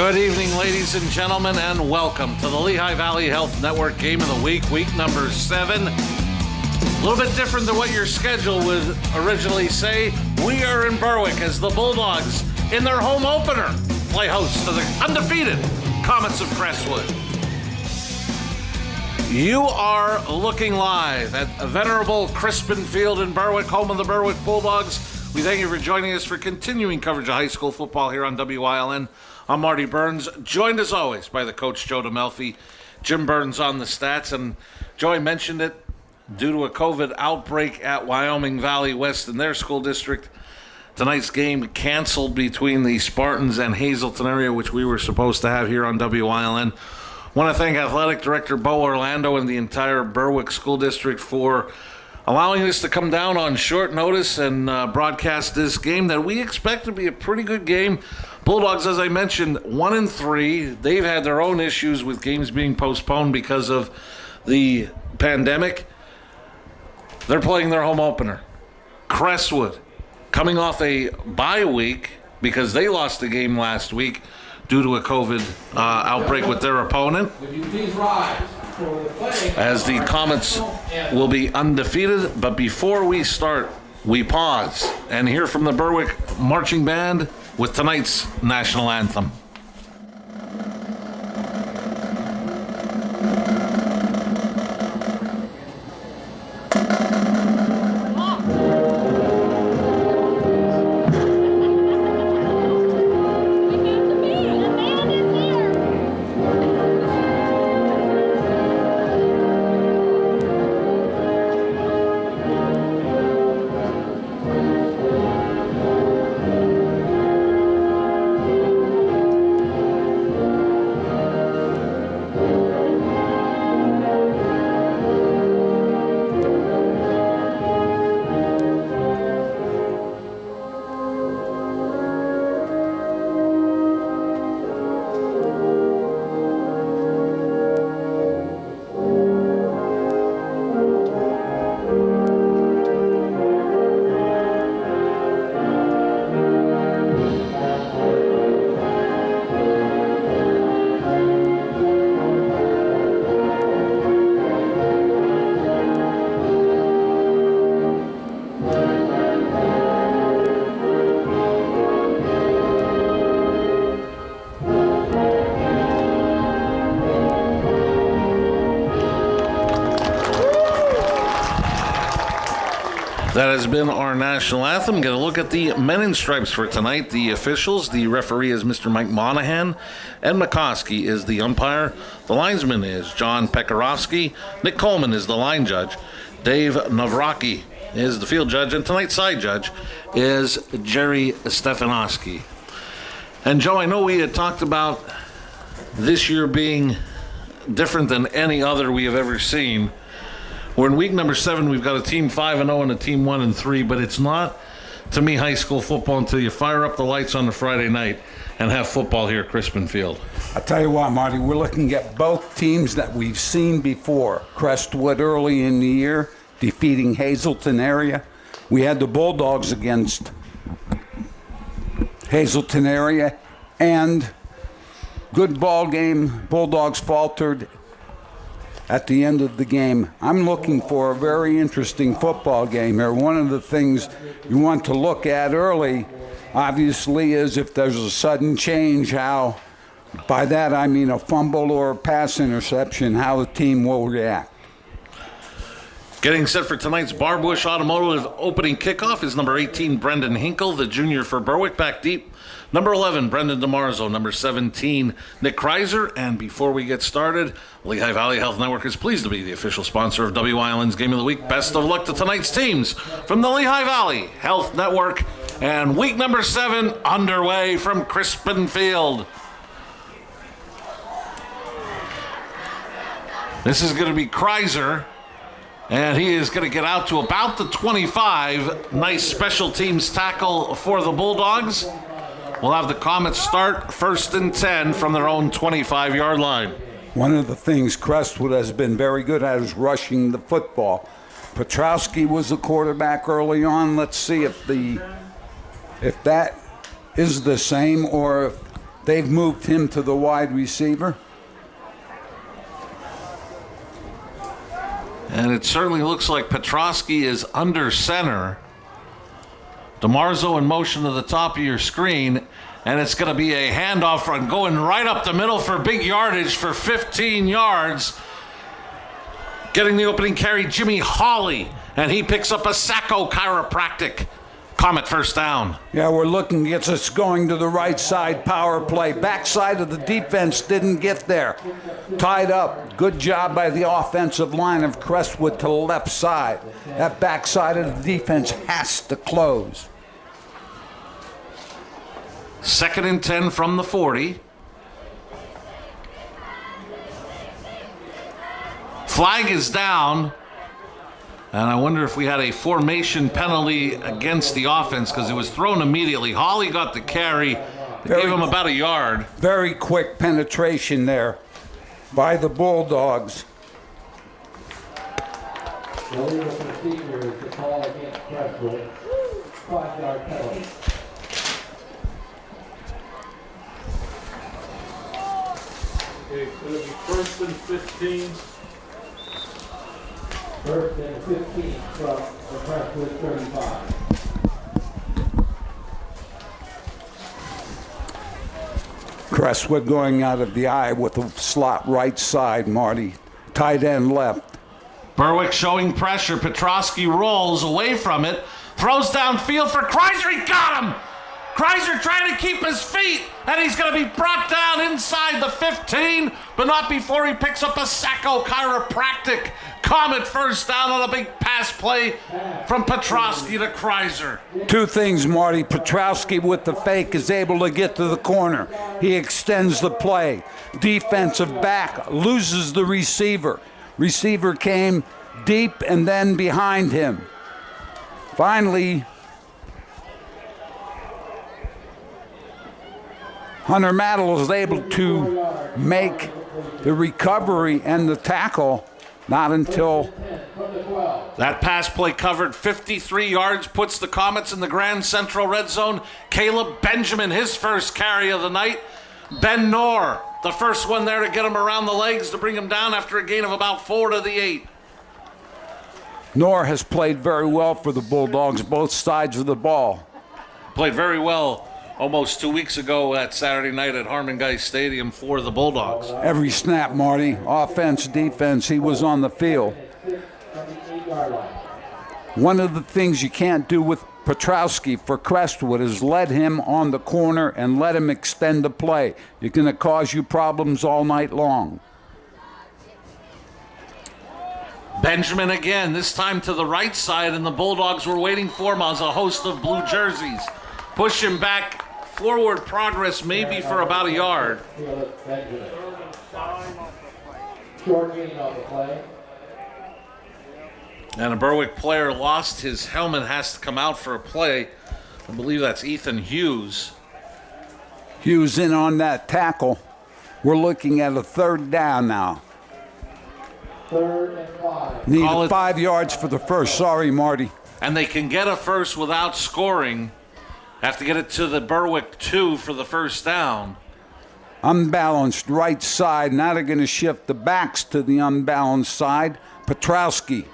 Good evening, ladies and gentlemen, and welcome to the Lehigh Valley Health Network Game of the Week, week number 7. A little bit different than what your schedule would originally say. We are in Berwick as the Bulldogs, in their home opener, play host to the undefeated Comets of Crestwood. You are looking live at Venerable Crispin Field in Berwick, home of the Berwick Bulldogs. We thank you for joining us for continuing coverage of high school football here on WILN. I'm Marty Burns, joined as always by the coach Joe DeMelfi. Jim Burns on the stats, and Joey mentioned it, due to a COVID outbreak at Wyoming Valley West in their school district, tonight's game canceled between the Spartans and Hazleton area, which we were supposed to have here on WILN. Want to thank Athletic Director Bo Orlando and the entire Berwick School District for allowing us to come down on short notice and broadcast this game that we expect to be a pretty good game. Bulldogs, as I mentioned, 1-3. They've had their own issues with games being postponed because of the pandemic. They're playing their home opener. Crestwood, coming off a bye week because they lost the game last week due to a COVID outbreak with their opponent. Would you please rise for the play? As the Comets will be undefeated, but before we start, we pause and hear from the Berwick Marching Band with tonight's national anthem. That has been our national anthem. Get a look at the men in stripes for tonight. The officials, the referee is Mr. Mike Monahan. Ed McCoskey is the umpire. The linesman is John Pekarowski. Nick Coleman is the line judge. Dave Navraki is the field judge. And tonight's side judge is Jerry Stefanowski. And Joe, I know we had talked about this year being different than any other we have ever seen. We're in week number 7. We've got a team 5-0 and a team 1-3, but it's not, to me, high school football until you fire up the lights on a Friday night and have football here at Crispin Field. I'll tell you what, Marty, we're looking at both teams that we've seen before. Crestwood early in the year, defeating Hazleton area. We had the Bulldogs against Hazleton area, and good ball game. Bulldogs faltered at the end of the game. I'm looking for a very interesting football game here. One of the things you want to look at early, obviously, is if there's a sudden change, how, by that I mean a fumble or a pass interception, how the team will react. Getting set for tonight's Barbush Automotive opening kickoff is number 18, Brendan Hinkle, the junior for Berwick, back deep. Number 11, Brendan DeMarzo. Number 17, Nick Kreiser. And before we get started, Lehigh Valley Health Network is pleased to be the official sponsor of WILN's Game of the Week. Best of luck to tonight's teams from the Lehigh Valley Health Network. And week number 7 underway from Crispin Field. This is going to be Kreiser. And he is going to get out to about the 25. Nice special teams tackle for the Bulldogs. We'll have the Comets start 1st and 10 from their own 25-yard line. One of the things Crestwood has been very good at is rushing the football. Petrowski was the quarterback early on. Let's see if that is the same, or if They've moved him to the wide receiver. And it certainly looks like Petrosky is under center. DeMarzo in motion to the top of your screen. And it's going to be a handoff run going right up the middle for big yardage for 15 yards. Getting the opening carry, Jimmy Hawley. And he picks up a Sacco chiropractic. Comet first down. Yeah, we're looking, gets us going to the right side, power play. Backside of the defense didn't get there. Tied up. Good job by the offensive line of Crestwood to the left side. That backside of the defense has to close. 2nd and 10 from the 40. Flag is down. And I wonder if we had a formation penalty against the offense because it was thrown immediately. Hawley got the carry. It gave him about a yard. Very quick penetration there by the Bulldogs. The legal procedure is the call against Crestwood. 5-yard penalty. Okay, so it'll be 1st and 15. 1st and 15 from the Crestwood 35. Crestwood going out of the eye with the slot right side, Marty. Tight end left. Berwick showing pressure. Petrosky rolls away from it. Throws downfield for Kreiser. He got him! Kreiser trying to keep his feet, and he's going to be brought down inside the 15, but not before he picks up a Sacco chiropractic. Comet first down on a big pass play from Petrosky to Kreiser. Two things, Marty. Petrowski with the fake is able to get to the corner. He extends the play. Defensive back loses the receiver. Receiver came deep and then behind him. Finally, Hunter Mattel is able to make the recovery and the tackle, not until that pass play covered 53 yards, puts the Comets in the Grand Central red zone. Caleb Benjamin, his first carry of the night. Ben Knorr, the first one there to get him around the legs to bring him down after a gain of about 4 to the 8. Knorr has played very well for the Bulldogs, both sides of the ball. Played very well almost 2 weeks ago that Saturday night at Harmon Guys Stadium for the Bulldogs. Every snap, Marty, offense, defense, he was on the field. One of the things you can't do with Petrowski for Crestwood is let him on the corner and let him extend the play. You're going to cause you problems all night long. Benjamin again, this time to the right side, and the Bulldogs were waiting for him as a host of blue jerseys. Push him back, forward progress maybe for about a yard. Short gain on the play. And a Berwick player lost his helmet, has to come out for a play. I believe that's Ethan Hughes. Hughes in on that tackle. We're looking at a 3rd down now. 3rd and 5. Need 5 yards for the first. Sorry, Marty. And they can get a first without scoring. Have to get it to the Berwick 2 for the first down. Unbalanced right side. Now they're going to shift the backs to the unbalanced side. Petrowski.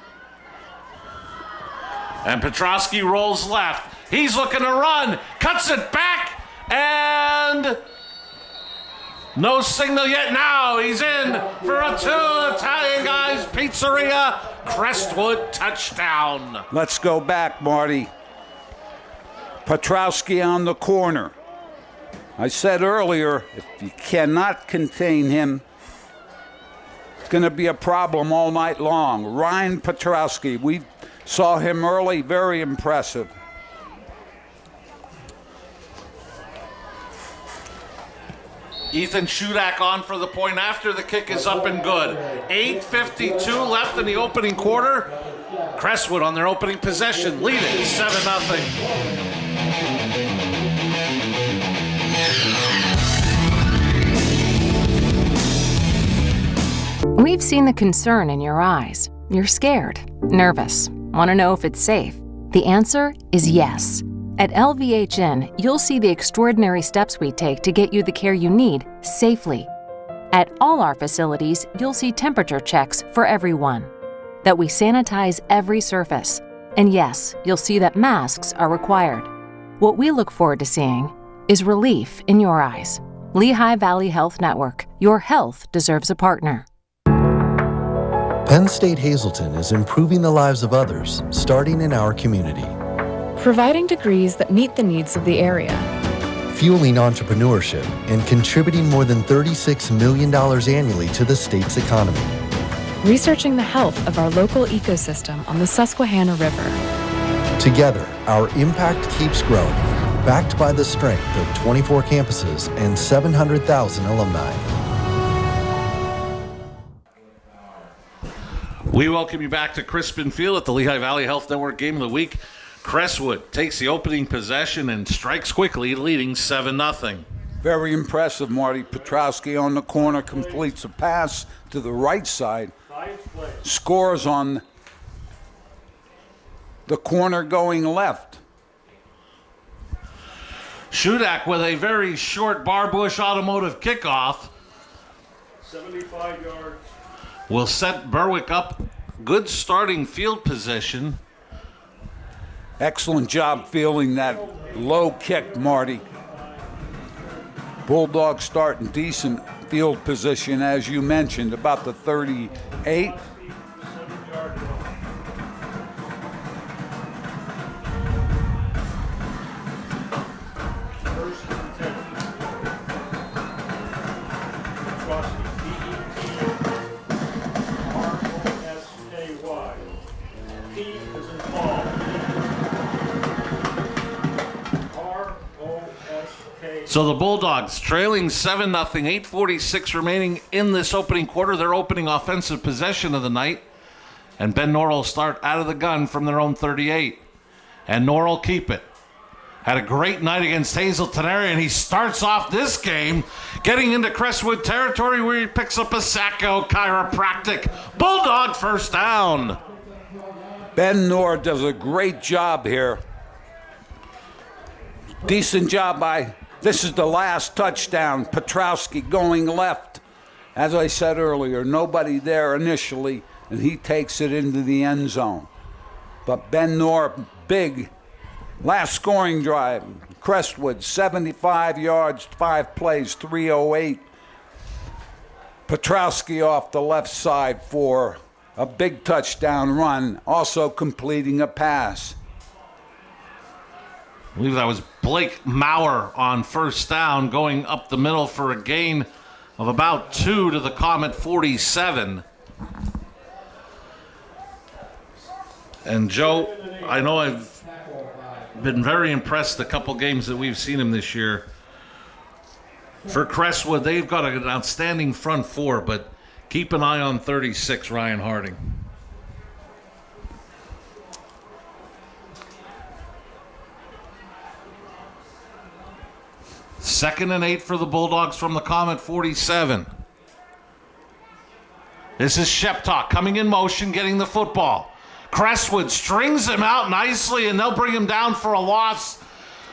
And Petrosky rolls left. He's looking to run. Cuts it back. And no signal yet. Now he's in for a 2. Italian Guys Pizzeria. Crestwood touchdown. Let's go back, Marty. Petrowski on the corner. I said earlier, if you cannot contain him, it's going to be a problem all night long. Ryan Petrowski, we saw him early, very impressive. Ethan Shudak on for the point after the kick is up and good. 8:52 left in the opening quarter. Crestwood on their opening possession, leading 7-0. We've seen the concern in your eyes. You're scared, nervous, want to know if it's safe. The answer is yes. At LVHN, you'll see the extraordinary steps we take to get you the care you need safely. At all our facilities, you'll see temperature checks for everyone, that we sanitize every surface, and yes, you'll see that masks are required. What we look forward to seeing is relief in your eyes. Lehigh Valley Health Network. Your health deserves a partner. Penn State Hazleton is improving the lives of others, starting in our community. Providing degrees that meet the needs of the area. Fueling entrepreneurship and contributing more than $36 million annually to the state's economy. Researching the health of our local ecosystem on the Susquehanna River. Together, our impact keeps growing, backed by the strength of 24 campuses and 700,000 alumni. We welcome you back to Crispin Field at the Lehigh Valley Health Network Game of the Week. Crestwood takes the opening possession and strikes quickly, leading 7-0. Very impressive. Marty Petrowski on the corner completes a pass to the right side. Scores on the corner going left. Shudak with a very short Barbush automotive kickoff 75 yards. will set Berwick up. Good starting field position. Excellent job fielding that low kick, Marty. Bulldogs start in decent field position, as you mentioned, about the 38. So the Bulldogs trailing 7-0, 8:46 remaining in this opening quarter. Their opening offensive possession of the night. And Ben Norrell will start out of the gun from their own 38. And Norrell keep it. Had a great night against Hazleton area, and he starts off this game getting into Crestwood territory where he picks up a Sacco chiropractic. Bulldog first down. Ben Noor does a great job here. Decent job by, this is the last touchdown. Petrowski going left. As I said earlier, nobody there initially, and he takes it into the end zone. But Ben Noor, big last scoring drive. Crestwood, 75 yards, 5 plays, 3:08. Petrowski off the left side for a big touchdown run, also completing a pass. I believe that was Blake Maurer on first down, going up the middle for a gain of about 2 to the Comet 47. And Joe, I know I've been very impressed the couple games that we've seen him this year. For Crestwood, they've got an outstanding front four, but keep an eye on 36, Ryan Harding. Second and 8 for the Bulldogs from the Comet 47. This is Sheptock coming in motion, getting the football. Crestwood strings him out nicely, and they'll bring him down for a loss.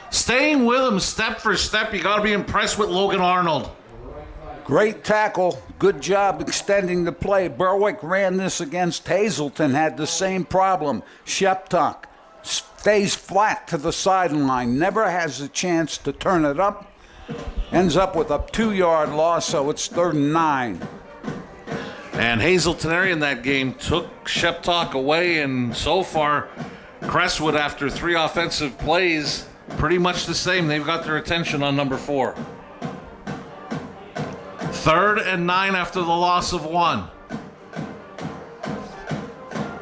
Staying with him step for step, you got to be impressed with Logan Arnold. Great tackle. Good job extending the play. Berwick ran this against Hazleton, had the same problem. Sheptock stays flat to the sideline, never has a chance to turn it up. Ends up with a 2-yard loss, so it's 3rd and 9. And Hazleton area in that game took Sheptock away, and so far, Crestwood, after 3 offensive plays, pretty much the same. They've got their attention on number 4. 3rd and 9 after the loss of 1.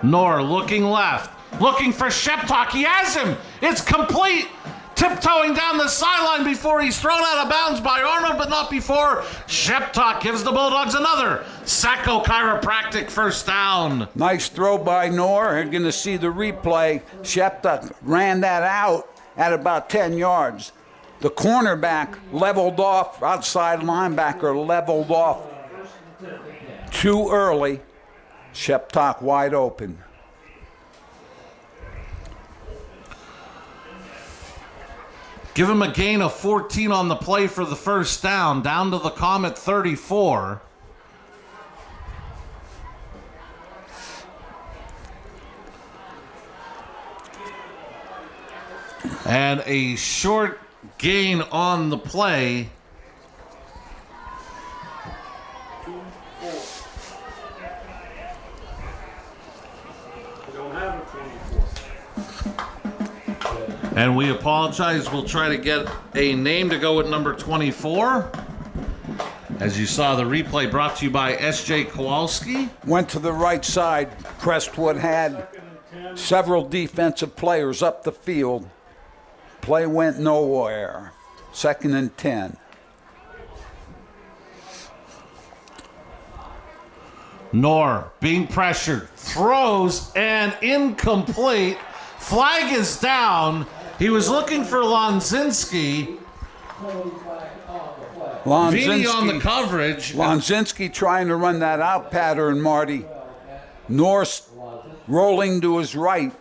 Knorr looking left, looking for Sheptock. He has him. It's complete. Tiptoeing down the sideline before he's thrown out of bounds by Arnold, but not before. Sheptock gives the Bulldogs another Sacco chiropractic first down. Nice throw by Knorr. You're going to see the replay. Sheptock ran that out at about 10 yards. The cornerback leveled off, outside linebacker leveled off too early. Sheptock wide open. Give him a gain of 14 on the play for the first down to the Comet 34. And a short gain on the play. We don't have a 24. And we apologize. We'll try to get a name to go with number 24. As you saw, the replay brought to you by S.J. Kowalski. Went to the right side. Crestwood had several defensive players up the field. Play went nowhere. 2nd and 10. Knorr being pressured, throws, and incomplete. Flag is down. He was looking for Lonzinski. Vini on the coverage. Lonzinski trying to run that out pattern, Marty. Norse rolling to his right.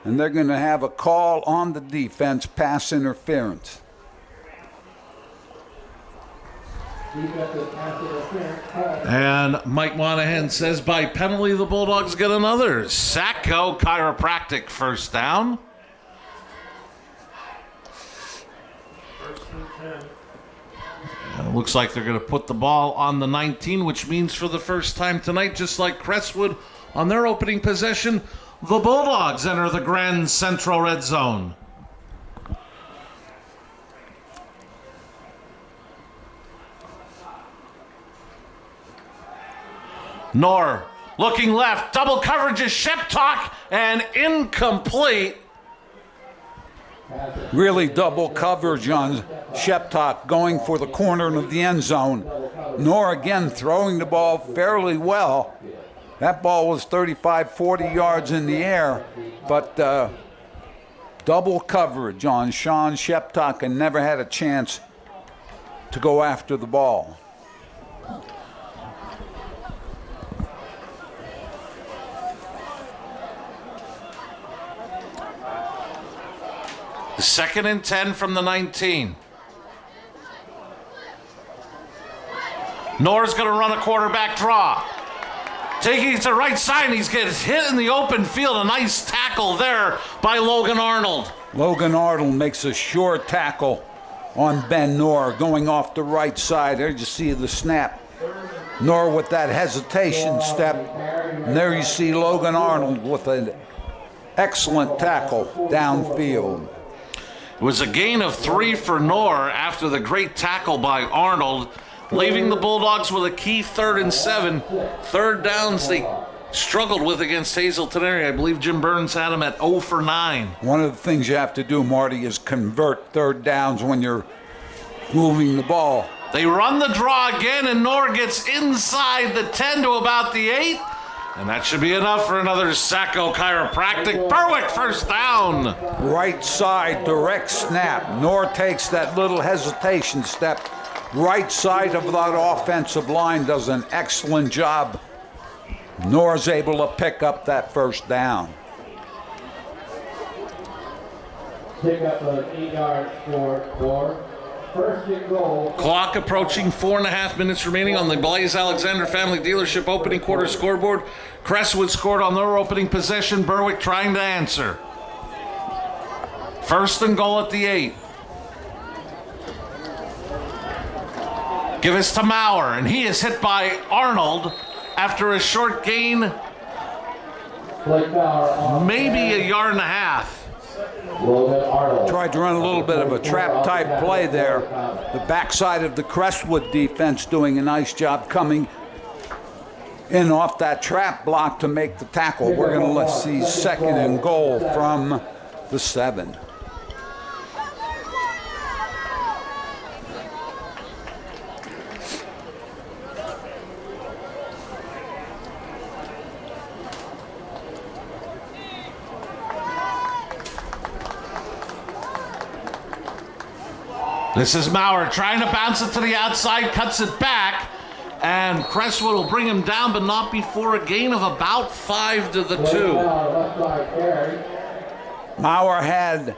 And they're going to have a call on the defense, pass interference. And Mike Monahan says by penalty, the Bulldogs get another Sacco chiropractic first down. And it looks like they're going to put the ball on the 19, which means for the first time tonight, just like Crestwood on their opening possession, the Bulldogs enter the Grand Central Red Zone. Knorr looking left, double coverage is Sheptalk, and incomplete. Really double coverage on Sheptalk going for the corner of the end zone. Knorr again throwing the ball fairly well. That ball was 35, 40 yards in the air, but double coverage on Sean Sheptalk and never had a chance to go after the ball. The 2nd and 10 from the 19. Knorr's going to run a quarterback draw. Taking it to the right side, and he's getting hit in the open field. A nice tackle there by Logan Arnold. Logan Arnold makes a short tackle on Ben Knorr going off the right side. There you see the snap. Knorr with that hesitation step. And there you see Logan Arnold with an excellent tackle downfield. It was a gain of 3 for Knorr after the great tackle by Arnold, leaving the Bulldogs with a key 3rd and 7. Third downs they struggled with against Hazelton area. I believe Jim Burns had them at 0 for 9. One of the things you have to do, Marty, is convert third downs when you're moving the ball. They run the draw again, and Knorr gets inside the 10 to about the 8. And that should be enough for another Sacco chiropractic. Berwick first down. Right side, direct snap. Knorr takes that little hesitation step. Right side of that offensive line does an excellent job. Knorr's able to pick up that first down. Pick up an 8 yards for Knorr. First and goal. Clock approaching 4.5 minutes remaining on the Blaze Alexander Family Dealership opening quarter scoreboard. Crestwood scored on their opening possession. Berwick trying to answer. First and goal at the 8. Give us to Maurer, and he is hit by Arnold after a short gain, maybe a yard and a half. Tried to run a little bit of a trap type play there. The backside of the Crestwood defense doing a nice job coming in off that trap block to make the tackle. We're going to see 2nd and goal from the 7. This is Maurer trying to bounce it to the outside, cuts it back, and Crestwood will bring him down, but not before a gain of about 5 to the 2. Maurer had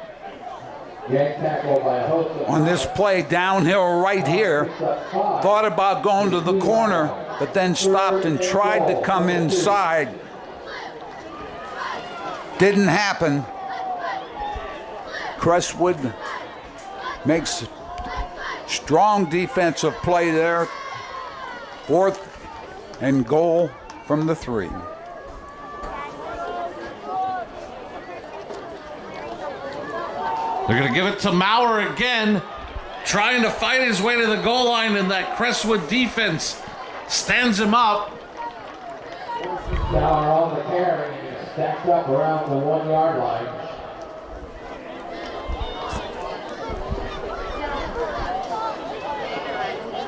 Gang tackle by a host of on this play downhill right here. Thought about going to the corner, but then stopped and tried to come inside. Didn't happen. Crestwood makes strong defensive play there. 4th and goal from the 3. They're going to give it to Maurer again, trying to fight his way to the goal line, and that Crestwood defense stands him up. Maurer on the carry and is stacked up around the 1 yard line.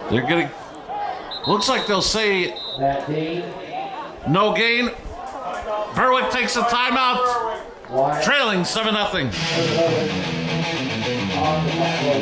They're going to, looks like they'll say That Dean, no gain. Berwick takes a timeout, Wyatt trailing 7-0. on the tackle.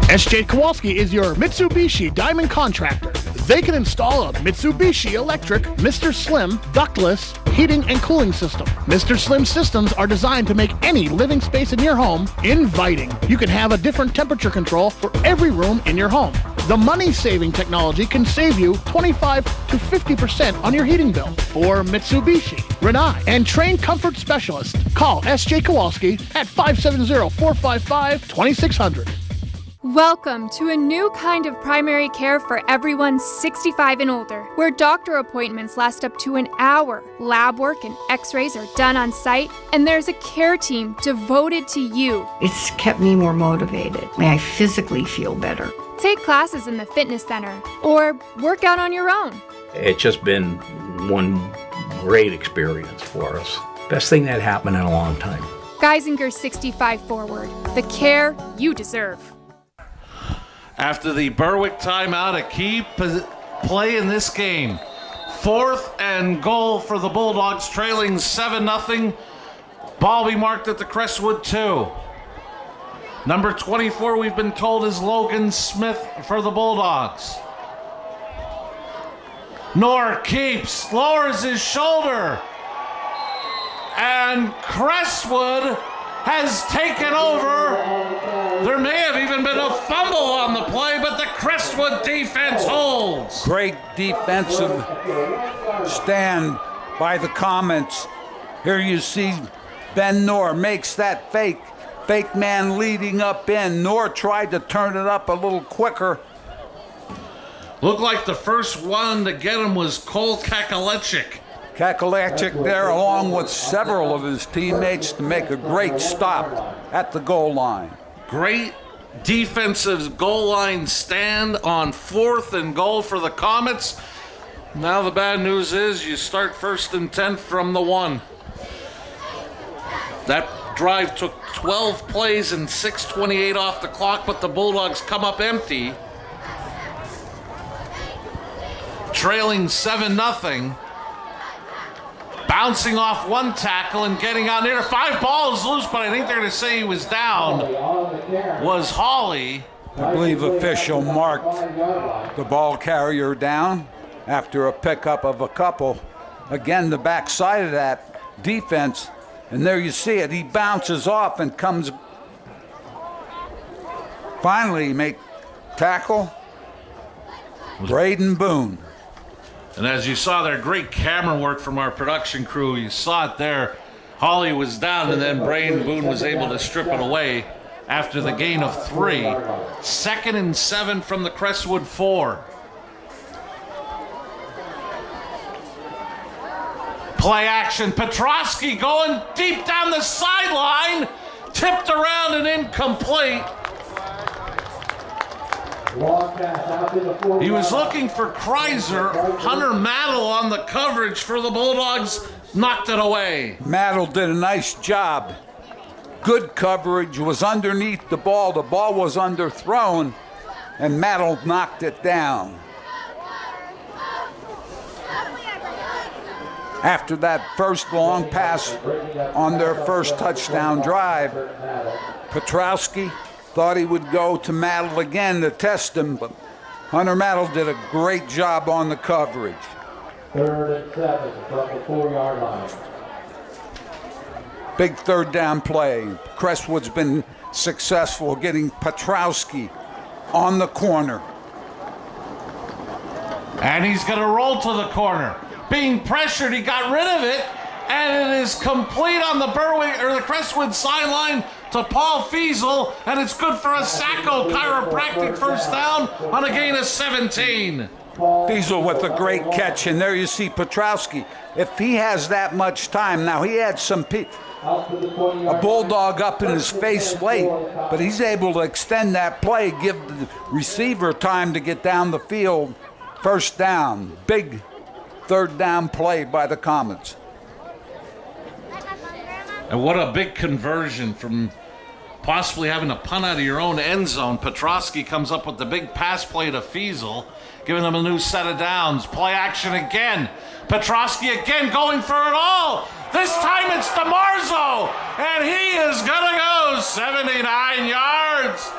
SJ Kowalski is your Mitsubishi Diamond contractor. They can install a Mitsubishi electric Mr. Slim ductless heating and cooling system. Mr. Slim systems are designed to make any living space in your home inviting. You can have a different temperature control for every room in your home. The money-saving technology can save you 25 to 50% on your heating bill. For Mitsubishi, Renai, and trained comfort specialists, call SJ Kowalski at 570-455-2600. Welcome to a new kind of primary care for everyone 65 and older, where doctor appointments last up to an hour, lab work and x-rays are done on site, and there's a care team devoted to you. It's kept me more motivated. I physically feel better. Take classes in the fitness center or work out on your own. It's just been one great experience for us. Best thing that happened in a long time. Geisinger 65 Forward, the care you deserve. After the Berwick timeout, a key play in this game. 4th and goal for the Bulldogs, trailing 7-0. Ball be marked at the Crestwood 2. Number 24, we've been told, is Logan Smith for the Bulldogs. Knorr keeps, lowers his shoulder. And Crestwood has taken over. There may have even been a fumble on the play, but the Crestwood defense holds. Great defensive stand by the Comets. Here you see Ben Knorr makes that fake man leading up in. Knorr tried to turn it up a little quicker. Looked like the first one to get him was Cole Kakalechik. Kakalechik there along with several of his teammates to make a great stop at the goal line. Great defensive goal line stand on 4th and goal for the Comets. Now the bad news is you start 1st and 10 from the 1. That drive took 12 plays and 6:28 off the clock, but the Bulldogs come up empty, trailing 7-0. Bouncing off one tackle and getting out near 5 balls loose, but I think they're going to say he was down. Was Hawley. I believe official marked the ball carrier down after a pickup of a couple. Again, the backside of that defense, and there you see it. He bounces off and comes. Finally, make tackle. Braden Boone. And as you saw there, great camera work from our production crew. You saw it there. Hawley was down, and then Braden Boone was able to strip it away after the gain of 3. 2nd and 7 from the Crestwood 4. Play action. Petrosky going deep down the sideline. Tipped around and incomplete. He was looking for Kreiser. Hunter Maddle on the coverage for the Bulldogs. Knocked it away. Maddle did a nice job. Good coverage, was underneath the ball. The ball was underthrown, and Maddle knocked it down. After that first long pass on their first touchdown drive, Petrowski thought he would go to Maddle again to test him, but Hunter Maddle did a great job on the coverage. 3rd and 7 from the 4-yard line. Big third down play. Crestwood's been successful getting Petrowski on the corner. And he's going to roll to the corner. Being pressured, he got rid of it, and it is complete on the Berwick or the Crestwood sideline to Paul Fiesel, and it's good for a Sacco chiropractic first down on a gain of 17. Fiesel with a great catch, and there you see Petrowski. If he has that much time, now he had a Bulldog up in his face late, but he's able to extend that play, give the receiver time to get down the field. First down, big third down play by the Comets. And what a big conversion from possibly having a punt out of your own end zone. Petrowski comes up with the big pass play to Fiesel, giving them a new set of downs. Play action again. Petrowski again going for it all. This time it's DeMarzo, and he is going to go 79 yards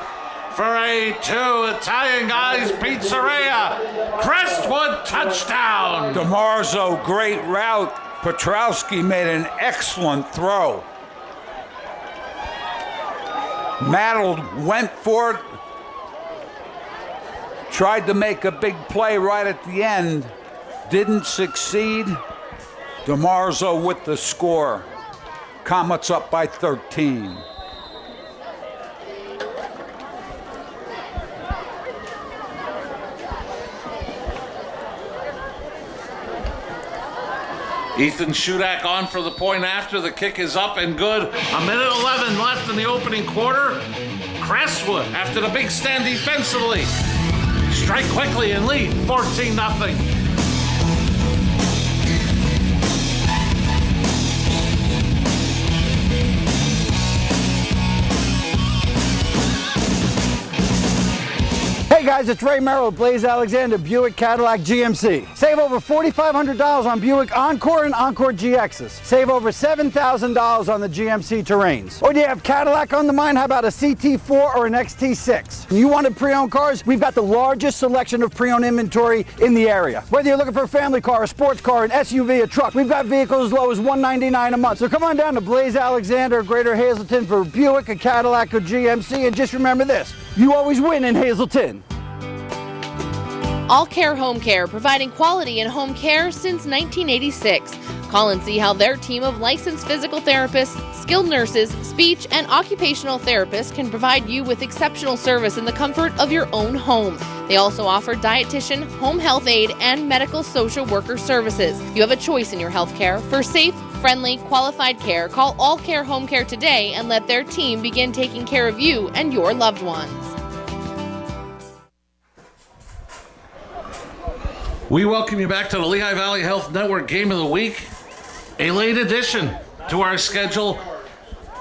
for a 2 Italian Guys Pizzeria Crestwood touchdown. DeMarzo, great route. Petrowski made an excellent throw. Mattel went for it, tried to make a big play right at the end, didn't succeed. DeMarzo with the score. Comets up by 13. Ethan Shudak on for the point after. The kick is up and good. 1:11 left in the opening quarter. Crestwood, after the big stand defensively, strike quickly and lead 14-0. Hey guys, it's Ray Merrill at Blaze Alexander Buick Cadillac GMC. Save over $4,500 on Buick Encore and Encore GXs. Save over $7,000 on the GMC Terrains. Or do you have Cadillac on the mind? How about a CT4 or an XT6? You wanted pre-owned cars? We've got the largest selection of pre-owned inventory in the area. Whether you're looking for a family car, a sports car, an SUV, a truck, we've got vehicles as low as $199 a month. So come on down to Blaze Alexander, Greater Hazleton for Buick, a Cadillac, or GMC, and just remember this, you always win in Hazleton. All Care Home Care, providing quality in home care since 1986. Call and see how their team of licensed physical therapists, skilled nurses, speech, and occupational therapists can provide you with exceptional service in the comfort of your own home. They also offer dietitian, home health aide, and medical social worker services. You have a choice in your health care. For safe, friendly, qualified care, call All Care Home Care today and let their team begin taking care of you and your loved ones. We welcome you back to the Lehigh Valley Health Network Game of the Week. A late addition to our schedule.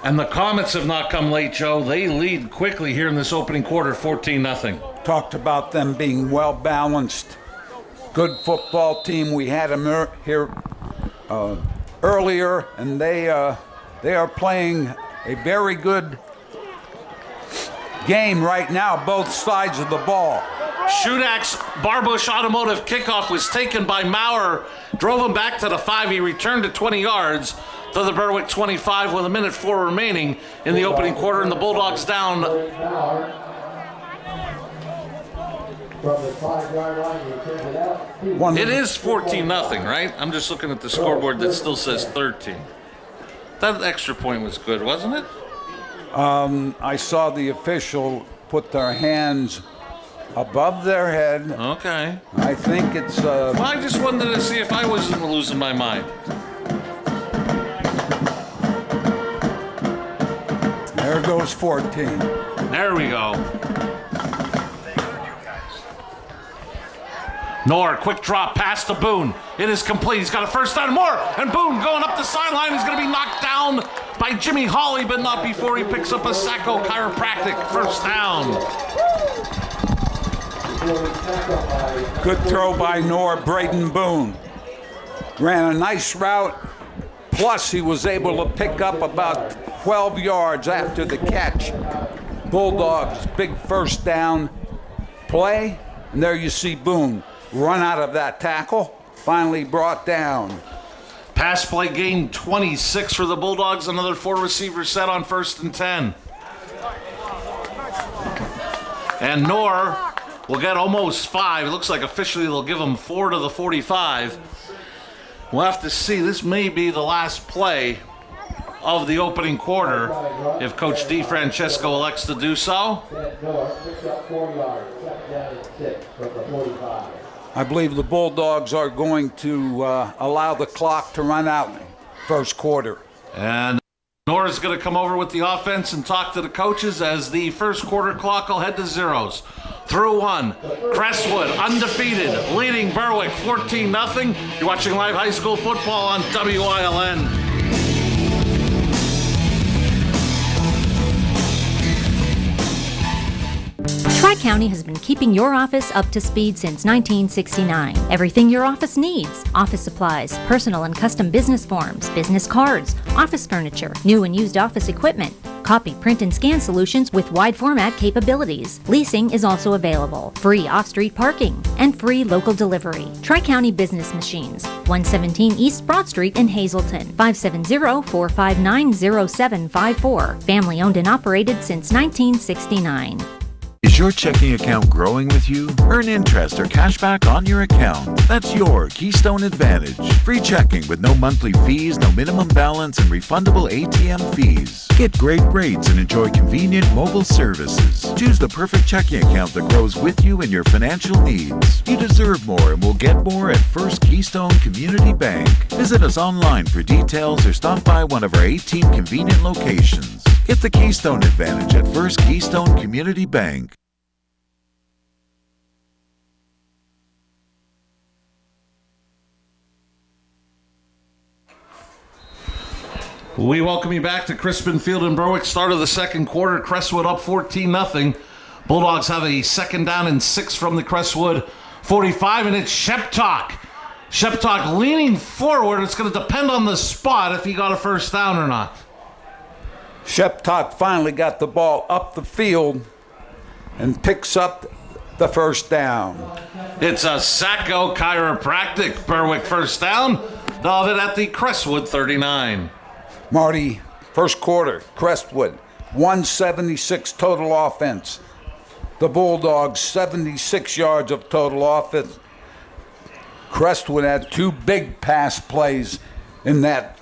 And the Comets have not come late, Joe. They lead quickly here in this opening quarter, 14-0. Talked about them being well-balanced. Good football team. We had them here earlier, and they are playing a very good game right now, both sides of the ball. Shudak's Barbush Automotive kickoff was taken by Maurer, drove him back to the 5. He returned to 20 yards to the Berwick 25 with 1:04 remaining in the opening quarter, and the Bulldogs down. From the 5-yard line, he turns it out. It is 14-0, right? I'm just looking at the scoreboard that still says 13. That extra point was good, wasn't it? I saw the official put their hands above their head. Okay. I think it's... Well, I just wanted to see if I wasn't losing my mind. There goes 14. There we go. Knorr, quick drop pass to Boone. It is complete. He's got a first down more. And Boone going up the sideline. He's going to be knocked down by Jimmy Hawley, but not before he picks up a Sacco chiropractic first down. Good throw by Knorr, Braden Boone. Ran a nice route. Plus, he was able to pick up about 12 yards after the catch. Bulldogs, big first down play. And there you see Boone run out of that tackle. finally brought down. Pass play gain 26 for the Bulldogs. Another 4 receiver set on 1st and 10. And Knorr will get almost 5. It looks like officially they'll give him 4 to the 45. We'll have to see. This may be the last play of the opening quarter if Coach DeFrancesco elects to do so. I believe the Bulldogs are going to allow the clock to run out first quarter. And Nora's going to come over with the offense and talk to the coaches as the first quarter clock will head to zeros. Through 1, Crestwood undefeated, leading Berwick 14-0. You're watching live high school football on WILN. Tri-County has been keeping your office up to speed since 1969. Everything your office needs: office supplies, personal and custom business forms, business cards, office furniture, new and used office equipment, copy, print, and scan solutions with wide format capabilities. Leasing is also available, free off-street parking, and free local delivery. Tri-County Business Machines, 117 East Broad Street in Hazleton, 570-459-0754. Family owned and operated since 1969. Is your checking account growing with you? Earn interest or cash back on your account. That's your Keystone Advantage. Free checking with no monthly fees, no minimum balance, and refundable ATM fees. Get great rates and enjoy convenient mobile services. Choose the perfect checking account that grows with you and your financial needs. You deserve more and will get more at First Keystone Community Bank. Visit us online for details or stop by one of our 18 convenient locations. Get the Keystone Advantage at First Keystone Community Bank. We welcome you back to Crispin Field in Berwick. Start of the second quarter. Crestwood up 14-0. Bulldogs have a 2nd down and 6 from the Crestwood 45, and it's Sheptok. Sheptok leaning forward. It's going to depend on the spot if he got a first down or not. Sheptok finally got the ball up the field and picks up the first down. It's a Sacco Chiropractic Berwick first down. They'll have it at the Crestwood 39. Marty, first quarter, Crestwood, 176 total offense. The Bulldogs, 76 yards of total offense. Crestwood had 2 big pass plays in that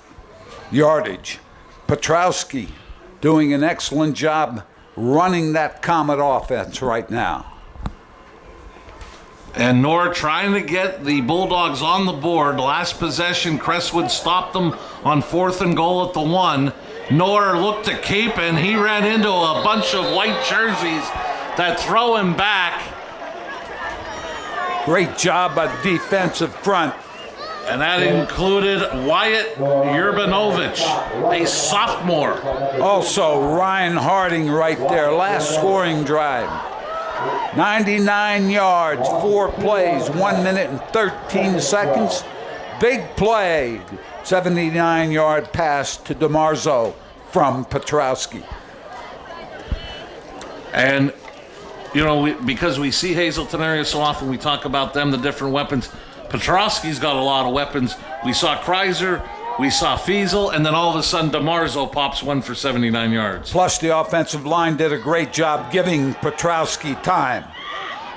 yardage. Petrowski doing an excellent job running that Comet offense right now. And Nor trying to get the Bulldogs on the board. Last possession, Crestwood stopped them on 4th and goal at the 1. Nor looked to keep, and he ran into a bunch of white jerseys that throw him back. Great job by defensive front. And that included Wyatt Yerbanovich, a sophomore. Also, Ryan Harding right there, last scoring drive. 99 yards, 4 plays, 1 minute and 13 seconds. Big play, 79-yard pass to DeMarzo from Petrowski. And, you know, because we see Hazleton area so often, we talk about them, the different weapons. Petrowski's got a lot of weapons. We saw Kreiser, we saw Fiesel, and then all of a sudden DeMarzo pops one for 79 yards. Plus the offensive line did a great job giving Petrowski time.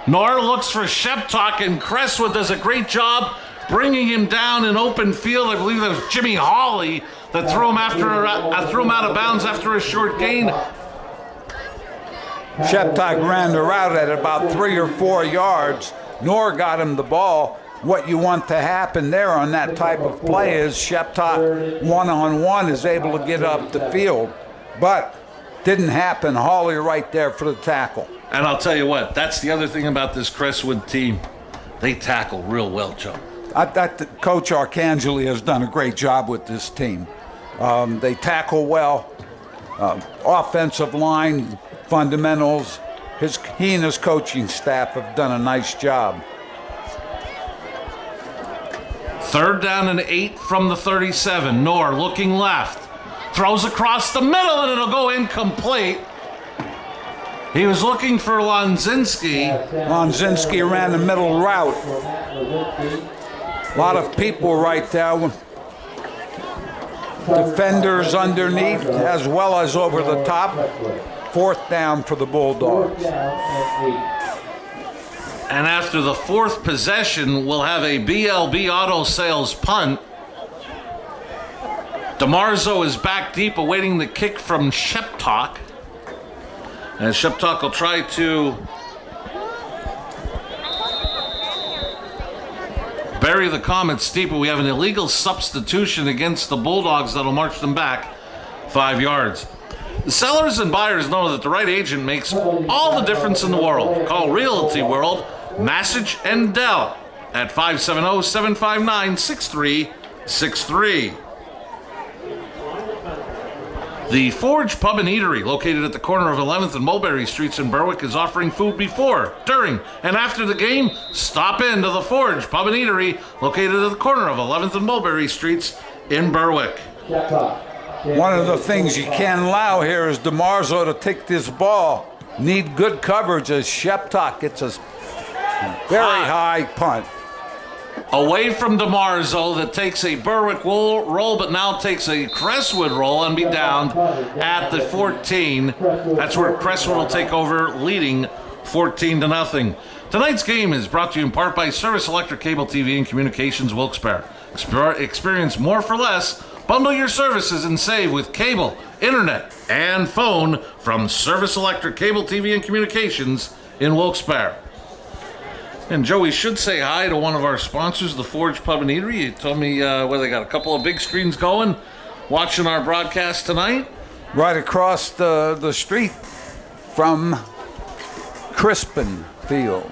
Nor looks for Sheptok, and Crestwood does a great job bringing him down in open field. I believe that was Jimmy Hawley that threw him out of bounds after a short gain. Sheptok ran the route at about 3 or 4 yards. Nor got him the ball. What you want to happen there on that type of play is Sheptok one-on-one is able to get up the field. But didn't happen. Hawley right there for the tackle. And I'll tell you what, that's the other thing about this Crestwood team. They tackle real well, Joe. Coach Arcangeli has done a great job with this team. They tackle well. Offensive line fundamentals. He and his coaching staff have done a nice job. 3rd down and 8 from the 37. Nor looking left. Throws across the middle, and it'll go incomplete. He was looking for Lonzinski. Lonzinski ran the middle route. A lot of people right there. Defenders underneath as well as over the top. 4th down for the Bulldogs. And after the 4th possession, we'll have a BLB Auto Sales punt. DeMarzo is back deep awaiting the kick from Sheptok. And Sheptok will try to bury the Comets deep, but we have an illegal substitution against the Bulldogs that'll march them back 5 yards. The sellers and buyers know that the right agent makes all the difference in the world. Call Realty World, Massage and Dell at 570-759-6363. The Forge Pub and Eatery, located at the corner of 11th and Mulberry Streets in Berwick, is offering food before, during, and after the game. Stop into the Forge Pub and Eatery, located at the corner of 11th and Mulberry Streets in Berwick. One of the things you can't allow here is DeMarzo to take this ball. Need good coverage as Sheptok gets a very high punt. Away from DeMarzo that takes a Berwick roll, but now takes a Crestwood roll and be down at the 14. That's where Crestwood will take over, leading 14-0. Tonight's game is brought to you in part by Service Electric Cable TV and Communications Wilkes-Barre. Experience more for less. Bundle your services and save with cable, internet, and phone from Service Electric Cable TV and Communications in Wilkes-Barre. And Joe, we should say hi to one of our sponsors, the Forge Pub and Eatery. You told me they got a couple of big screens going, watching our broadcast tonight. Right across the street from Crispin Field.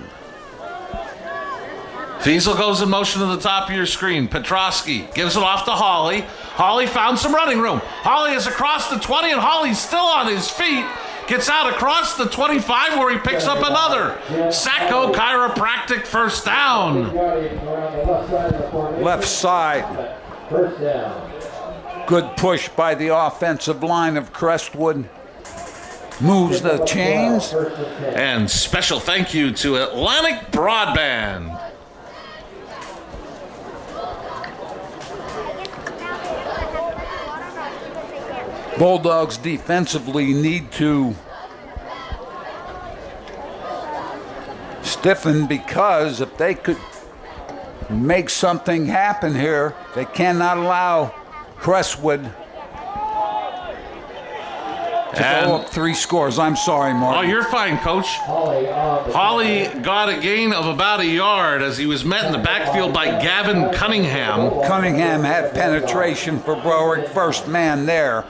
Fiesel goes in motion to the top of your screen. Petrosky gives it off to Hawley. Hawley found some running room. Hawley is across the 20, and Hawley's still on his feet. Gets out across the 25 where he picks up another. Sacco Chiropractic first down. Left side. Good push by the offensive line of Crestwood. Moves the chains. And special thank you to Atlantic Broadband. Bulldogs defensively need to stiffen, because if they could make something happen here, they cannot allow Crestwood to go up 3 scores. I'm sorry, Mark. Oh, you're fine, Coach. Hawley got a gain of about a yard as he was met in the backfield by Gavin Cunningham. Cunningham had penetration for Berwick, first man there.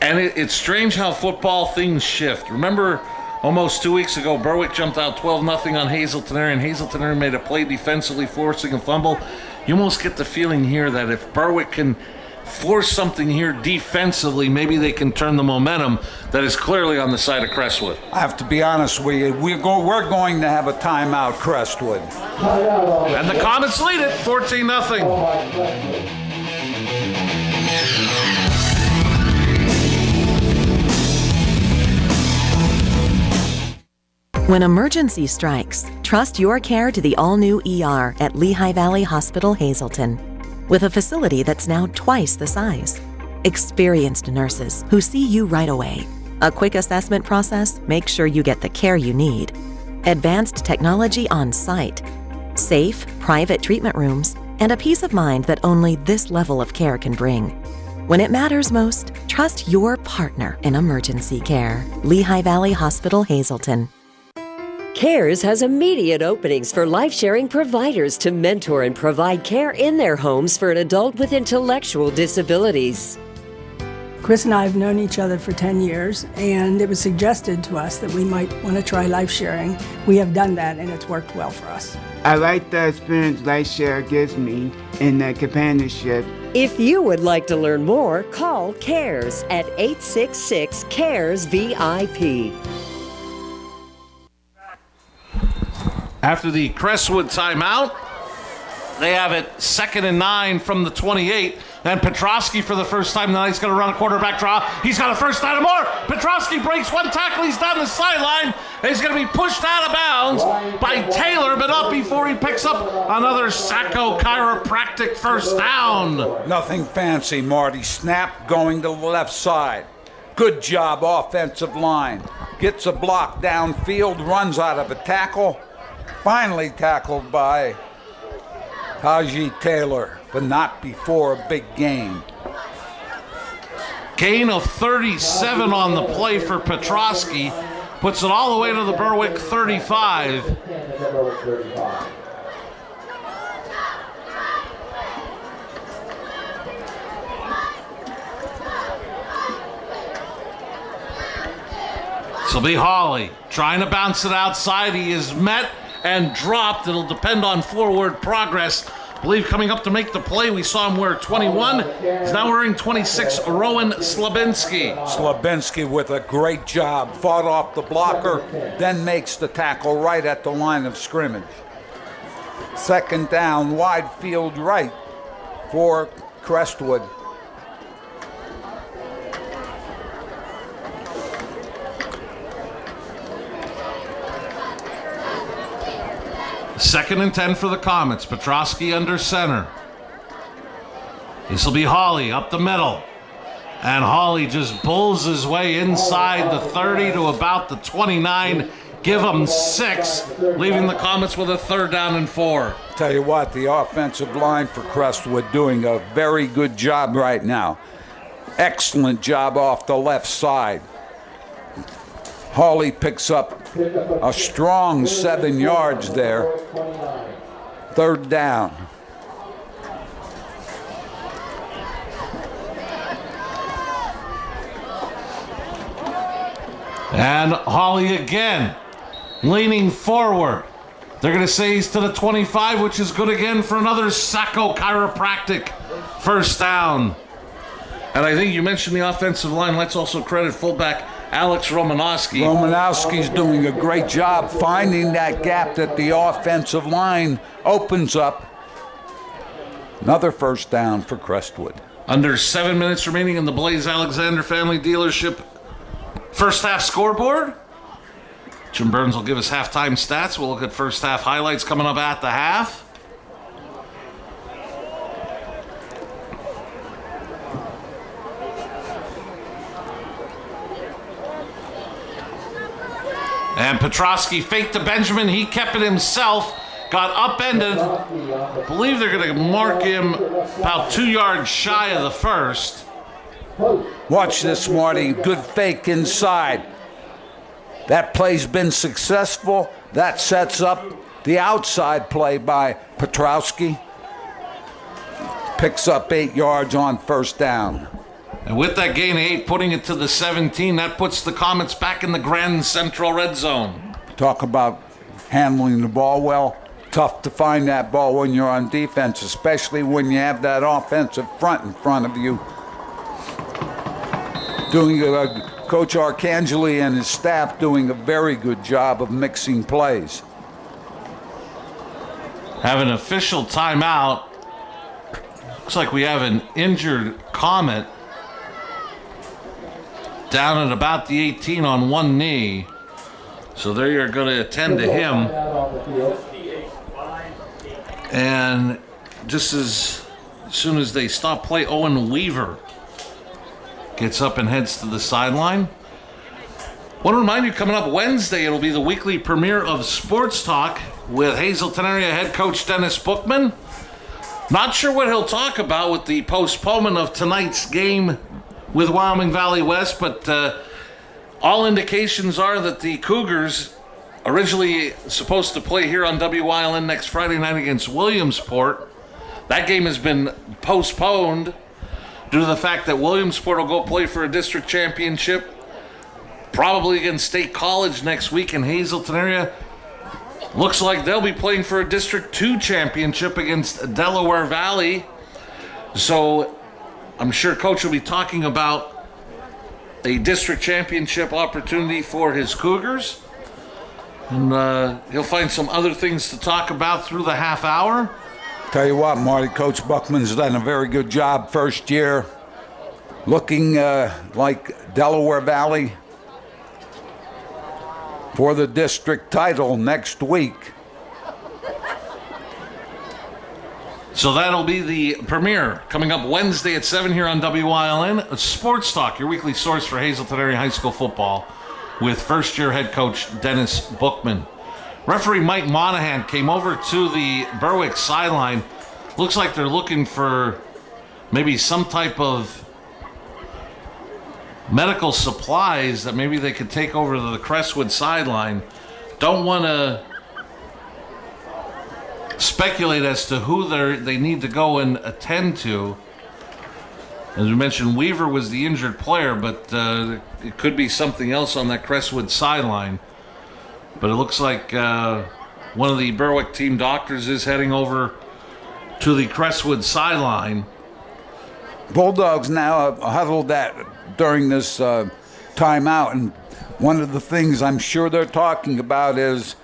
And it's strange how football things shift. Remember, almost 2 weeks ago, Berwick jumped out 12-0 on Hazelton Area, and Hazelton Area made a play defensively, forcing a fumble. You almost get the feeling here that if Berwick can force something here defensively, maybe they can turn the momentum that is clearly on the side of Crestwood. I have to be honest with you, we're going to have a timeout, Crestwood. And the Comets lead it, 14-0. When emergency strikes, trust your care to the all-new ER at Lehigh Valley Hospital, Hazelton. With a facility that's now twice the size. Experienced nurses who see you right away. A quick assessment process makes sure you get the care you need. Advanced technology on site. Safe, private treatment rooms, and a peace of mind that only this level of care can bring. When it matters most, trust your partner in emergency care. Lehigh Valley Hospital, Hazelton. CARES has immediate openings for life-sharing providers to mentor and provide care in their homes for an adult with intellectual disabilities. Chris and I have known each other for 10 years, and it was suggested to us that we might want to try life sharing. We have done that, and it's worked well for us. I like the experience life share gives me in the companionship. If you would like to learn more, call CARES at 866-CARES-VIP. After the Crestwood timeout, They have it 2nd and 9 from the 28. And Petrosky for the first time tonight is going to run a quarterback draw. He's got a first down and more. Petrosky breaks one tackle. He's down the sideline. He's going to be pushed out of bounds by Taylor, but not before he picks up another Sacco chiropractic first down. Nothing fancy, Marty. Snap going to the left side. Good job, offensive line. Gets a block downfield, runs out of a tackle. Finally tackled by Taji Taylor, but not before a big gain. Gain of 37 on the play for Petrosky. Puts it all the way to the Berwick 35. This will be Hawley trying to bounce it outside. He is met and dropped. It'll depend on forward progress. I believe coming up to make the play, we saw him wear 21. He's now wearing 26, Rowan Slabinski. Slabinski with a great job. Fought off the blocker, then makes the tackle right at the line of scrimmage. 2nd down, wide field right for Crestwood. Second and 10 for the Comets. Petrosky under center. This will be Hawley up the middle. And Hawley just bulls his way inside the 30 to about the 29. Give him 6, leaving the Comets with a 3rd down and 4. Tell you what, the offensive line for Crestwood doing a very good job right now. Excellent job off the left side. Hawley picks up a strong 7 yards there. 3rd down. And Hawley again, leaning forward. They're going to say he's to the 25, which is good again for another Sacco chiropractic first down. And I think you mentioned the offensive line. Let's also credit fullback Alex Romanowski. Romanowski's doing a great job finding that gap that the offensive line opens up. Another first down for Crestwood. Under 7 minutes remaining in the Blaze Alexander Family Dealership first half scoreboard. Jim Burns will give us halftime stats. We'll look at first half highlights coming up at the half. And Petrosky faked to Benjamin. He kept it himself. Got upended. I believe they're going to mark him about 2 yards shy of the first. Watch this, Marty. Good fake inside. That play's been successful. That sets up the outside play by Petrosky. Picks up 8 yards on first down. And with that gain of 8, putting it to the 17, that puts the Comets back in the Grand Central red zone. Talk about handling the ball well. Tough to find that ball when you're on defense, especially when you have that offensive front in front of you. Coach Arcangeli and his staff doing a very good job of mixing plays. Have an official timeout. Looks like we have an injured Comet down at about the 18 on one knee. So they're going to attend to him. And just as soon as they stop play, Owen Weaver gets up and heads to the sideline. Want to remind you, coming up Wednesday, it'll be the weekly premiere of Sports Talk with Hazelton area head coach Dennis Bookman. Not sure what he'll talk about with the postponement of tonight's game with Wyoming Valley West, but all indications are that the Cougars, originally supposed to play here on WYLN next Friday night against Williamsport, that game has been postponed due to the fact that Williamsport will go play for a district championship, probably against State College next week in Hazelton area. Looks like they'll be playing for a District 2 championship against Delaware Valley. So I'm sure Coach will be talking about a district championship opportunity for his Cougars. And he'll find some other things to talk about through the half hour. Tell you what, Marty, Coach Buckman's done a very good job first year, looking like Delaware Valley for the district title next week. So that'll be the premiere coming up Wednesday at 7 here on WILN. Sports Talk, your weekly source for Hazleton Area High School football with first-year head coach Dennis Bookman. Referee Mike Monahan came over to the Berwick sideline. Looks like they're looking for maybe some type of medical supplies that maybe they could take over to the Crestwood sideline. Don't want to speculate as to who they need to go and attend to. As we mentioned, Weaver was the injured player, but it could be something else on that Crestwood sideline. But it looks like one of the Berwick team doctors is heading over to the Crestwood sideline. Bulldogs now huddled that during this timeout, and one of the things I'm sure they're talking about is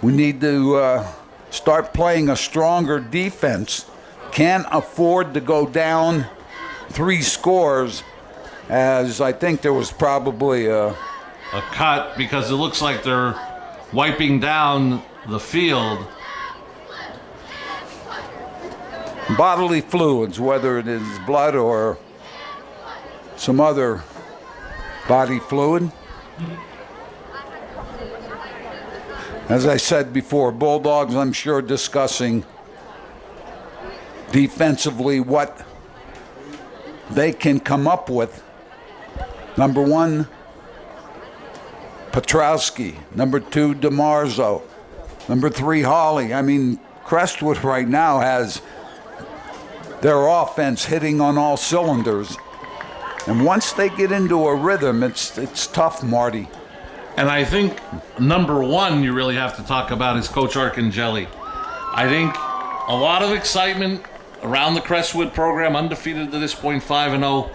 we need to start playing a stronger defense. Can't afford to go down 3 scores, as I think there was probably a cut because it looks like they're wiping down the field. Bodily fluids, whether it is blood or some other body fluid. As I said before, Bulldogs, I'm sure, discussing defensively what they can come up with. Number 1, Petrowski. Number 2, DeMarzo. Number 3, Hawley. I mean, Crestwood right now has their offense hitting on all cylinders. And once they get into a rhythm, it's tough, Marty. And I think number 1 you really have to talk about is Coach Arcangeli. I think a lot of excitement around the Crestwood program, undefeated to this point, 5-0.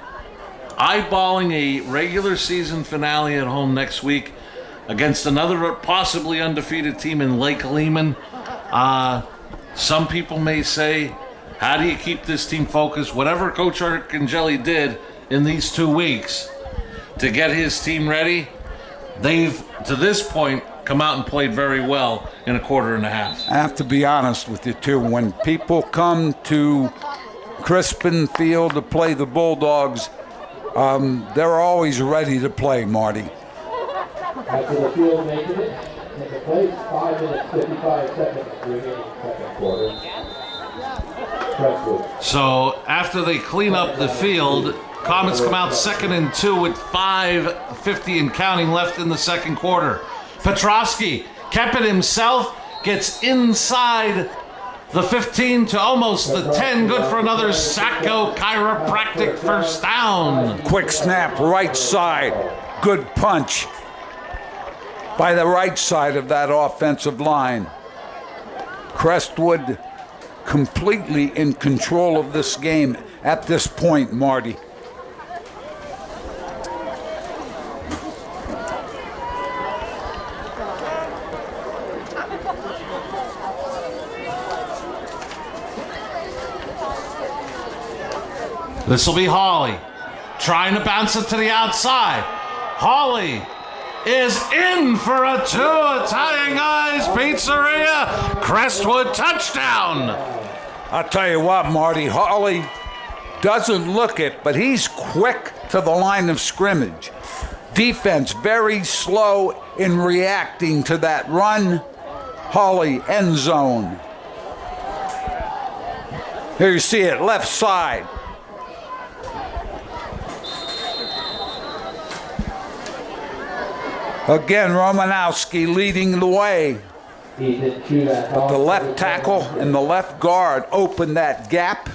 Eyeballing a regular season finale at home next week against another possibly undefeated team in Lake Lehman. Some people may say, how do you keep this team focused? Whatever Coach Arcangeli did in these 2 weeks to get his team ready, they've, to this point, come out and played very well in a quarter and a half. I have to be honest with you, too. When people come to Crispin Field to play the Bulldogs, they're always ready to play, Marty. After the field making it, take a place, 5 minutes, 55 seconds remaining second quarter. Crestwood. So after they clean up the field, Comets come out 2nd and 2 with 5:50 and counting left in the second quarter. Petrowski kept it himself, gets inside the 15 to almost the 10. Good for another Sacco chiropractic first down. Quick snap, right side. Good punch by the right side of that offensive line. Crestwood completely in control of this game at this point, Marty. This will be Hawley trying to bounce it to the outside. Hawley is in for a 2. Italian Guys Pizzeria. Crestwood touchdown. I'll tell you what, Marty, Hawley doesn't look it, but he's quick to the line of scrimmage. Defense very slow in reacting to that run. Hawley, end zone. Here you see it, left side. Again, Romanowski leading the way. But the left tackle and the left guard opened that gap.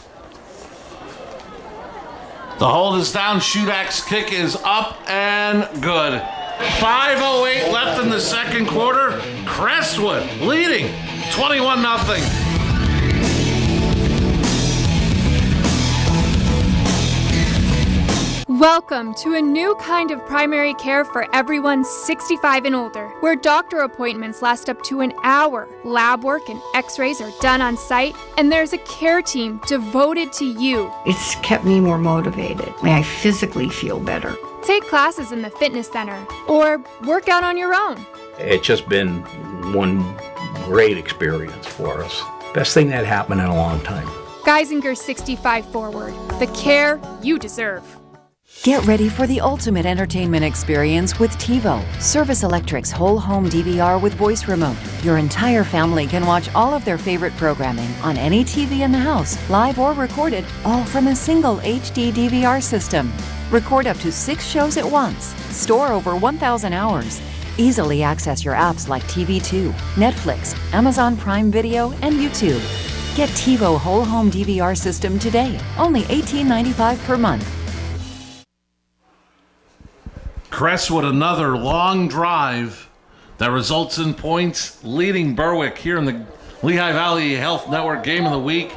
The hold is down. Shudak's kick is up and good. 5:08 left in the second quarter. Crestwood leading 21-0. Welcome to a new kind of primary care for everyone 65 and older, where doctor appointments last up to an hour, lab work and x-rays are done on site, and there's a care team devoted to you. It's kept me more motivated. I physically feel better. Take classes in the fitness center or work out on your own. It's just been one great experience for us. Best thing that happened in a long time. Geisinger 65 Forward, the care you deserve. Get ready for the ultimate entertainment experience with TiVo, Service Electric's whole home DVR with voice remote. Your entire family can watch all of their favorite programming on any TV in the house, live or recorded, all from a single HD DVR system. Record up to 6 shows at once, store over 1,000 hours. Easily access your apps like TV2, Netflix, Amazon Prime Video, and YouTube. Get TiVo whole home DVR system today, only $18.95 per month. Crestwood, another long drive that results in points, leading Berwick here in the Lehigh Valley Health Network Game of the Week.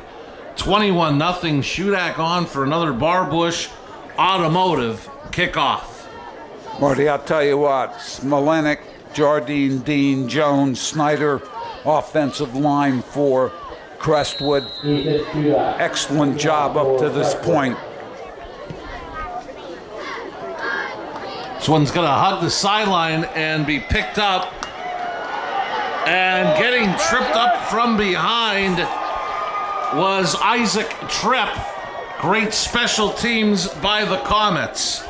21-0. Shudak on for another Barbush Automotive kickoff. Marty, I'll tell you what, Smolenik, Jardine, Dean, Jones, Snyder, offensive line for Crestwood. Excellent job up to this point. This one's going to hug the sideline and be picked up. And getting tripped up from behind was Isaac Tripp. Great special teams by the Comets.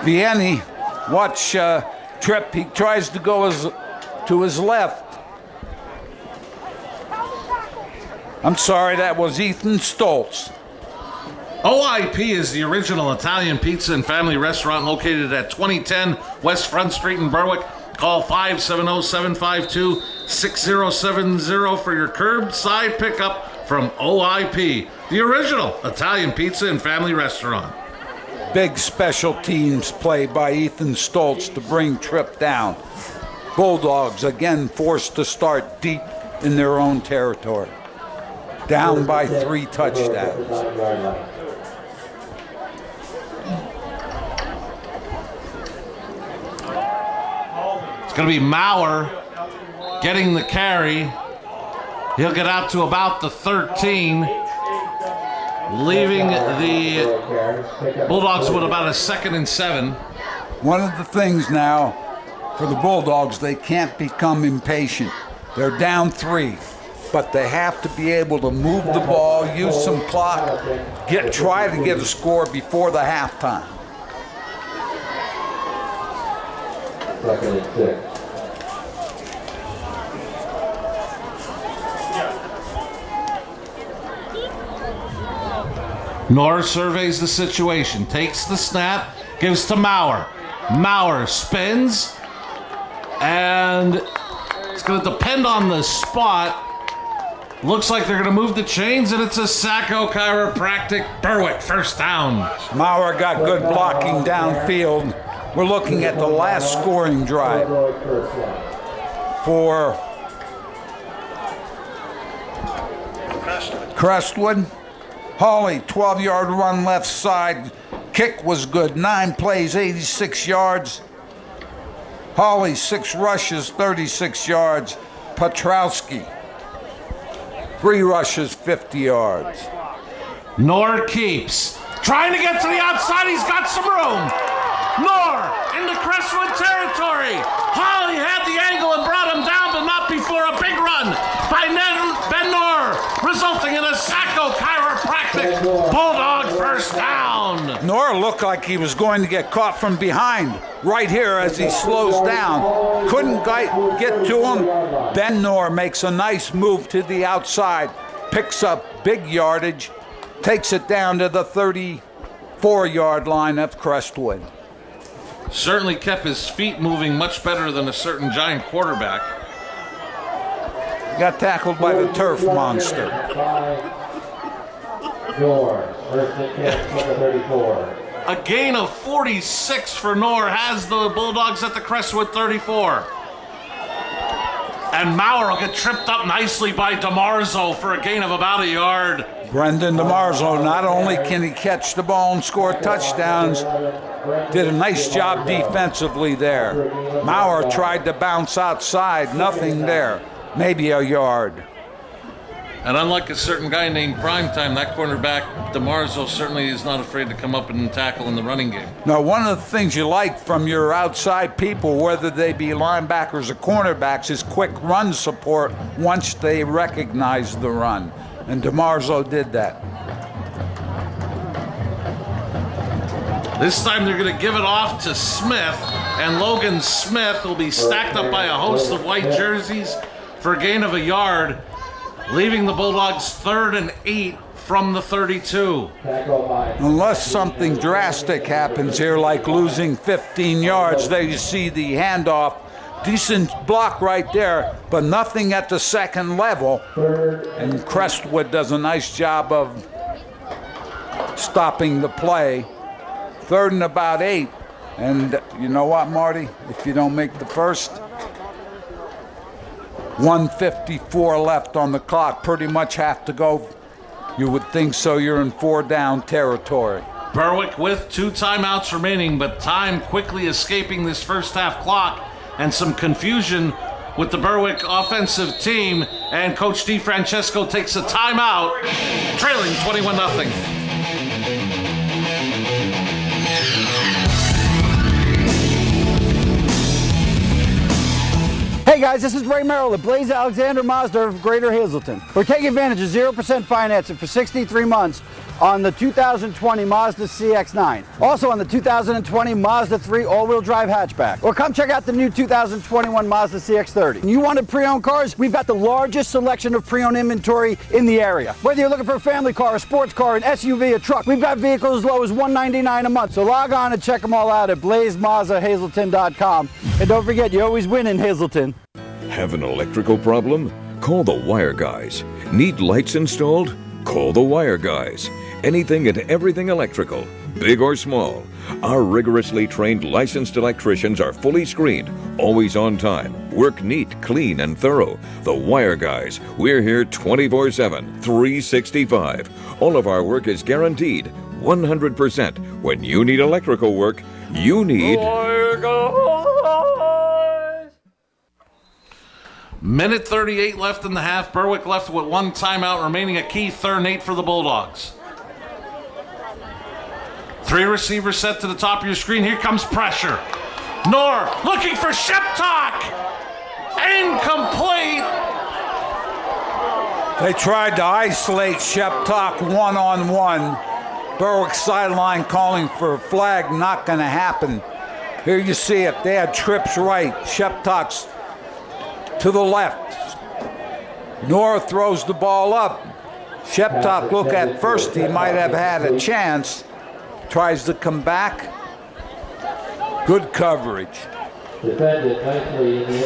Vianney, watch Tripp. He tries to go to his left. I'm sorry, that was Ethan Stoltz. OIP is the original Italian pizza and family restaurant located at 2010 West Front Street in Berwick. Call 570-752-6070 for your curbside pickup from OIP, the original Italian pizza and family restaurant. Big special teams play by Ethan Stoltz to bring Tripp down. Bulldogs again forced to start deep in their own territory. Down by 3 touchdowns. It's going to be Maurer getting the carry. He'll get out to about the 13, leaving the Bulldogs with about a 2nd and 7. One of the things now for the Bulldogs, they can't become impatient. They're down 3, but they have to be able to move the ball, use some clock, try to get a score before the halftime. 2nd and 6. Norris surveys the situation, takes the snap, gives to Maurer. Maurer spins, and it's going to depend on the spot. Looks like they're going to move the chains, and it's a Sacco Chiropractic Berwick first down. Maurer got good blocking downfield. We're looking at the last scoring drive for Crestwood. Hawley, 12-yard run left side. Kick was good. 9 plays, 86 yards. Hawley, 6 rushes, 36 yards. Petrowski, 3 rushes, 50 yards. Knorr keeps. Trying to get to the outside. He's got some room. Knorr into Crestwood territory. Hawley had the angle and brought him down, but not before a big run by Ben Knorr, resulting in a Sacco Chiropractic Bulldog first down. Knorr looked like he was going to get caught from behind right here as he slows down. Couldn't get to him. Ben Knorr makes a nice move to the outside, picks up big yardage, takes it down to the 34-yard line of Crestwood. Certainly kept his feet moving much better than a certain giant quarterback. Got tackled by the turf monster. A gain of 46 for Knorr has the Bulldogs at the Crestwood 34. And Maurer will get tripped up nicely by DeMarzo for a gain of about a yard. Brendan DeMarzo, not only can he catch the ball and score touchdowns, did a nice job defensively there. Maurer tried to bounce outside, nothing there. Maybe a yard. And unlike a certain guy named Primetime, that cornerback, DeMarzo, certainly is not afraid to come up and tackle in the running game. Now, one of the things you like from your outside people, whether they be linebackers or cornerbacks, is quick run support once they recognize the run. And DeMarzo did that. This time they're going to give it off to Smith, and Logan Smith will be stacked up by a host of white jerseys for a gain of a yard, leaving the Bulldogs 3rd and 8 from the 32. Unless something drastic happens here, like losing 15 yards, there you see the handoff. Decent block right there, but nothing at the second level. And Crestwood does a nice job of stopping the play. 3rd and about 8. And you know what, Marty? If you don't make the first, 1:54 left on the clock. Pretty much have to go. You would think so. You're in 4-down territory. Berwick with 2 timeouts remaining, but time quickly escaping this first half clock, and some confusion with the Berwick offensive team, and Coach DiFrancesco takes a timeout, trailing 21-0. Hey guys, this is Ray Merrill at Blaze Alexander Mazda of Greater Hazleton. We're taking advantage of 0% financing for 63 months on the 2020 Mazda CX-9. Also on the 2020 Mazda 3 all-wheel drive hatchback. Or come check out the new 2021 Mazda CX-30. You wanted pre-owned cars? We've got the largest selection of pre-owned inventory in the area. Whether you're looking for a family car, a sports car, an SUV, a truck, we've got vehicles as low as $199 a month. So log on and check them all out at blazemazdahazelton.com. And don't forget, you always win in Hazleton. Have an electrical problem? Call the Wire Guys. Need lights installed? Call the Wire Guys. Anything and everything electrical, big or small. Our rigorously trained licensed electricians are fully screened, always on time, work neat, clean, and thorough. The Wire Guys. We're here 24/7, 365. All of our work is guaranteed 100%. When you need electrical work, you need Wire Guys. Minute 38 left in the half. Berwick left with 1 timeout remaining. A key 3rd and 8 for the Bulldogs. 3 receivers set to the top of your screen. Here comes pressure. Knorr looking for Sheptock. Incomplete. They tried to isolate Sheptock one-on-one. Berwick sideline calling for a flag, not going to happen. Here you see it. They had trips right. Sheptock's to the left. Knorr throws the ball up. Sheptock, look at first, he might have had a chance. Tries to come back. Good coverage.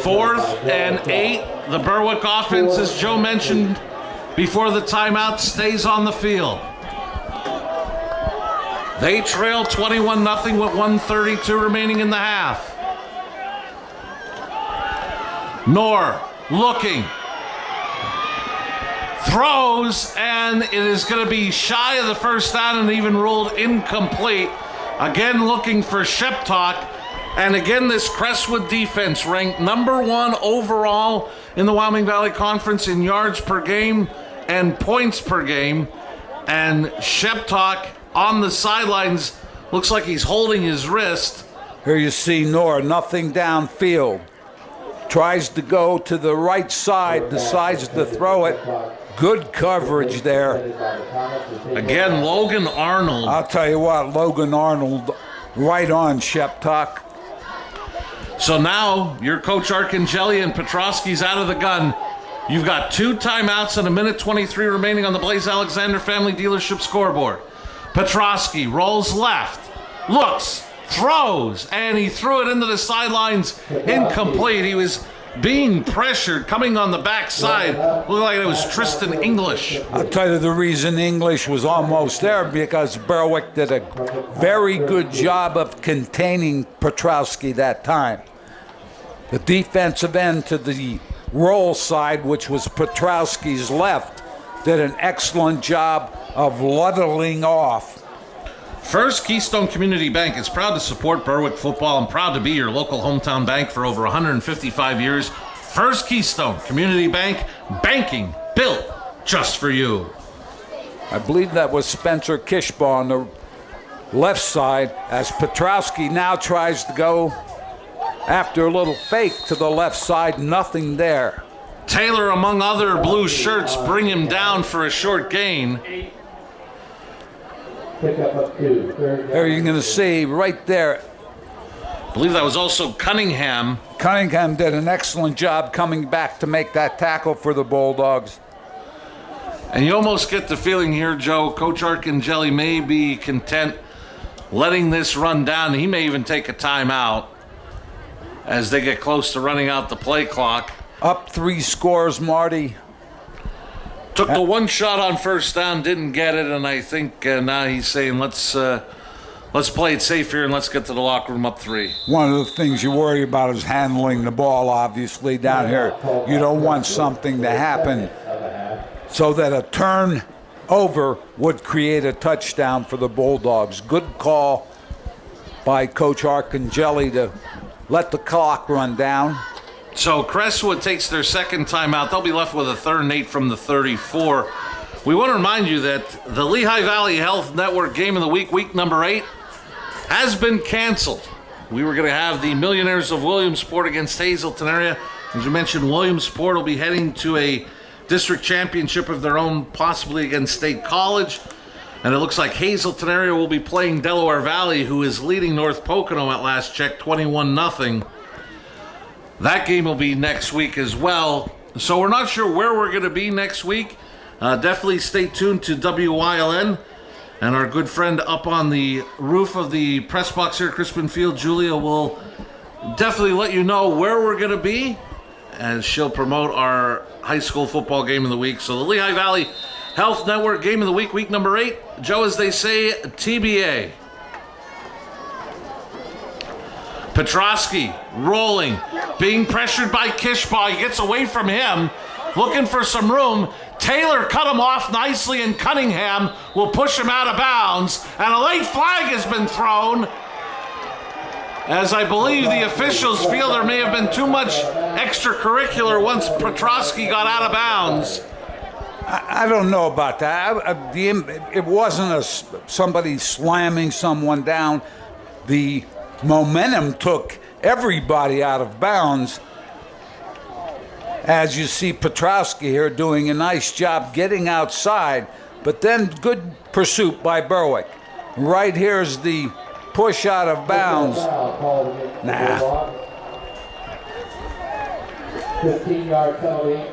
4th and 8. The Berwick offense, as Joe mentioned before the timeout, stays on the field. They trail 21-0 with 1:32 remaining in the half. Knorr looking, throws, and it is going to be shy of the first down and even ruled incomplete. Again looking for Sheptock, and again this Crestwood defense ranked number 1 overall in the Wyoming Valley Conference in yards per game and points per game. And Sheptock on the sidelines looks like he's holding his wrist. Here you see Knorr, nothing downfield. Tries to go to the right side, decides to throw it. Good coverage there. Again, Logan Arnold. I'll tell you what, Logan Arnold right on Sheptock. So now your coach Arcangeli and Petrosky's out of the gun. You've got 2 timeouts and 1:23 remaining on the Blaze Alexander Family Dealership scoreboard. Petrosky rolls left, looks, throws, and he threw it into the sidelines incomplete. He was being pressured, coming on the backside. Looked like it was Tristan English. I'll tell you the reason English was almost there, because Berwick did a very good job of containing Petrowski that time. The defensive end to the roll side, which was Petrowski's left, did an excellent job of leveling off. First Keystone Community Bank is proud to support Berwick football and proud to be your local hometown bank for over 155 years. First Keystone Community Bank, banking built just for you. I believe that was Spencer Kishbaugh on the left side as Petrowski now tries to go after a little fake to the left side. Nothing there. Taylor, among other blue shirts, bring him down for a short gain. There you're going to see right there. I believe that was also Cunningham. Cunningham did an excellent job coming back to make that tackle for the Bulldogs. And you almost get the feeling here, Joe, Coach Arcangeli may be content letting this run down. He may even take a timeout as they get close to running out the play clock. Up 3 scores, Marty. Took the one shot on first down, didn't get it, and I think now he's saying, let's play it safe here and let's get to the locker room up 3. One of the things you worry about is handling the ball, obviously, down here. You don't want something to happen so that a turnover would create a touchdown for the Bulldogs. Good call by Coach Arcangeli to let the clock run down. So Crestwood takes their second timeout. They'll be left with a 3rd and 8 from the 34. We want to remind you that the Lehigh Valley Health Network Game of the Week, week number 8, has been canceled. We were going to have the Millionaires of Williamsport against Hazleton area. As you mentioned, Williamsport will be heading to a district championship of their own, possibly against State College. And it looks like Hazleton area will be playing Delaware Valley, who is leading North Pocono at last check, 21-0. That game will be next week as well. So we're not sure where we're going to be next week. Definitely stay tuned to WYLN. And our good friend up on the roof of the press box here at Crispin Field, Julia, will definitely let you know where we're going to be, as she'll promote our high school football game of the week. So the Lehigh Valley Health Network Game of the Week, week number 8. Joe, as they say, TBA. Petrowski rolling, being pressured by Kishbaugh. He gets away from him, looking for some room. Taylor cut him off nicely, and Cunningham will push him out of bounds. And a late flag has been thrown, as I believe the officials feel there may have been too much extracurricular once Petrowski got out of bounds. I don't know about that. It wasn't somebody slamming someone down. The momentum took everybody out of bounds. As you see Petrowski here doing a nice job getting outside, but then good pursuit by Berwick. Right here's the push out of bounds. 15-yard penalty.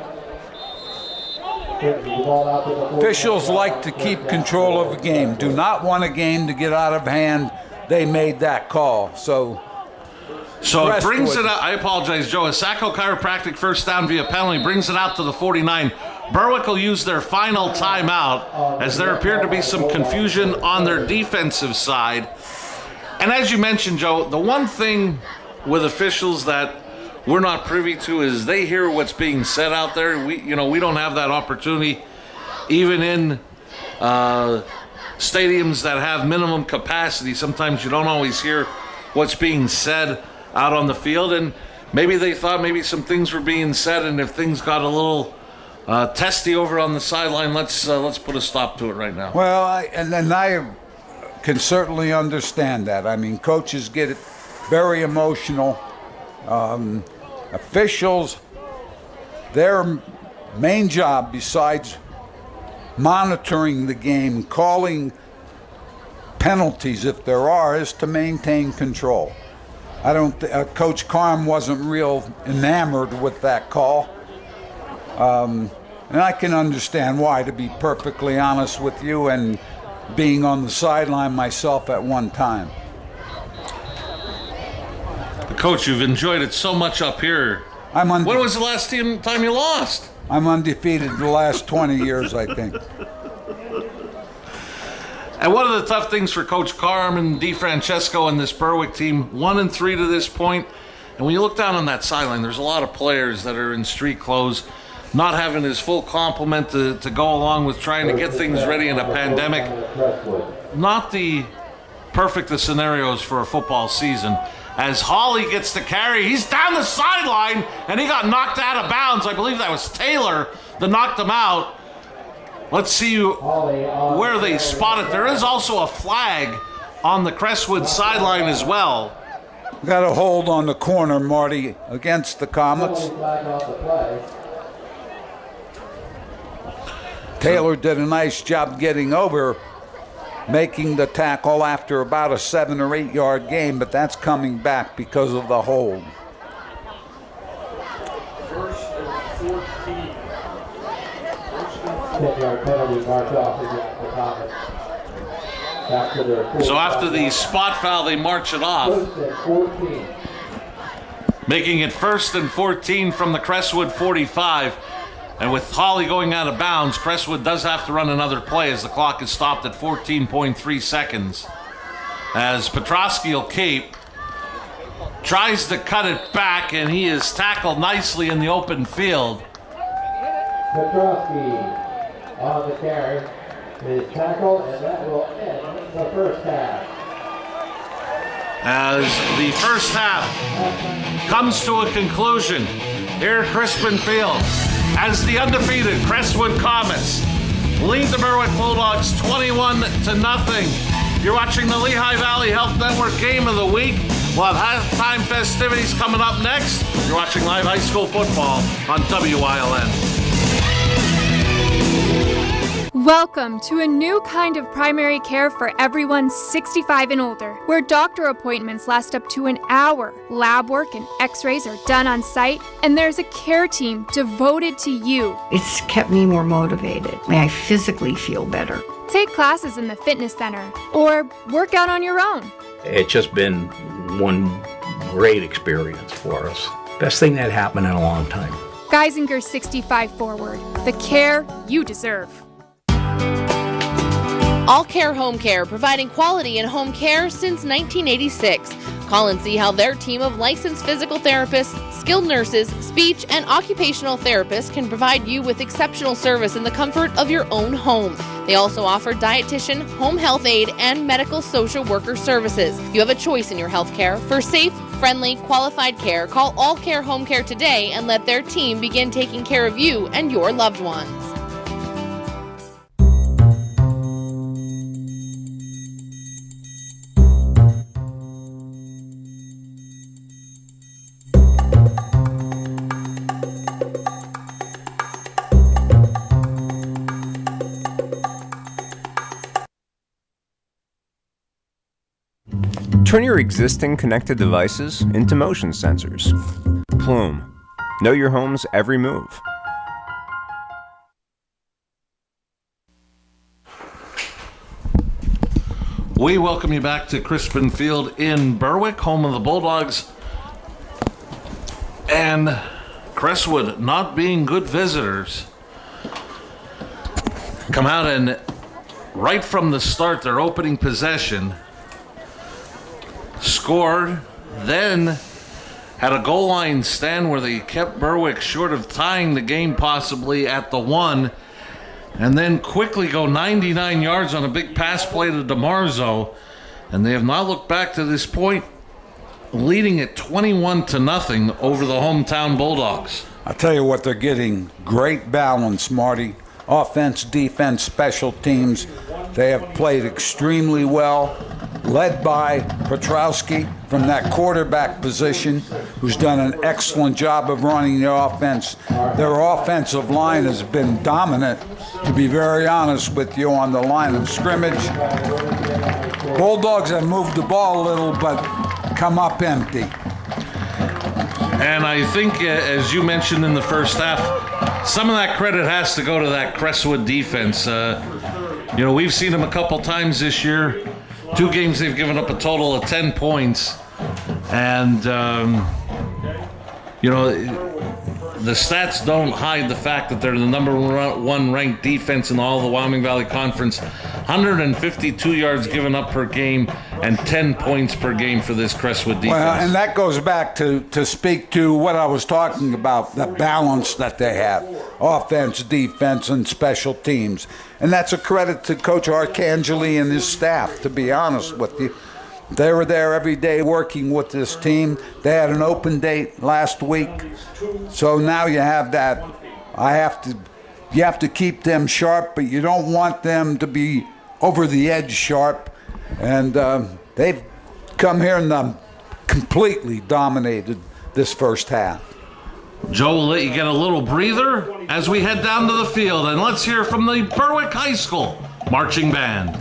Officials like to keep control of the game. Do not want a game to get out of hand. They made that call. So it brings it out. I apologize, Joe. A Sacco Chiropractic first down via penalty brings it out to the 49. Berwick will use their final timeout as there appeared to be some confusion on their defensive side. And as you mentioned, Joe, the one thing with officials that we're not privy to is they hear what's being said out there. We don't have that opportunity, even in stadiums that have minimum capacity. Sometimes you don't always hear what's being said out on the field, and maybe they thought maybe some things were being said, and if things got a little testy over on the sideline, let's put a stop to it right now. Well, I can certainly understand that. I mean, coaches get it very emotional. Officials, their main job besides monitoring the game, calling penalties if there are, is to maintain control. Coach Carm wasn't real enamored with that call. And I can understand why, to be perfectly honest with you, and being on the sideline myself at one time. Coach, you've enjoyed it so much up here. When was the last time you lost? I'm undefeated the last 20 years, I think. And one of the tough things for Coach Carm and DeFrancesco and this Berwick team, 1-3 to this point, And when you look down on that sideline, there's a lot of players that are in street clothes, not having his full complement to go along with trying to get things ready in a pandemic. Not the perfectest scenarios for a football season. As Hawley gets to carry, he's down the sideline, and he got knocked out of bounds. I believe that was Taylor that knocked him out. Let's see where they spot it. There is also a flag on the Crestwood sideline as well. Got a hold on the corner, Marty, against the Comets. Taylor did a nice job getting over, making the tackle after about a 7 or 8 yard gain, but that's coming back because of the hold. First and 14. 10-yard penalty marked off against the Comets. So after the spot foul, they march it off, making it 1st and 14 from the Crestwood 45. And with Hawley going out of bounds, Crestwood does have to run another play as the clock is stopped at 14.3 seconds. As Petrosky will keep, tries to cut it back, and he is tackled nicely in the open field. Petrosky on the carry. His tackle, and that will end the first half. As the first half comes to a conclusion here at Crispin Field, as the undefeated Crestwood Comets lead the Berwick Bulldogs 21-0. You're watching the Lehigh Valley Health Network Game of the Week. We'll have halftime festivities coming up next. You're watching live high school football on WILN. Welcome to a new kind of primary care for everyone 65 and older, where doctor appointments last up to an hour, lab work and x-rays are done on site, and there's a care team devoted to you. It's kept me more motivated. I physically feel better. Take classes in the fitness center or work out on your own. It's just been one great experience for us. Best thing that happened in a long time. Geisinger 65 Forward, the care you deserve. All Care Home Care, providing quality in home care since 1986. Call and see how their team of licensed physical therapists, skilled nurses, speech, and occupational therapists can provide you with exceptional service in the comfort of your own home. They also offer dietitian, home health aide, and medical social worker services. You have a choice in your health care. For safe, friendly, qualified care, call All Care Home Care today and let their team begin taking care of you and your loved ones. Turn your existing connected devices into motion sensors. Plume. Know your home's every move. We welcome you back to Crispin Field in Berwick, home of the Bulldogs. And Crestwood, not being good visitors, come out and right from the start, their opening possession, scored, then had a goal line stand where they kept Berwick short of tying the game possibly at the 1, and then quickly go 99 yards on a big pass play to DeMarzo, and they have not looked back to this point, leading at 21-0 over the hometown Bulldogs. I'll tell you what, they're getting great balance, Marty. Offense, defense, special teams. They have played extremely well, led by Petrosky from that quarterback position, who's done an excellent job of running the offense. Their offensive line has been dominant, to be very honest with you, on the line of scrimmage. Bulldogs have moved the ball a little, but come up empty. And I think, as you mentioned in the first half, some of that credit has to go to that Crestwood defense. We've seen them a couple times this year. 2 games they've given up a total of 10 points. And, the stats don't hide the fact that they're the number one ranked defense in all the Wyoming Valley Conference. 152 yards given up per game and 10 points per game for this Crestwood defense. Well, and that goes back to speak to what I was talking about, the balance that they have, offense, defense, and special teams. And that's a credit to Coach Arcangeli and his staff, to be honest with you. They were there every day working with this team. They had an open date last week. So now you have that. You have to keep them sharp, but you don't want them to be over the edge sharp. And they've come here and completely dominated this first half. Joe will let you get a little breather as we head down to the field. And let's hear from the Berwick High School marching band.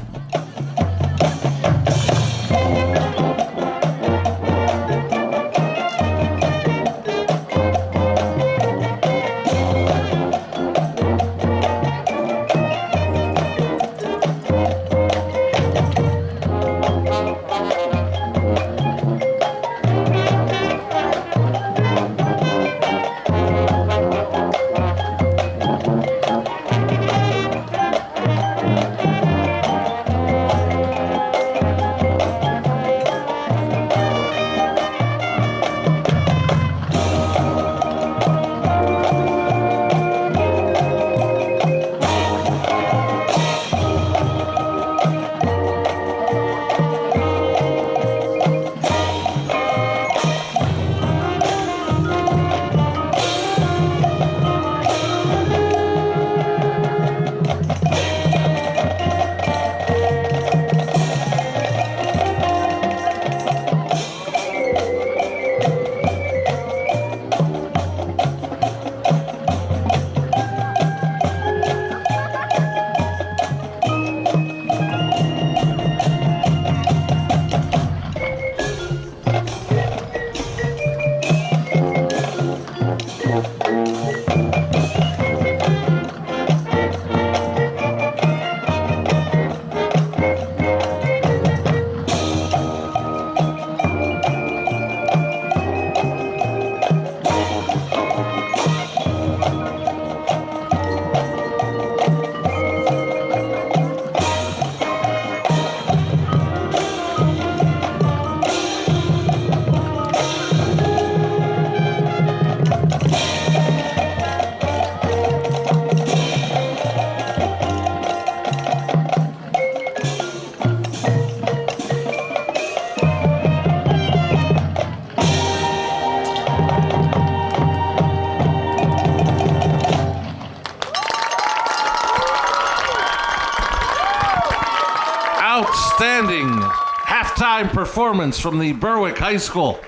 Outstanding halftime performance from the Berwick High School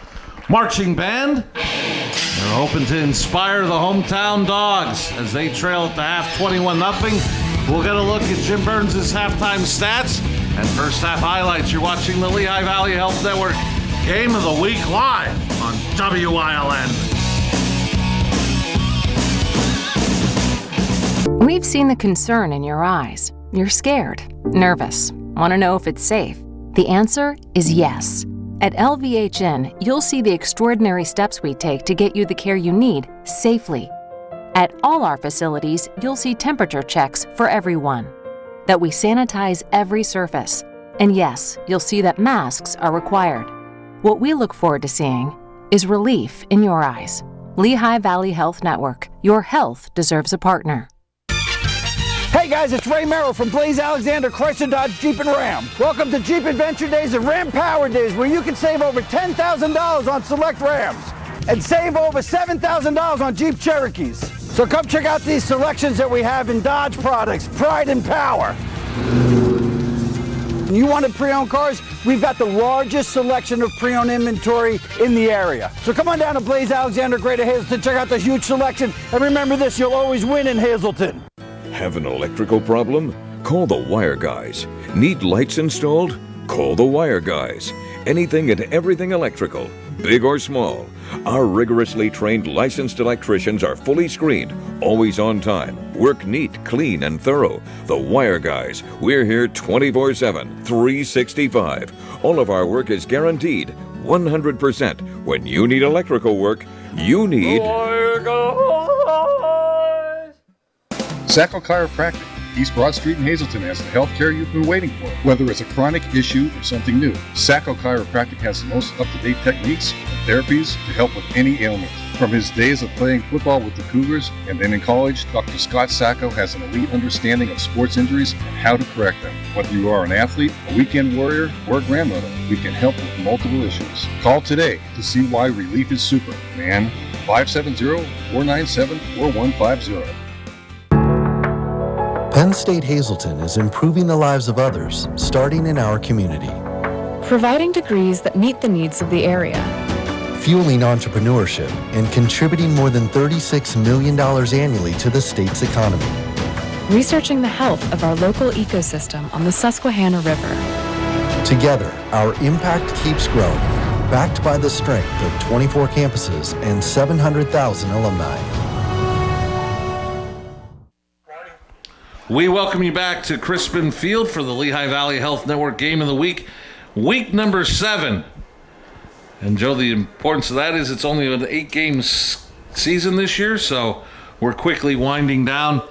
marching band. They're hoping to inspire the hometown Dogs as they trail at the half 21-0. We'll get a look at Jim Burns' halftime stats and first half highlights. You're watching the Lehigh Valley Health Network Game of the Week live on WILN. We've seen the concern in your eyes. You're scared, nervous, want to know if it's safe. The answer is yes. At LVHN, you'll see the extraordinary steps we take to get you the care you need safely. At all our facilities, you'll see temperature checks for everyone, that we sanitize every surface, and yes, you'll see that masks are required. What we look forward to seeing is relief in your eyes. Lehigh Valley Health Network. Your health deserves a partner. Hey guys, it's Ray Merrill from Blaze Alexander Chrysler Dodge Jeep and Ram. Welcome to Jeep Adventure Days and Ram Power Days, where you can save over $10,000 on select Rams and save over $7,000 on Jeep Cherokees. So come check out these selections that we have in Dodge products, pride and power. You wanted pre-owned cars? We've got the largest selection of pre-owned inventory in the area. So come on down to Blaze Alexander Greater Hazelton, check out the huge selection, and remember this, you'll always win in Hazelton. Have an electrical problem? Call the Wire Guys. Need lights installed? Call the Wire Guys. Anything and everything electrical, big or small. Our rigorously trained licensed electricians are fully screened, always on time, work neat, clean, and thorough. The Wire Guys. We're here 24/7, 365. All of our work is guaranteed 100%. When you need electrical work, you need... Wire Guys! Sacco Chiropractic, East Broad Street in Hazleton has the health care you've been waiting for. Whether it's a chronic issue or something new, Sacco Chiropractic has the most up-to-date techniques and therapies to help with any ailment. From his days of playing football with the Cougars and then in college, Dr. Scott Sacco has an elite understanding of sports injuries and how to correct them. Whether you are an athlete, a weekend warrior, or a grandmother, we can help with multiple issues. Call today to see why relief is super, man. 570-497-4150. Penn State Hazleton is improving the lives of others, starting in our community. Providing degrees that meet the needs of the area. Fueling entrepreneurship and contributing more than $36 million annually to the state's economy. Researching the health of our local ecosystem on the Susquehanna River. Together, our impact keeps growing, backed by the strength of 24 campuses and 700,000 alumni. We welcome you back to Crispin Field for the Lehigh Valley Health Network Game of the Week, week number 7. And Joe, the importance of that is it's only an 8-game season this year, so we're quickly winding down.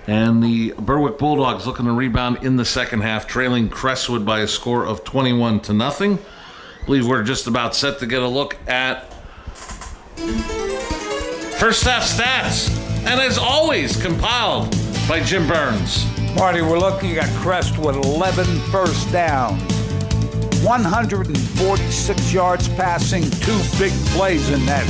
And the Berwick Bulldogs looking to rebound in the second half, trailing Crestwood by a score of 21-0. I believe we're just about set to get a look at first half stats. And as always, compiled by Jim Burns. Marty, we're looking at Crestwood, 11 first downs, 146 yards passing, 2 big plays in that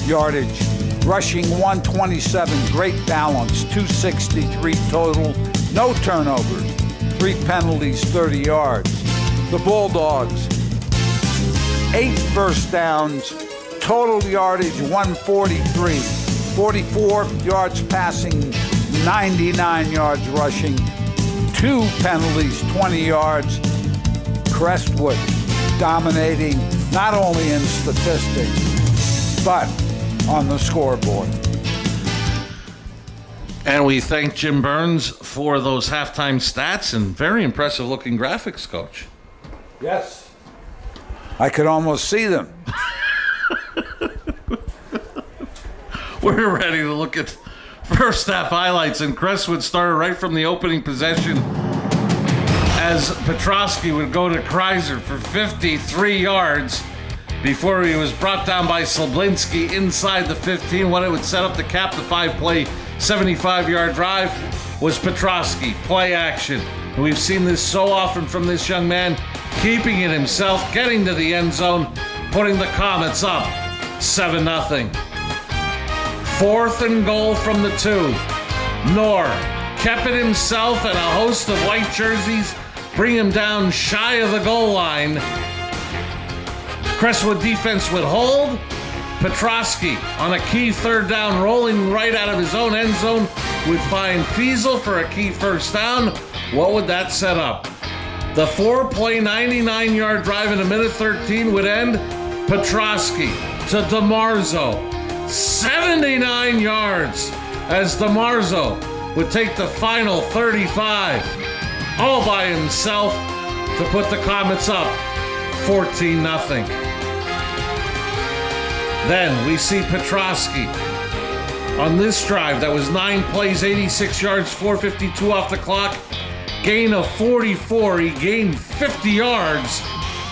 yardage. Rushing 127, great balance, 263 total, no turnovers, 3 penalties, 30 yards. The Bulldogs, 8 first downs, total yardage 143, 44 yards passing, 99 yards rushing, 2 penalties, 20 yards. Crestwood dominating not only in statistics, but on the scoreboard. And we thank Jim Burns for those halftime stats and very impressive looking graphics, Coach. Yes. I could almost see them. We're ready to look at first half highlights, and Crestwood started right from the opening possession as Petrosky would go to Kreiser for 53 yards before he was brought down by Slablinski inside the 15. What it would set up to cap the 5-play, 75-yard drive was Petrosky, play action. And we've seen this so often from this young man, keeping it himself, getting to the end zone, putting the Comets up 7-0. 4th and goal from the 2. Knorr kept it himself, and a host of white jerseys bring him down shy of the goal line. Crestwood defense would hold. Petrosky on a key 3rd down, rolling right out of his own end zone, would find Fiesel for a key 1st down. What would that set up? The 4-play, 99-yard drive in a minute 13 would end. Petrosky to DeMarzo, 79 yards, as DeMarzo would take the final 35 all by himself to put the Comets up 14-0. Then we see Petrosky on this drive that was 9 plays, 86 yards, 4:52 off the clock, gain of 44. He gained 50 yards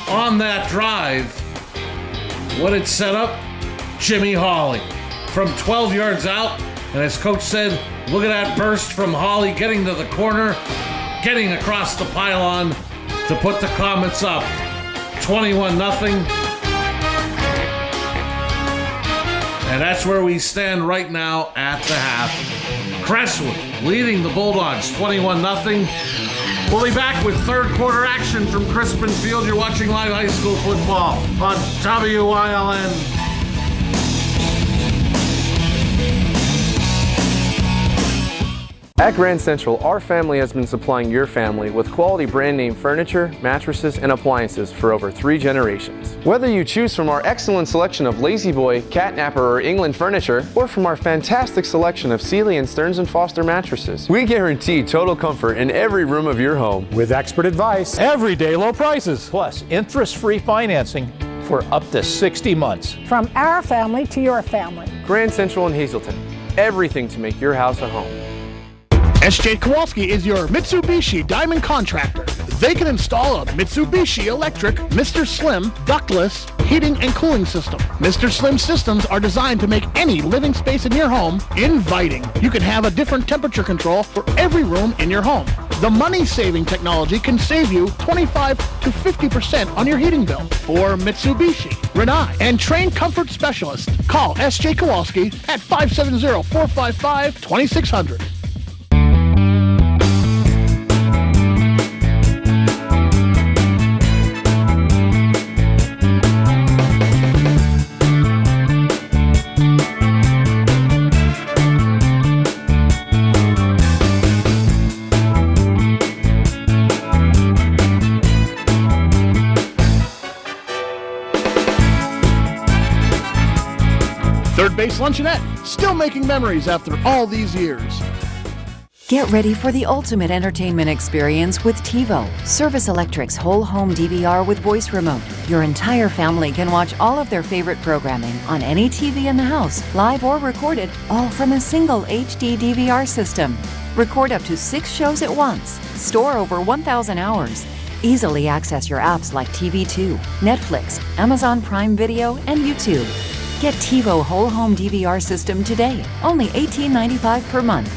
on that drive. What it set up? Jimmy Hawley from 12 yards out, and as Coach said, look at that burst from Hawley getting to the corner, getting across the pylon to put the Comets up 21-0. And that's where we stand right now at the half. Crestwood leading the Bulldogs 21-0. We'll be back with 3rd quarter action from Crispin Field. You're watching live high school football on WILN. At Grand Central, our family has been supplying your family with quality brand name furniture, mattresses, and appliances for over 3 generations. Whether you choose from our excellent selection of Lazy Boy, Catnapper, or England furniture, or from our fantastic selection of Sealy and Stearns & Foster mattresses, we guarantee total comfort in every room of your home. With expert advice, everyday low prices, plus interest-free financing for up to 60 months. From our family to your family. Grand Central in Hazleton, everything to make your house a home. S.J. Kowalski is your Mitsubishi Diamond contractor. They can install a Mitsubishi electric Mr. Slim ductless heating and cooling system. Mr. Slim systems are designed to make any living space in your home inviting. You can have a different temperature control for every room in your home. The money-saving technology can save you 25 to 50% on your heating bill. For Mitsubishi, Rinnai, and trained comfort specialists, call S.J. Kowalski at 570-455-2600. Third Base Luncheonette, still making memories after all these years. Get ready for the ultimate entertainment experience with TiVo, Service Electric's whole home DVR with voice remote. Your entire family can watch all of their favorite programming on any TV in the house, live or recorded, all from a single HD DVR system. Record up to 6 shows at once, store over 1,000 hours. Easily access your apps like TV2, Netflix, Amazon Prime Video, and YouTube. Get TiVo whole home DVR system today, only $18.95 per month.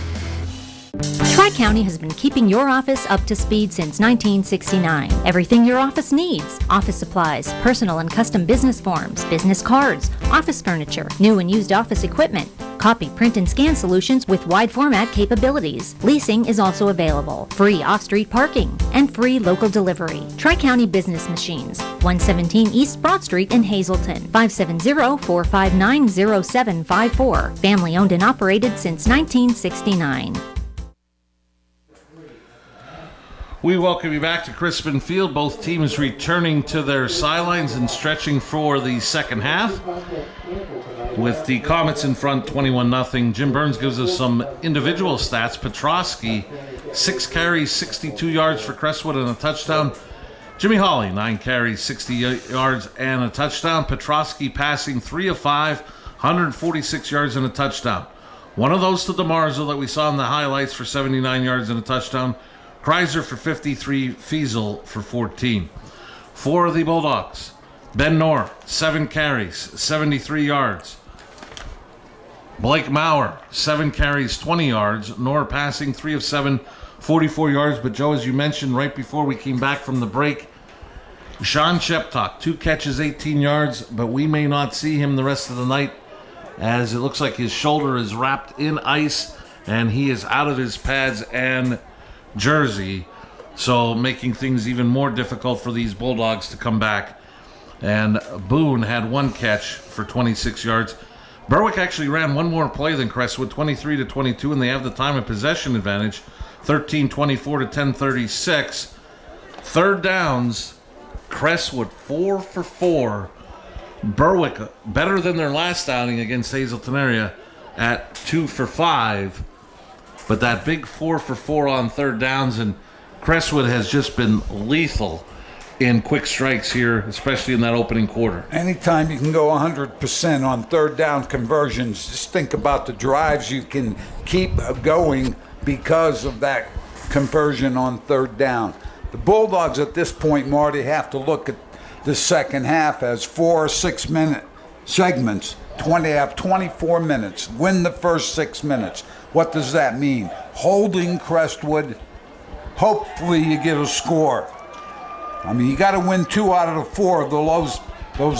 Tri-County has been keeping your office up to speed since 1969. Everything your office needs: office supplies, personal and custom business forms, business cards, office furniture, new and used office equipment, copy, print, and scan solutions with wide format capabilities. Leasing is also available, free off-street parking, and free local delivery. Tri-County Business Machines, 117 East Broad Street in Hazleton, 570-459-0754. Family owned and operated since 1969. We welcome you back to Crispin Field. Both teams returning to their sidelines and stretching for the second half. With the Comets in front 21-0. Jim Burns gives us some individual stats. Petrosky, 6 carries, 62 yards for Crestwood and a touchdown. Jimmy Hawley, 9 carries, 60 yards and a touchdown. Petrosky passing 3 of 5, 146 yards and a touchdown. One of those to DeMarzo that we saw in the highlights for 79 yards and a touchdown. Kreiser for 53, Fiesel for 14. For the Bulldogs, Ben Knorr, 7 carries, 73 yards. Blake Maurer, 7 carries, 20 yards. Knorr passing 3 of 7, 44 yards. But Joe, as you mentioned right before we came back from the break, Sean Sheptock, 2 catches, 18 yards, but we may not see him the rest of the night as it looks like his shoulder is wrapped in ice and he is out of his pads and jersey, so making things even more difficult for these Bulldogs to come back. And Boone had 1 catch for 26 yards. Berwick actually ran one more play than Crestwood, 23-22, and they have the time of possession advantage, 13-24 to 10-36. Third downs, Crestwood 4 for 4. Berwick better than their last outing against Hazleton area at 2 for 5. But that big 4 for 4 on third downs, and Crestwood has just been lethal in quick strikes here, especially in that opening quarter. Anytime you can go 100% on third down conversions, just think about the drives you can keep going because of that conversion on third down. The Bulldogs at this point, Marty, have to look at the second half as 4 6-minute segments. 24 minutes. Win the first 6 minutes. What does that mean? Holding Crestwood. Hopefully you get a score. I mean, you got to win 2 out of the 4 of those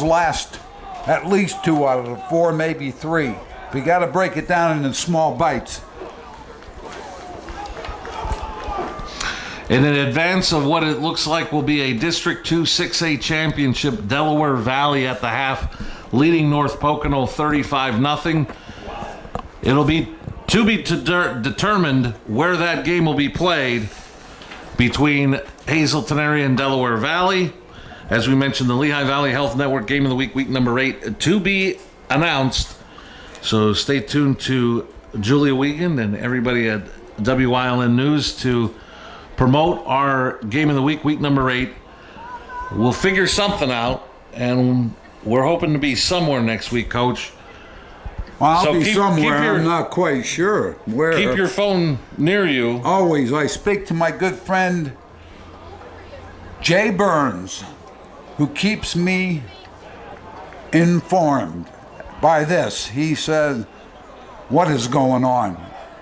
last, at least 2 out of the 4, maybe 3. But you got to break it down into small bites. In advance of what it looks like will be a District 2 6A championship, Delaware Valley at the half, leading North Pocono 35-0. It'll be to be determined where that game will be played between Hazleton area and Delaware Valley. As we mentioned, the Lehigh Valley Health Network Game of the Week, week number 8, to be announced. So stay tuned to Julia Wiegand and everybody at WILN News to promote our Game of the Week, week number 8. We'll figure something out, and we're hoping to be somewhere next week, Coach. Well, I'll So be keep somewhere. your- I'm not quite sure where. Keep your phone near you. Always. I speak to my good friend Jay Burns, who keeps me informed by this. He said, what is going on?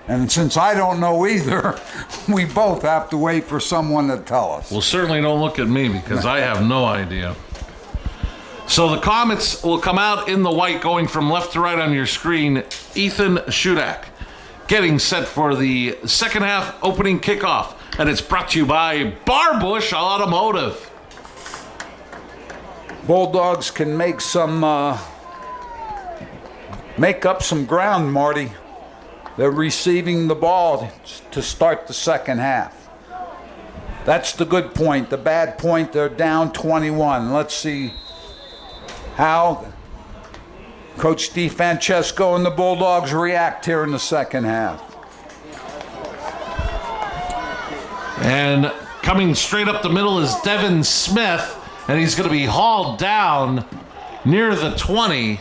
And since I don't know either, we both have to wait for someone to tell us. Well, certainly don't look at me because I have no idea. So the Comets will come out in the white going from left to right on your screen. Ethan Shudak getting set for the second half opening kickoff. And it's brought to you by Barbush Automotive. Bulldogs can make up some ground, Marty. They're receiving the ball to start the second half. That's the good point. The bad point, they're down 21. Let's see how Coach DeFrancesco and the Bulldogs react here in the second half. And coming straight up the middle is Devin Smith, and he's going to be hauled down near the 20.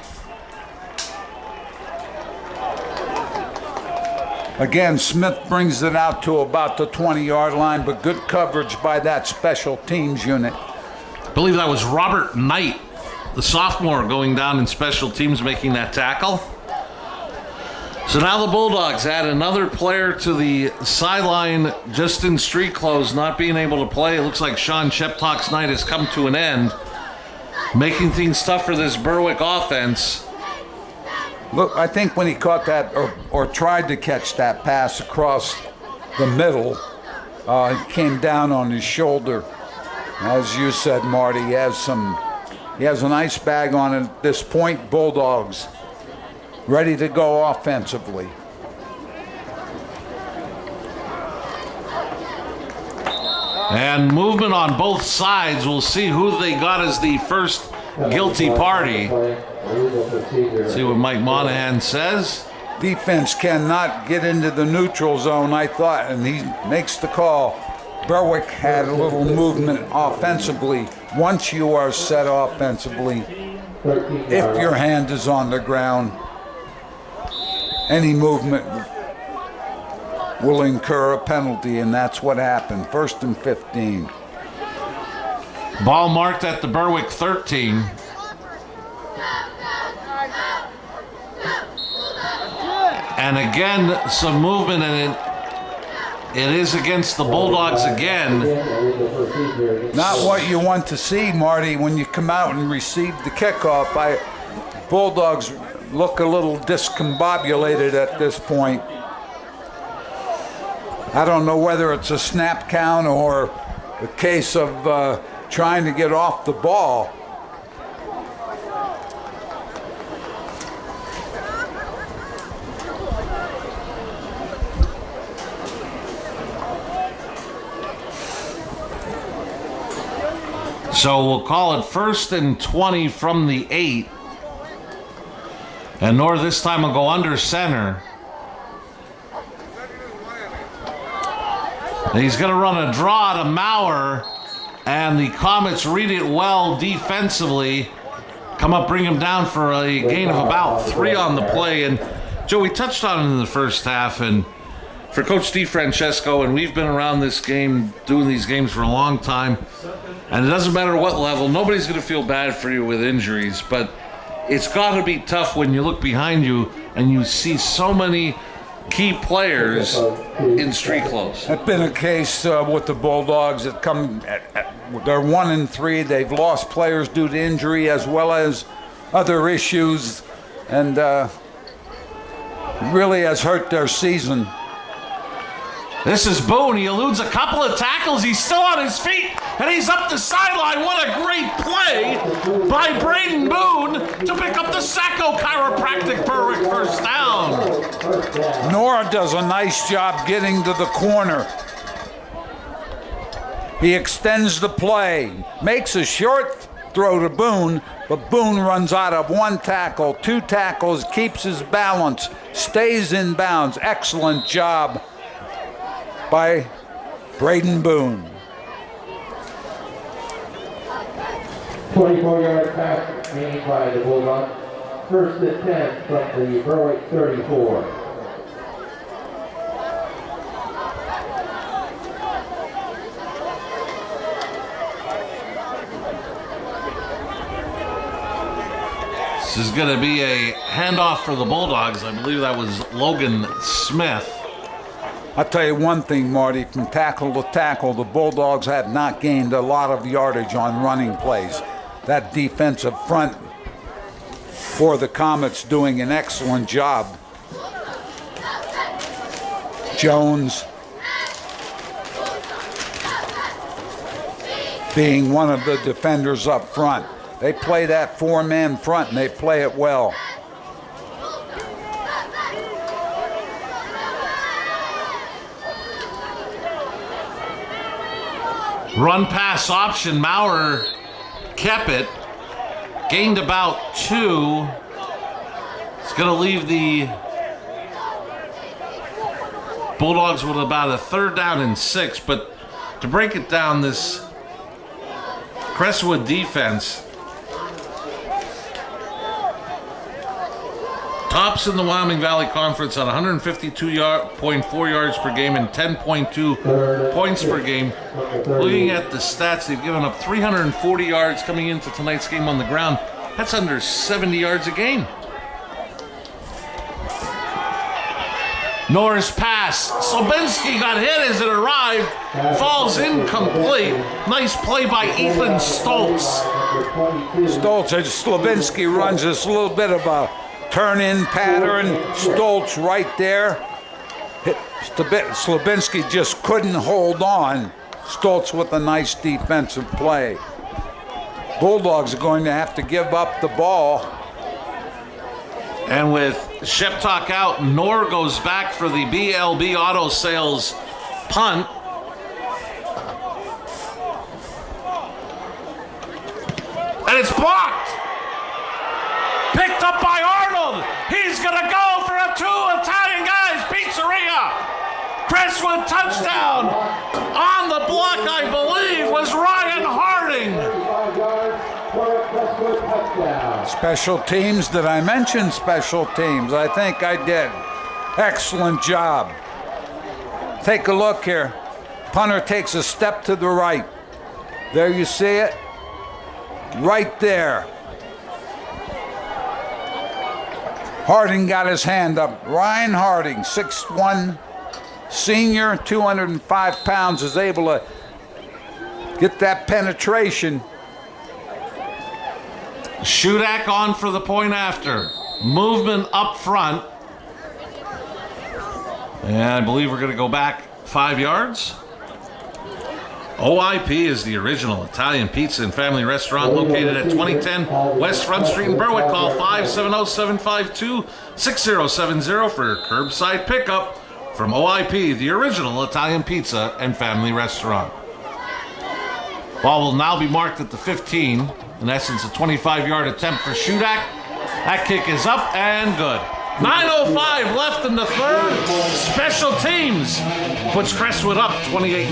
Again, Smith brings it out to about the 20-yard line, but good coverage by that special teams unit. I believe that was Robert Knight, the sophomore, going down in special teams making that tackle. So now the Bulldogs add another player to the sideline just in street clothes, not being able to play. It looks like Sean Sheptock's night has come to an end, making things tough for this Berwick offense. Look, I think when he caught that or tried to catch that pass across the middle, it came down on his shoulder. As you said, Marty, he has an ice bag on at this point. Bulldogs ready to go offensively. And movement on both sides. We'll see who they got as the first guilty party. See what Mike Monahan says. Defense cannot get into the neutral zone, I thought, and he makes the call. Berwick had a little movement offensively. Once you are set offensively, if your hand is on the ground, any movement will incur a penalty, and that's what happened. 1st and 15. Ball marked at the Berwick 13. And again, some movement, and it is against the Bulldogs again. Not what you want to see, Marty, when you come out and receive the kickoff. Bulldogs look a little discombobulated at this point. I don't know whether it's a snap count or a case of trying to get off the ball. So we'll call it 1st and 20 from the 8. And North this time will go under center. And he's going to run a draw to Maurer. And the Comets read it well defensively. Come up, bring him down for a gain of about 3 on the play. And Joe, we touched on it in the first half. And for Coach DeFrancesco, and we've been around this game, doing these games for a long time. And it doesn't matter what level, nobody's going to feel bad for you with injuries, but it's got to be tough when you look behind you and you see so many key players in street clothes. It's been a case with the Bulldogs that they're 1 and 3. They've lost players due to injury as well as other issues, and really has hurt their season. This is Boone. He eludes a couple of tackles. He's still on his feet, and he's up the sideline. What a great play by Braden Boone to pick up the Sacco Chiropractic Berwick first down. Nora does a nice job getting to the corner. He extends the play, makes a short throw to Boone, but Boone runs out of 1 tackle, 2 tackles, keeps his balance, stays in bounds. Excellent job by Braden Boone. 24-yard pass made by the Bulldogs. first and 10 from the Berwick 34. This is going to be a handoff for the Bulldogs. I believe that was Logan Smith. I'll tell you one thing, Marty, from tackle to tackle, the Bulldogs have not gained a lot of yardage on running plays. That defensive front for the Comets doing an excellent job. Jones being one of the defenders up front. They play that four-man front, and they play it well. Run pass option. Maurer kept it. Gained about 2. It's going to leave the Bulldogs with about a 3rd down and 6. But to break it down, this Crestwood defense tops in the Wyoming Valley Conference at 152.4 yards per game and 10.2 points per game. Looking at the stats, they've given up 340 yards coming into tonight's game on the ground. That's under 70 yards a game. Norris pass. Slabinski got hit as it arrived. Falls incomplete. Nice play by Ethan Stoltz. Slabinski runs this little bit of a turn-in pattern. Stoltz right there. Slabinski just couldn't hold on. Stoltz with a nice defensive play. Bulldogs are going to have to give up the ball. And with Sheptok out, Knorr goes back for the BLB Auto Sales punt. And it's blocked. Picked up by Arnold. He's going to go for a 2 Italian guys pizzeria. Crestwood touchdown. On the block, I believe, was Ryan Harding. Special teams. Did I mention special teams? I think I did. Excellent job. Take a look here. Punter takes a step to the right. There you see it. Right there. Harding got his hand up. Ryan Harding, 6'1", senior, 205 pounds, is able to get that penetration. Shudak on for the point after. Movement up front. And I believe we're going to go back 5 yards. OIP is the original Italian pizza and family restaurant located at 2010 West Front Street in Berwick. Call 570-752-6070 for curbside pickup from OIP, the original Italian pizza and family restaurant. Ball will now be marked at the 15. In essence, a 25-yard attempt for Shudak. That kick is up and good. 9:05 left in the third. Special teams puts Crestwood up 28-0.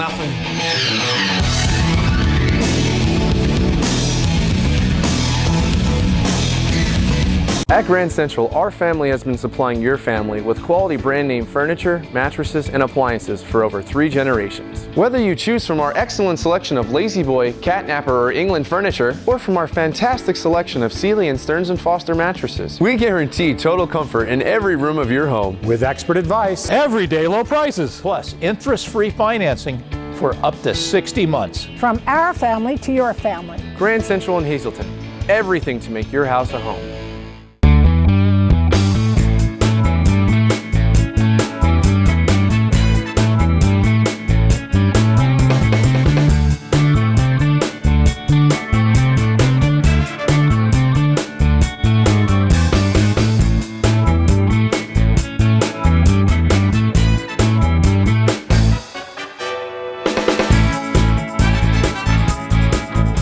At Grand Central, our family has been supplying your family with quality brand name furniture, mattresses, and appliances for over 3 generations. Whether you choose from our excellent selection of Lazy Boy, Catnapper, or England furniture, or from our fantastic selection of Sealy and Stearns & Foster mattresses, we guarantee total comfort in every room of your home. With expert advice, everyday low prices, plus interest-free financing for up to 60 months. From our family to your family. Grand Central in Hazleton. Everything to make your house a home.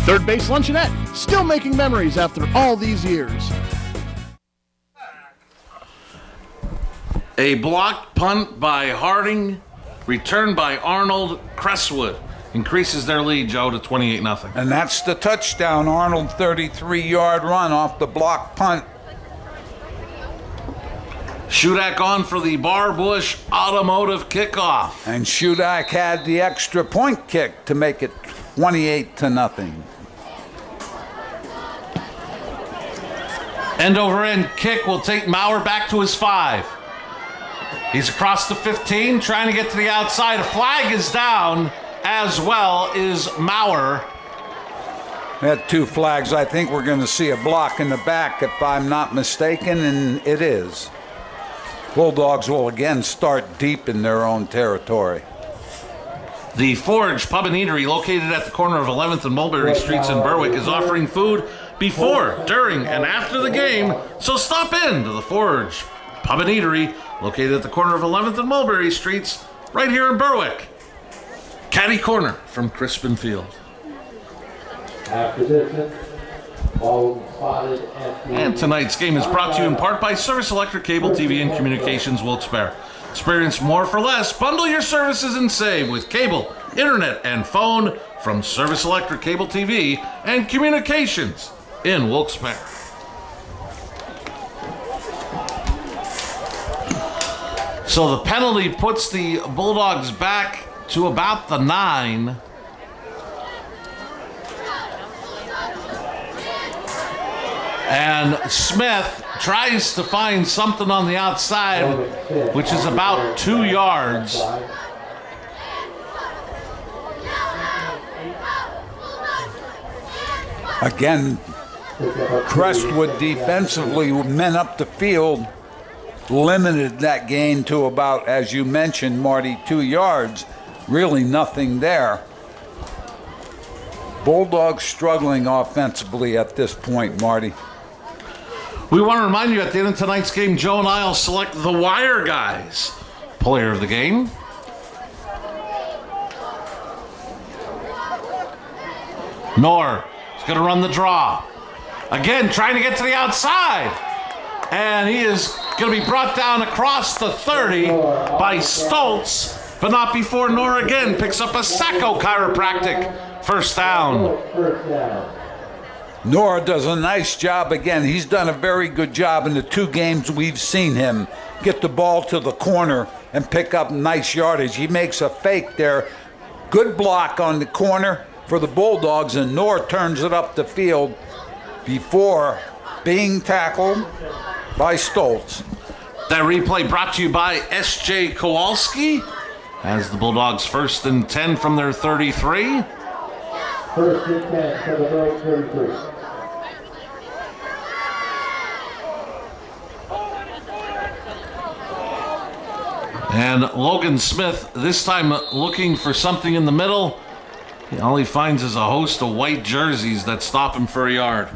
Third Base Luncheonette, still making memories after all these years. A blocked punt by Harding, returned by Arnold. Crestwood increases their lead, Joe, to 28-0. And that's the touchdown. Arnold, 33-yard run off the blocked punt. Shudak on for the Barbush Automotive kickoff. And Shudak had the extra point kick to make it 28-0. End over end kick will take Maurer back to his 5. He's across the 15, trying to get to the outside. A flag is down, as well is Maurer. We had 2 flags. I think we're going to see a block in the back, if I'm not mistaken, and it is. Bulldogs will again start deep in their own territory. The Forge Pub and Eatery, located at the corner of 11th and Mulberry Streets in Berwick, is offering food before, during, and after the game, so stop in to the Forge Pub and Eatery, located at the corner of 11th and Mulberry Streets, right here in Berwick. Caddy corner from Crispin Field. After distance, ball spotted And tonight's game is brought to you in part by Service Electric Cable TV and Communications Wilkes-Barre. Experience more for less. Bundle your services and save with cable, internet, and phone from Service Electric Cable TV and Communications in Wilkes-Barre. So the penalty puts the Bulldogs back to about the 9. And Smith tries to find something on the outside, which is about 2 yards. Again, Crestwood defensively, men up the field, limited that gain to about, as you mentioned, Marty, 2 yards. Really nothing there. Bulldogs struggling offensively at this point, Marty. We want to remind you at the end of tonight's game, Joe and I will select the Wire Guys player of the game. Knorr is going to run the draw. Again, trying to get to the outside. And he is going to be brought down across the 30 by Stoltz, but not before Knorr again picks up a Sacco chiropractic first down. Knorr does a nice job again. He's done a very good job in the 2 games we've seen him get the ball to the corner and pick up nice yardage. He makes a fake there. Good block on the corner for the Bulldogs, and Knorr turns it up the field before being tackled by Stoltz. That replay brought to you by S.J. Kowalski as the Bulldogs 1st and 10 from their 33. 1st and 10 for the Berwick 33. And Logan Smith, this time looking for something in the middle. All he finds is a host of white jerseys that stop him for a yard.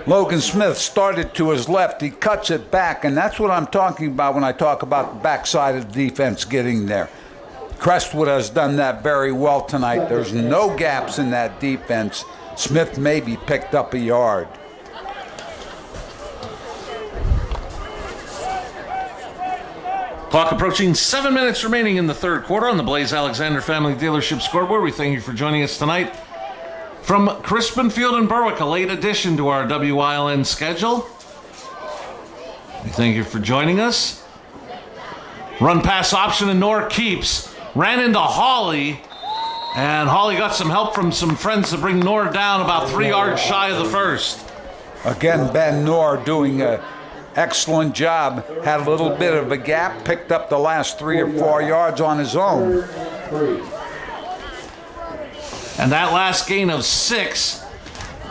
Logan Smith started to his left. He cuts it back, and that's what I'm talking about when I talk about the backside of the defense getting there. Crestwood has done that very well tonight. There's no gaps in that defense. Smith maybe picked up a yard. Clock approaching 7 minutes remaining in the 3rd quarter on the Blaze Alexander Family Dealership scoreboard. We thank you for joining us tonight from Crispin Field in Berwick, a late addition to our WILN schedule. We thank you for joining us. Run pass option and Knorr keeps. Ran into Hawley, and Hawley got some help from some friends to bring Knorr down about 3 yards shy of the first. Again, Ben Knorr doing an excellent job. Had a little bit of a gap, picked up the last 3 or 4 yards on his own. And that last gain of 6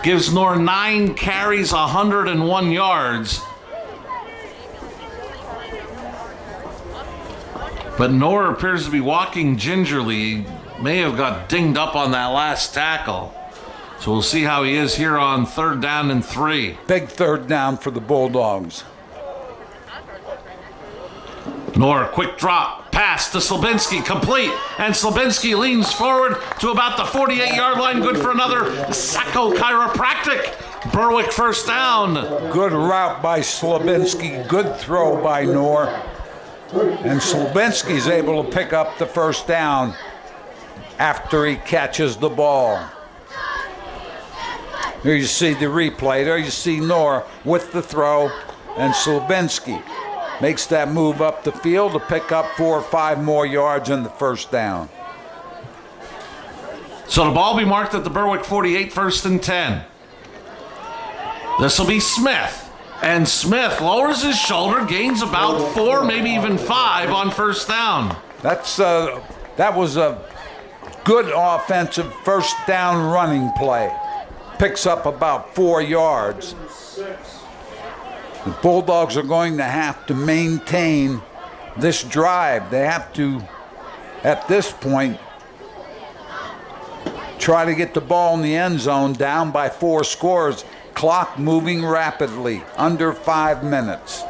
gives Knorr 9 carries, 101 yards. But Knorr appears to be walking gingerly. He may have got dinged up on that last tackle. So we'll see how he is here on 3rd down and 3. Big 3rd down for the Bulldogs. Knorr, quick drop, pass to Slabinski, complete. And Slabinski leans forward to about the 48-yard line. Good for another Sacco chiropractic. Berwick first down. Good route by Slabinski. Good throw by Knorr. And Slabinski's able to pick up the first down after he catches the ball. Here you see the replay. There you see Knorr with the throw, and Slabinski makes that move up the field to pick up 4 or 5 more yards in the first down. So the ball be marked at the Berwick 48, 1st and 10. This will be Smith. And Smith lowers his shoulder, gains about 4, maybe even 5 on first down. That was a good offensive first down running play. Picks up about 4 yards. The Bulldogs are going to have to maintain this drive. They have to, at this point, try to get the ball in the end zone down by 4 scores. Clock moving rapidly, under 5 minutes.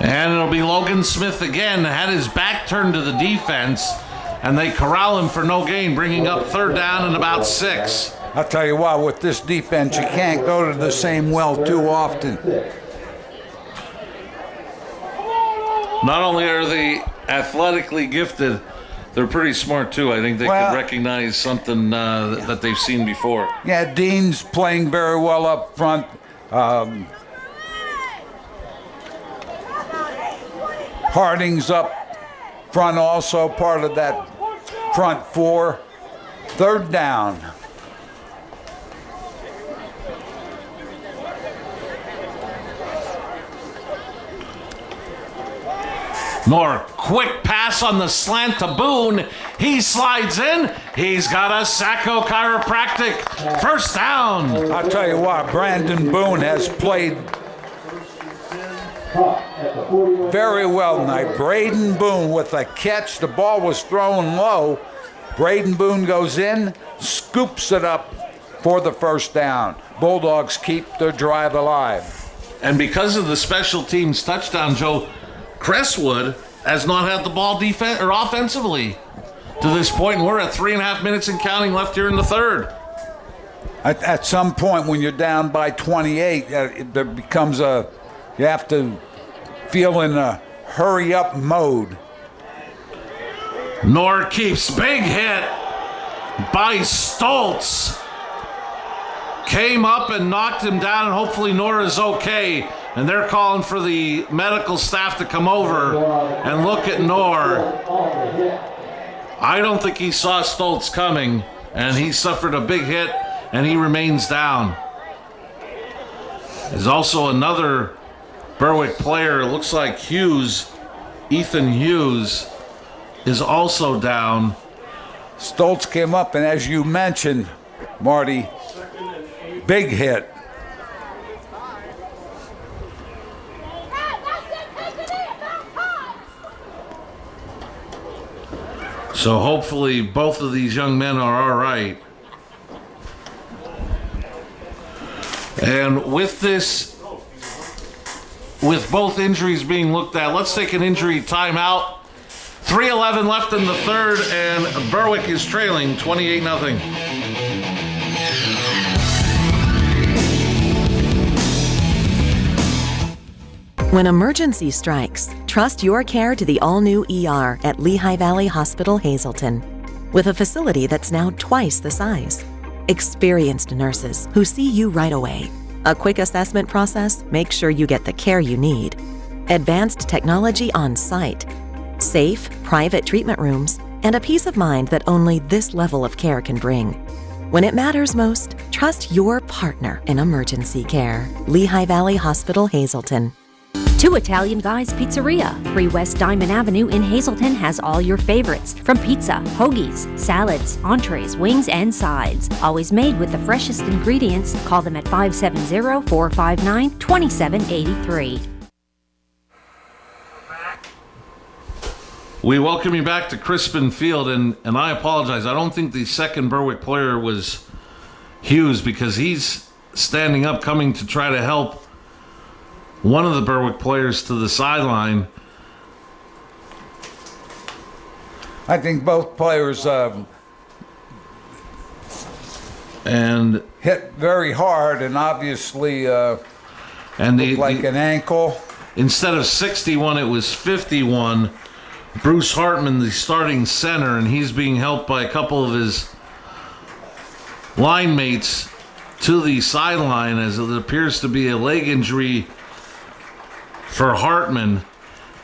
And it'll be Logan Smith again, had his back turned to the defense, and they corral him for no gain, bringing up 3rd down and about 6. I'll tell you what, with this defense, you can't go to the same well too often. Not only are they athletically gifted, they're pretty smart too. I think they could recognize something that they've seen before. Yeah, Dean's playing very well up front. Harding's up front also, part of that front 4. 3rd down. Nor quick pass on the slant to Boone. He slides in. He's got a Sacco chiropractic. 1st down. I'll tell you what, Brandon Boone has played very well tonight. Braden Boone with a catch. The ball was thrown low. Braden Boone goes in, scoops it up for the 1st down. Bulldogs keep their drive alive. And because of the special teams touchdown, Joe, Crestwood has not had the ball offensively to this point, and we're at 3.5 minutes and counting left here in the 3rd. At some point when you're down by 28, there becomes you have to feel in a hurry-up mode. Nor keeps, big hit by Stoltz. Came up and knocked him down, and hopefully Nor is okay. And they're calling for the medical staff to come over and look at Nor. I don't think he saw Stoltz coming, and he suffered a big hit, and he remains down. There's also another Berwick player, it looks like Hughes, Ethan Hughes, is also down. Stoltz came up, and as you mentioned, Marty, big hit. So hopefully both of these young men are all right. And with both injuries being looked at, let's take an injury timeout. 3:11 left in the 3rd, and Berwick is trailing 28-0. When emergency strikes, trust your care to the all-new ER at Lehigh Valley Hospital, Hazleton. With a facility that's now twice the size. Experienced nurses who see you right away. A quick assessment process makes sure you get the care you need. Advanced technology on site. Safe, private treatment rooms, and a peace of mind that only this level of care can bring. When it matters most, trust your partner in emergency care. Lehigh Valley Hospital, Hazleton. 2 Italian Guys Pizzeria. 3 West Diamond Avenue in Hazleton has all your favorites, from pizza, hoagies, salads, entrees, wings, and sides. Always made with the freshest ingredients. Call them at 570-459-2783. We welcome you back to Crispin Field, and I apologize. I don't think the second Berwick player was Hughes, because he's standing up, coming to try to help one of the Berwick players to the sideline. I think both players and hit very hard, and obviously and like an ankle. Instead of 61, it was 51 Bruce Hartman, the starting center, and he's being helped by a couple of his line mates to the sideline as it appears to be a leg injury for Hartman.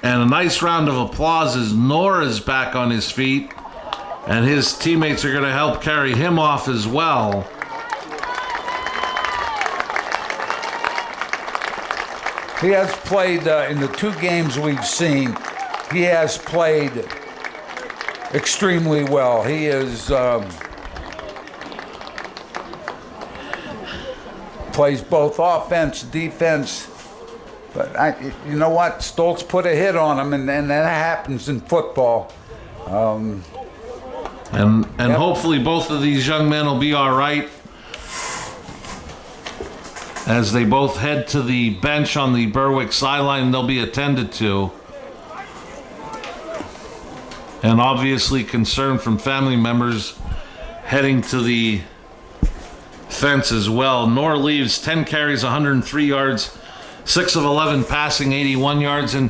And a nice round of applause as Nora's back on his feet, and his teammates are going to help carry him off as well. He has played in the 2 games we've seen. He has played extremely well. He is plays both offense, defense. But you know what? Stoltz put a hit on him, and that happens in football. And hopefully both of these young men will be all right as they both head to the bench on the Berwick sideline. They'll be attended to. And obviously concern from family members heading to the fence as well. Nor leaves 10 carries, 103 yards, 6 of 11 passing, 81 yards, and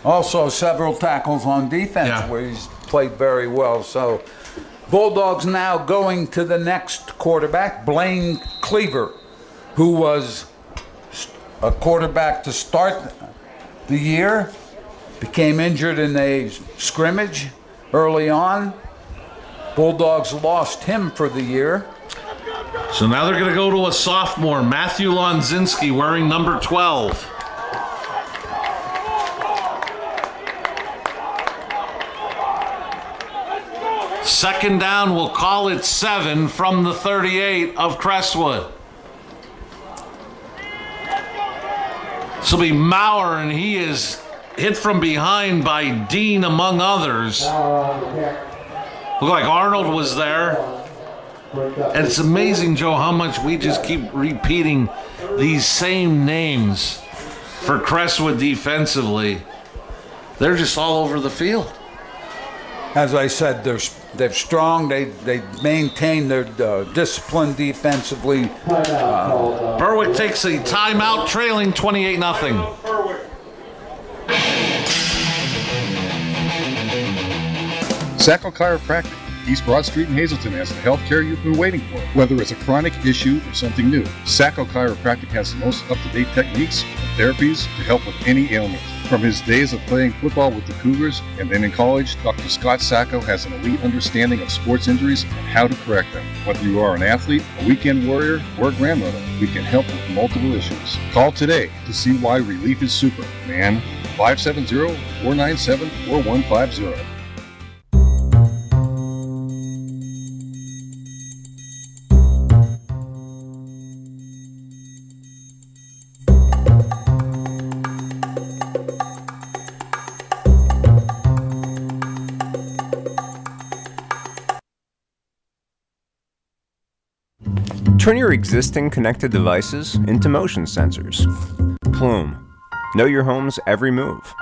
also several tackles on defense where he's played very well. So Bulldogs now going to the next quarterback, Blaine Cleaver, who was a quarterback to start the year, became injured in a scrimmage early on. Bulldogs lost him for the year. So now they're going to go to a sophomore, Matthew Lonzinski, wearing number 12. Second down, we'll call it 7 from the 38 of Crestwood. This will be Maurer, and he is hit from behind by Dean, among others. Looked like Arnold was there. And it's amazing, Joe, how much we just keep repeating these same names for Crestwood defensively. They're just all over the field. As I said, they're strong. They maintain their discipline defensively. Berwick takes a timeout, trailing 28-0. Sacco Chiropractic, East Broad Street in Hazleton has the health care you've been waiting for. Whether it's a chronic issue or something new, Sacco Chiropractic has the most up-to-date techniques and therapies to help with any ailment. From his days of playing football with the Cougars and then in college, Dr. Scott Sacco has an elite understanding of sports injuries and how to correct them. Whether you are an athlete, a weekend warrior, or a grandmother, we can help with multiple issues. Call today to see why relief is super. Man, 570-497-4150. Turn your existing connected devices into motion sensors. Plume. Know your home's every move.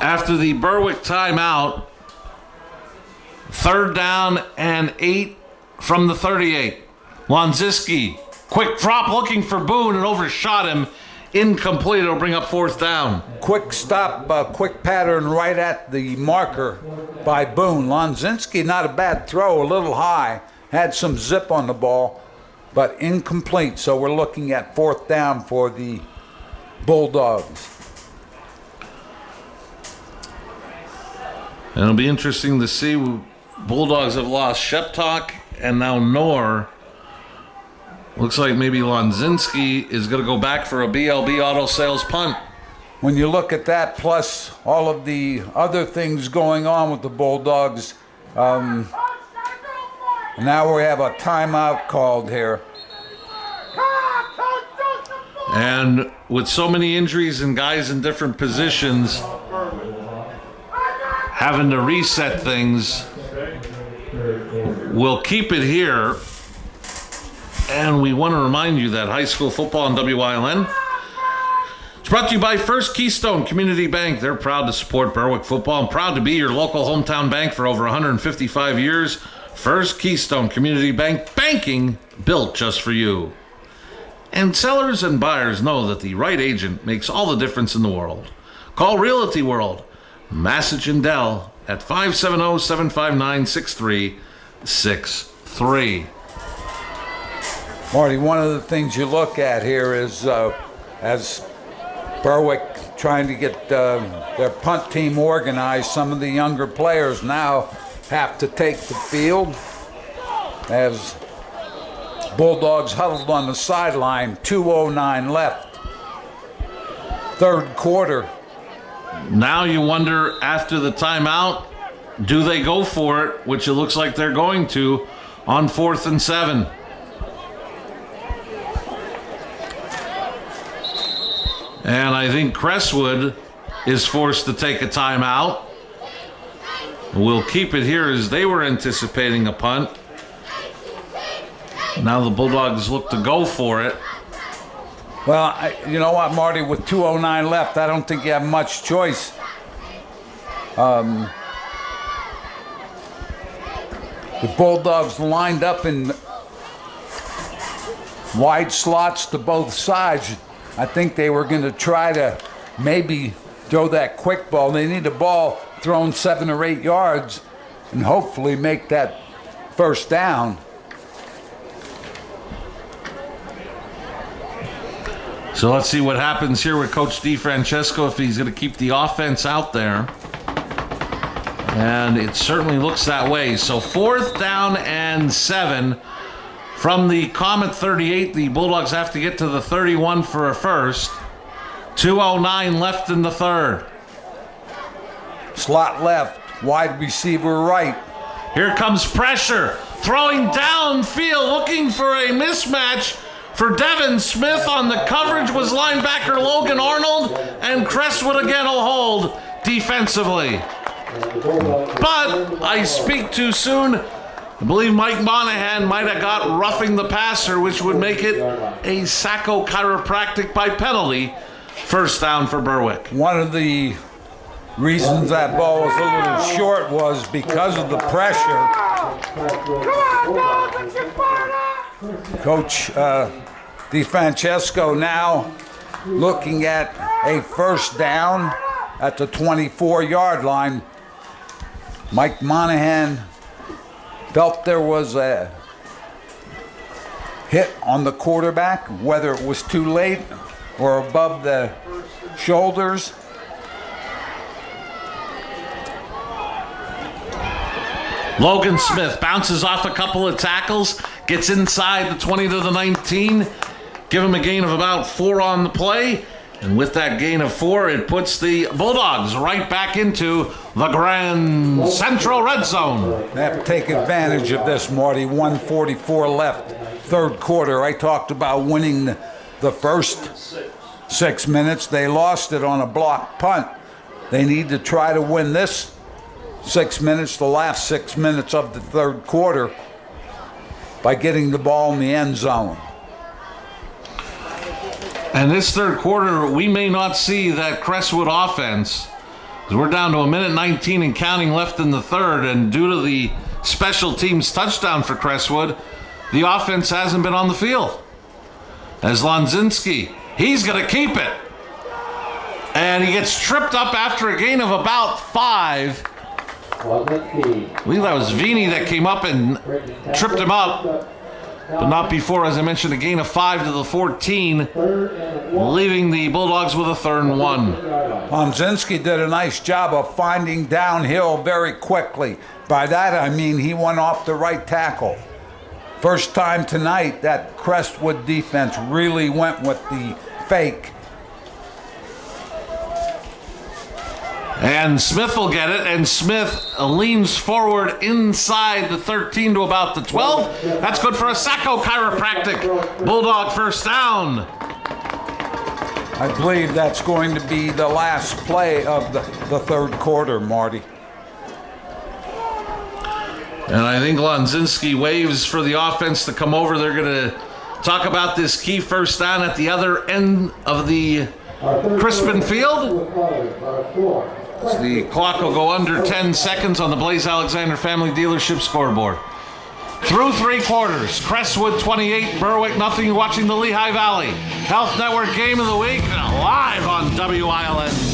After the Berwick timeout, 3rd down and 8 from the 38. Lonzinski, quick drop looking for Boone and overshot him. Incomplete. It'll bring up 4th down. Quick stop, quick pattern right at the marker by Boone. Lonzinski, not a bad throw, a little high. Had some zip on the ball, but incomplete. So we're looking at 4th down for the Bulldogs. And it'll be interesting to see. Bulldogs have lost Sheptalk and now Knorr. Looks like maybe Lonzinski is going to go back for a BLB auto sales punt. When you look at that, plus all of the other things going on with the Bulldogs, now we have a timeout called here. And with so many injuries and guys in different positions, having to reset things, we'll keep it here. And we want to remind you that high school football on WILN is brought to you by First Keystone Community Bank. They're proud to support Berwick football and proud to be your local hometown bank for over 155 years. First Keystone Community Bank, banking built just for you. And sellers and buyers know that the right agent makes all the difference in the world. Call Realty World, Massage and Dell at 570-759-6363. Marty, one of the things you look at here is as Berwick trying to get their punt team organized, some of the younger players now have to take the field as Bulldogs huddled on the sideline, 2:09 left. Third quarter. Now you wonder, after the timeout, do they go for it, which it looks like they're going to, on 4th and 7. And I think Crestwood is forced to take a timeout. We'll keep it here as they were anticipating a punt. Now the Bulldogs look to go for it. Well, you know what, Marty? With 2:09 left, I don't think you have much choice. The Bulldogs lined up in wide slots to both sides. I think they were going to try to maybe throw that quick ball. They need a ball thrown 7 or 8 yards and hopefully make that first down. So let's see what happens here with Coach DeFrancesco, if he's going to keep the offense out there. And it certainly looks that way. So 4th down and 7. From the Comet 38, the Bulldogs have to get to the 31 for a first. 2:09 left in the third. Slot left, wide receiver right. Here comes pressure. Throwing downfield, looking for a mismatch for Devin Smith. On the coverage was linebacker Logan Arnold, and Crestwood again will hold defensively. But I speak too soon. I believe Mike Monahan might have got roughing the passer, which would make it a Sacco chiropractic by penalty. First down for Berwick. One of the reasons that ball was a little short was because of the pressure. Coach DeFrancesco now looking at a first down at the 24-yard line. Mike Monahan felt there was a hit on the quarterback, whether it was too late or above the shoulders. Logan Smith bounces off a couple of tackles, gets inside the 20 to the 19, give him a gain of about 4 on the play. And with that gain of 4, it puts the Bulldogs right back into the Grand Central Red Zone. They have to take advantage of this, Marty. 1:44 left, third quarter. I talked about winning the first 6 minutes. They lost it on a blocked punt. They need to try to win this 6 minutes, the last 6 minutes of the third quarter, by getting the ball in the end zone. And this third quarter, we may not see that Crestwood offense, because we're down to 1:19 and counting left in the third, and due to the special teams touchdown for Crestwood, the offense hasn't been on the field. As Lonzinski, he's going to keep it. And he gets tripped up after a gain of about 5. I believe that was Vini that came up and tripped him up. But not before, as I mentioned, a gain of 5 to the 14, leaving the Bulldogs with a 3rd and 1. Lonzinski did a nice job of finding downhill very quickly. By that I mean he went off the right tackle. First time tonight that Crestwood defense really went with the fake. And Smith will get it, and Smith leans forward inside the 13 to about the 12. That's good for a Sacco chiropractic. Bulldog first down. I believe that's going to be the last play of the third quarter, Marty. And I think Lonzinski waves for the offense to come over. They're going to talk about this key first down at the other end of the Crispin Field. The clock will go under 10 seconds on the Blaze Alexander Family Dealership scoreboard. Through three quarters, Crestwood 28, Berwick nothing. You're watching the Lehigh Valley Health Network Game of the Week live on WILN.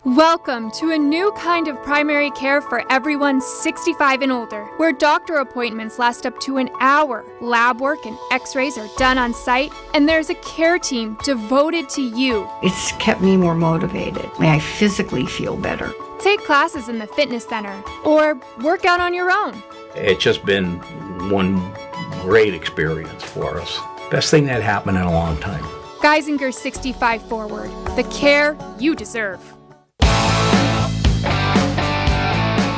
Welcome to a new kind of primary care for everyone 65 and older, where doctor appointments last up to an hour, lab work and x-rays are done on site, and there's a care team devoted to you. It's kept me more motivated. I physically feel better. Take classes in the fitness center or work out on your own. It's just been one great experience for us. Best thing that happened in a long time. Geisinger 65 Forward, the care you deserve.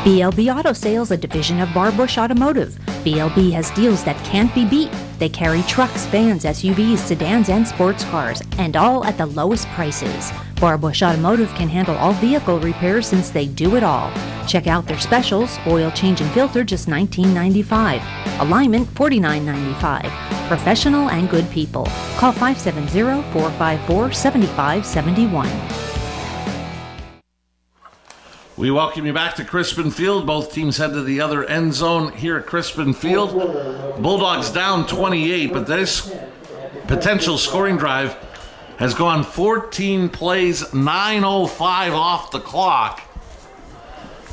BLB Auto Sales, a division of Barbush Automotive. BLB has deals that can't be beat. They carry trucks, vans, SUVs, sedans, and sports cars, and all at the lowest prices. Barbush Automotive can handle all vehicle repairs since they do it all. Check out their specials: oil change and filter, just $19.95. Alignment, $49.95. Professional and good people. Call 570-454-7571. We welcome you back to Crispin Field. Both teams head to the other end zone here at Crispin Field. Bulldogs down 28, but this potential scoring drive has gone 14 plays, 9:05 off the clock.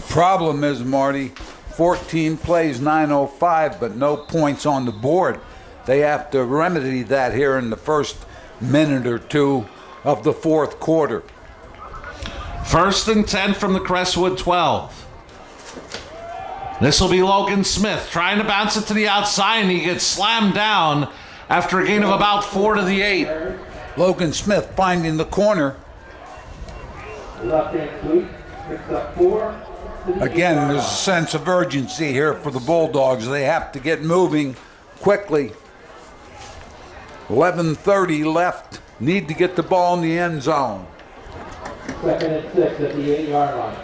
Problem is, Marty, 14 plays, 9:05, but no points on the board. They have to remedy that here in the first minute or two of the fourth quarter. 1st and 10 from the Crestwood 12. This will be Logan Smith trying to bounce it to the outside, and he gets slammed down after a gain of about 4 to the 8. Logan Smith finding the corner. Again, there's a sense of urgency here for the Bulldogs. They have to get moving quickly. 11:30 left. Need to get the ball in the end zone. 2nd and 6 at the 8-yard line.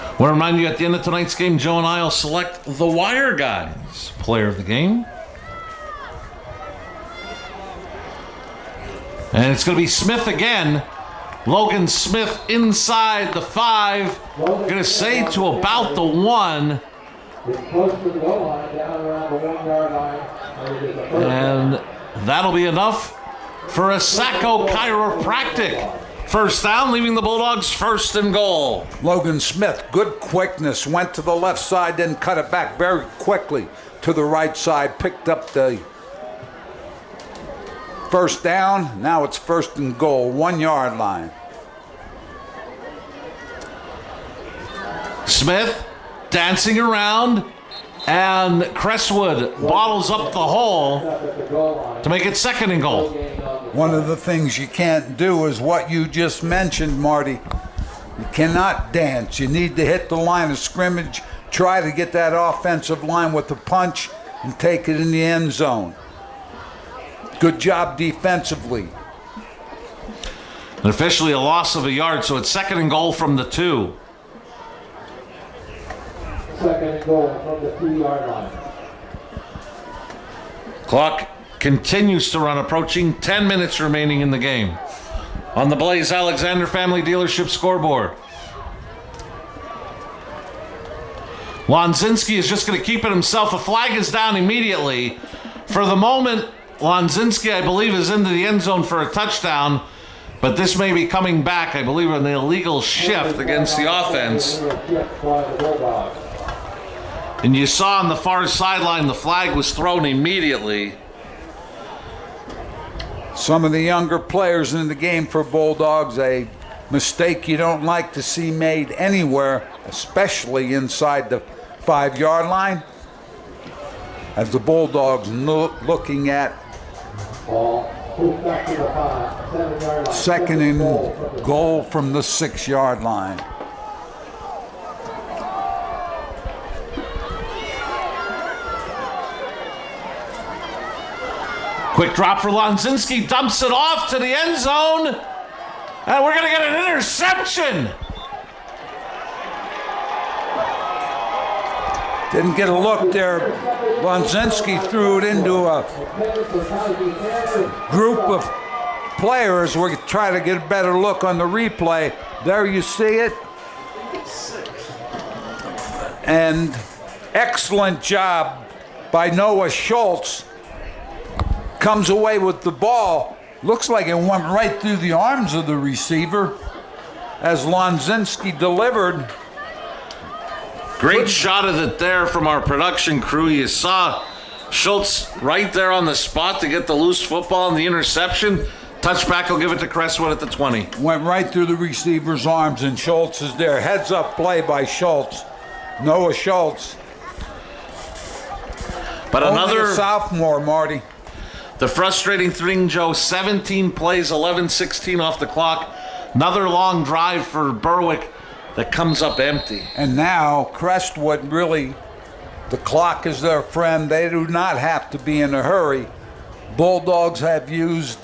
I want to remind you, at the end of tonight's game, Joe and I will select the Wire Guys player of the game. And it's going to be Smith again. Logan Smith inside the 5. Going to say to about the 1. It's close to the goal line, down around the 1-yard line. And that'll be enough for a Sacco Chiropractic first down, leaving the Bulldogs 1st and goal. Logan Smith, good quickness, went to the left side, then cut it back very quickly to the right side, picked up the first down. Now it's 1st and goal, 1-yard line. Smith dancing around, and Crestwood bottles up the hole to make it 2nd and goal. One of the things you can't do is what you just mentioned, Marty. You cannot dance. You need to hit the line of scrimmage, try to get that offensive line with a punch, and take it in the end zone. Good job defensively. And officially a loss of a yard, so it's 2nd and goal from the 2. 2nd and goal from the 2-yard line. Clock continues to run, approaching 10 minutes remaining in the game. On the Blaze Alexander Family Dealership scoreboard, Lonzinski is just going to keep it himself. A flag is down immediately. For the moment, Lonzinski, I believe, is into the end zone for a touchdown, but this may be coming back, I believe, an illegal shift against the offense. And you saw on the far sideline the flag was thrown immediately. Some of the younger players in the game for Bulldogs, a mistake you don't like to see made anywhere, especially inside the 5-yard line. As the Bulldogs looking at 2nd and goal from the 6-yard line. Quick drop for Lonzinski, dumps it off to the end zone, and we're going to get an interception. Didn't get a look there. Lonzinski threw it into a group of player as we try to get a better look on the replay. There you see it. And excellent job by Noah Schultz. Comes away with the ball. Looks like it went right through the arms of the receiver as Lonzinski delivered. Great shot of it there from our production crew. You saw Schultz right there on the spot to get the loose football and the interception. Touchback will give it to Crestwood at the 20. Went right through the receiver's arms, and Schultz is there. Heads up play by Schultz. Noah Schultz. But only another a sophomore, Marty. The frustrating thing, Joe, 17 plays, 11-16 off the clock. Another long drive for Berwick that comes up empty. And now Crestwood really, the clock is their friend. They do not have to be in a hurry. Bulldogs have used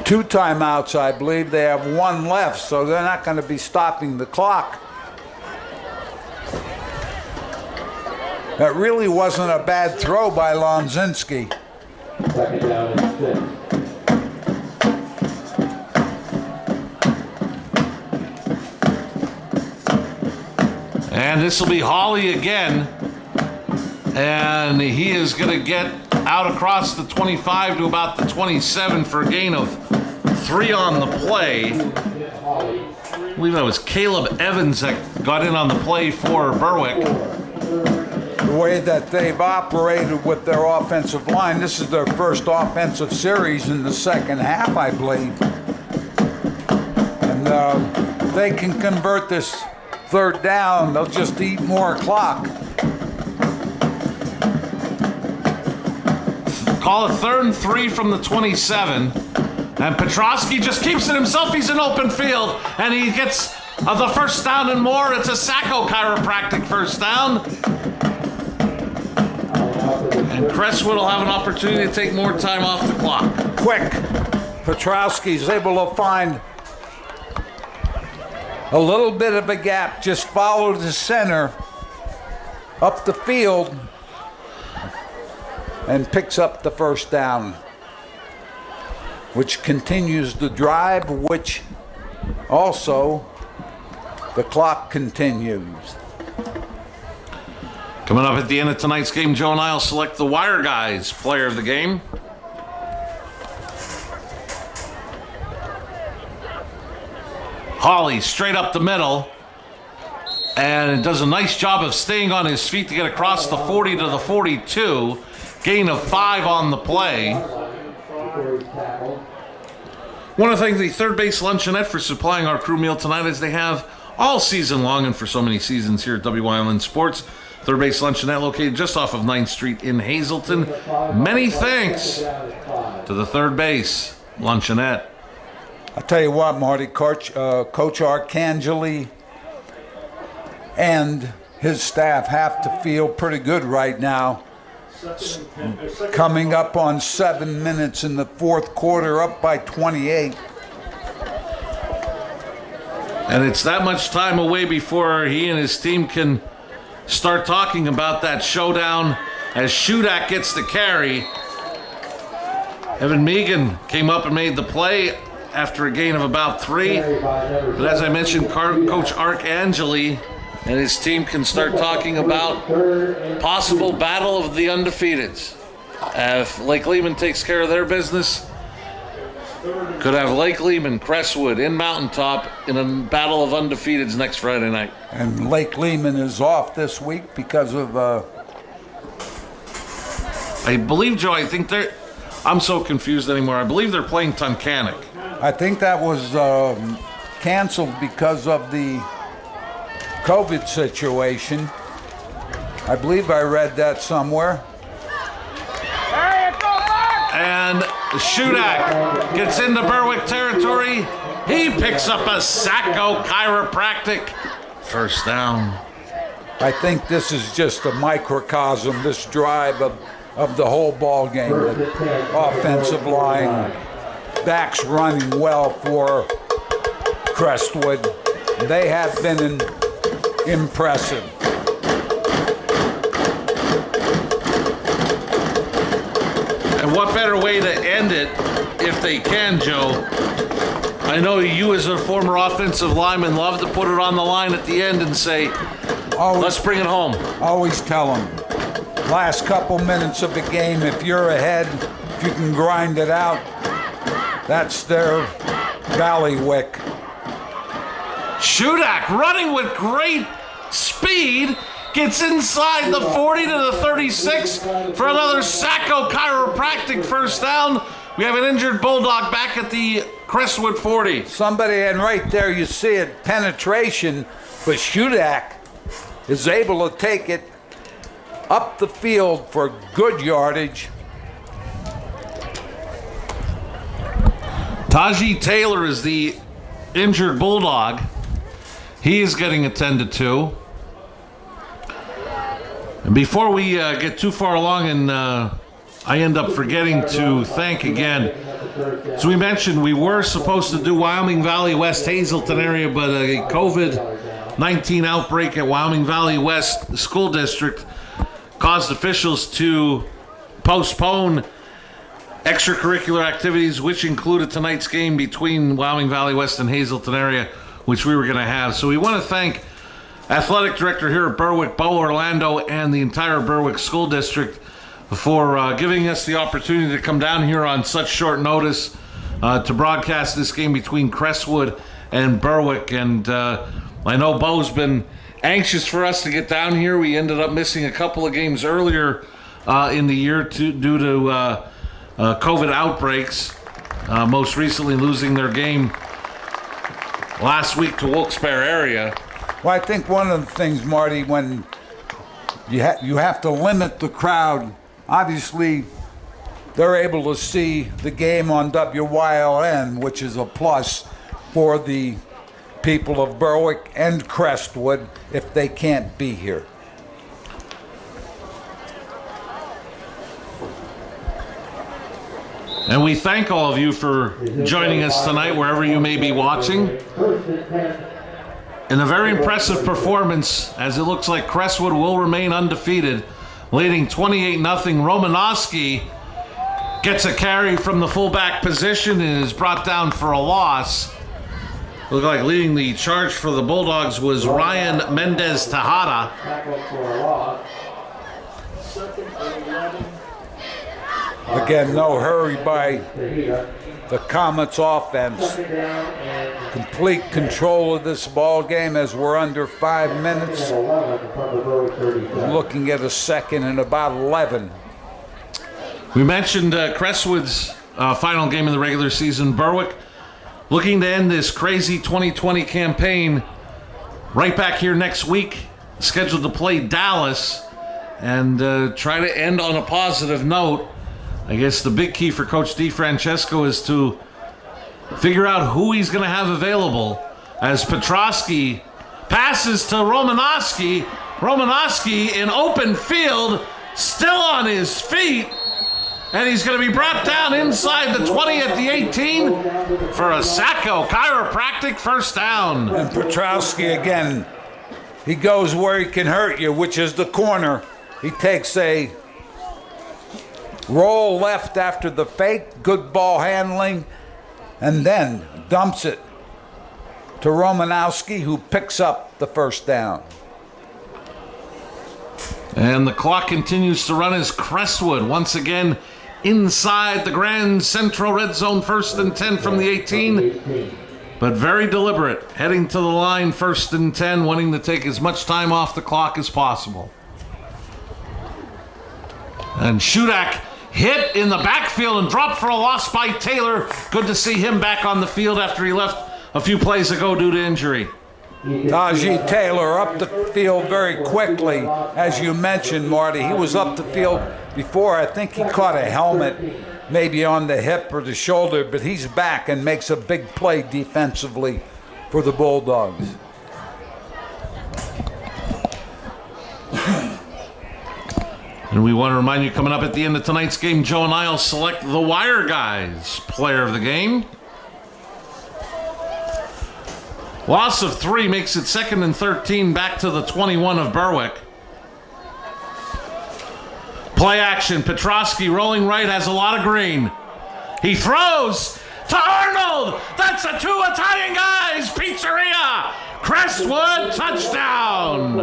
two timeouts, I believe. They have one left, so they're not going to be stopping the clock. That really wasn't a bad throw by Lonzinski. Second down and 6. And this will be Hawley again. And he is going to get out across the 25 to about the 27 for a gain of 3 on the play. I believe that was Caleb Evans that got in on the play for Berwick. The way that they've operated with their offensive line, this is their first offensive series in the second half, I believe. And they can convert this third down, they'll just eat more clock. Call it 3rd and 3 from the 27. And Petrosky just keeps it himself. He's in open field. And he gets the first down and more. It's a Sacco chiropractic first down. And Crestwood will have an opportunity to take more time off the clock. Quick. Petrosky's able to find a little bit of a gap. Just follow the center up the field and picks up the first down, which continues the drive, which also the clock continues. Coming up at the end of tonight's game, Joe and I will select the Wire Guys player of the game. Hawley straight up the middle and does a nice job of staying on his feet to get across the 40 to the 42. Gain of 5 on the play. Want to thank the Third Base Luncheonette for supplying our crew meal tonight, as they have all season long and for so many seasons here at WILN Sports. Third Base Luncheonette located just off of 9th Street in Hazleton. Many thanks to the Third Base Luncheonette. I'll tell you what, Marty, Coach Arcangeli and his staff have to feel pretty good right now. Coming up on 7 minutes in the fourth quarter, up by 28. And it's that much time away before he and his team can start talking about that showdown as Shudak gets the carry. Evan Megan came up and made the play after a gain of about 3. But as I mentioned, Coach Arcangeli and his team can start talking about possible battle of the undefeateds. If Lake Lehman takes care of their business, could have Lake Lehman, Crestwood in Mountaintop in a battle of undefeateds next Friday night. And Lake Lehman is off this week because of... I believe, Joe, I'm so confused anymore. I believe they're playing Tunkhannock. I think that was canceled because of the COVID situation. I believe I read that somewhere. And Shudak gets into Berwick territory. He picks up a Sacco chiropractic first down. I think this is just a microcosm, this drive of the whole ball game. The offensive line, backs running well for Crestwood. They have been impressive. what better way to end it if they can, Joe? I know you as a former offensive lineman love to put it on the line at the end and say, let's bring it home. Always tell them, last couple minutes of the game, if you're ahead, if you can grind it out, that's their ballywick. Shudak running with great speed, gets inside the 40 to the 36 for another Sacco chiropractic first down. We have an injured Bulldog back at the Crestwood 40. Somebody, and right there you see it, penetration, but Shudak is able to take it up the field for good yardage. Tajee Taylor is the injured Bulldog. He is getting attended to. And before we get too far along and I end up forgetting to thank again. As we mentioned, we were supposed to do Wyoming Valley West Hazelton area, but a COVID-19 outbreak at Wyoming Valley West School District caused officials to postpone extracurricular activities, which included tonight's game between Wyoming Valley West and Hazelton area, which we were going to have. So we want to thank Athletic Director here at Berwick, Bo Orlando, and the entire Berwick School District for giving us the opportunity to come down here on such short notice to broadcast this game between Crestwood and Berwick. And I know Bo's been anxious for us to get down here. We ended up missing a couple of games earlier in the year due to COVID outbreaks, most recently losing their game last week to Wilkes-Barre area. Well, I think one of the things, Marty, when you have to limit the crowd, obviously they're able to see the game on WYLN, which is a plus for the people of Berwick and Crestwood if they can't be here. And we thank all of you for joining us tonight, wherever you may be watching. In a very impressive performance, as it looks like Crestwood will remain undefeated, leading 28-0. Romanowski gets a carry from the fullback position and is brought down for a loss. Looked like leading the charge for the Bulldogs was Ryan Mendez Tejada. Again, no hurry by the Comets offense. Complete control of this ball game as we're under 5 minutes. Looking at a second and about 11. We mentioned Crestwood's final game in the regular season. Berwick looking to end this crazy 2020 campaign right back here next week, scheduled to play Dallas and try to end on a positive note. I guess the big key for Coach DeFrancesco is to figure out who he's going to have available as Petrosky passes to Romanowski. Romanowski in open field, still on his feet, and he's going to be brought down inside the 20 at the 18 for a Sacco chiropractic first down. And Petrosky again, he goes where he can hurt you, which is the corner. He takes a roll left after the fake, good ball handling, and then dumps it to Romanowski, who picks up the first down. And the clock continues to run as Crestwood once again inside the Grand Central red zone, 1st and 10 from the 18, but very deliberate, heading to the line 1st and 10, wanting to take as much time off the clock as possible. And Shudak hit in the backfield and dropped for a loss by Taylor. Good to see him back on the field after he left a few plays ago due to injury. Tajee Taylor up the field very quickly, as you mentioned, Marty. He was up the field before. I think he caught a helmet, maybe on the hip or the shoulder, but he's back and makes a big play defensively for the Bulldogs. And we want to remind you, coming up at the end of tonight's game, Joe and I will select the Wire Guys player of the game. Loss of 3 makes it 2nd and 13 back to the 21 of Berwick. Play action. Petrosky rolling right, has a lot of green. He throws to Arnold. That's a two Italian guys. Pizzeria. Crestwood, touchdown.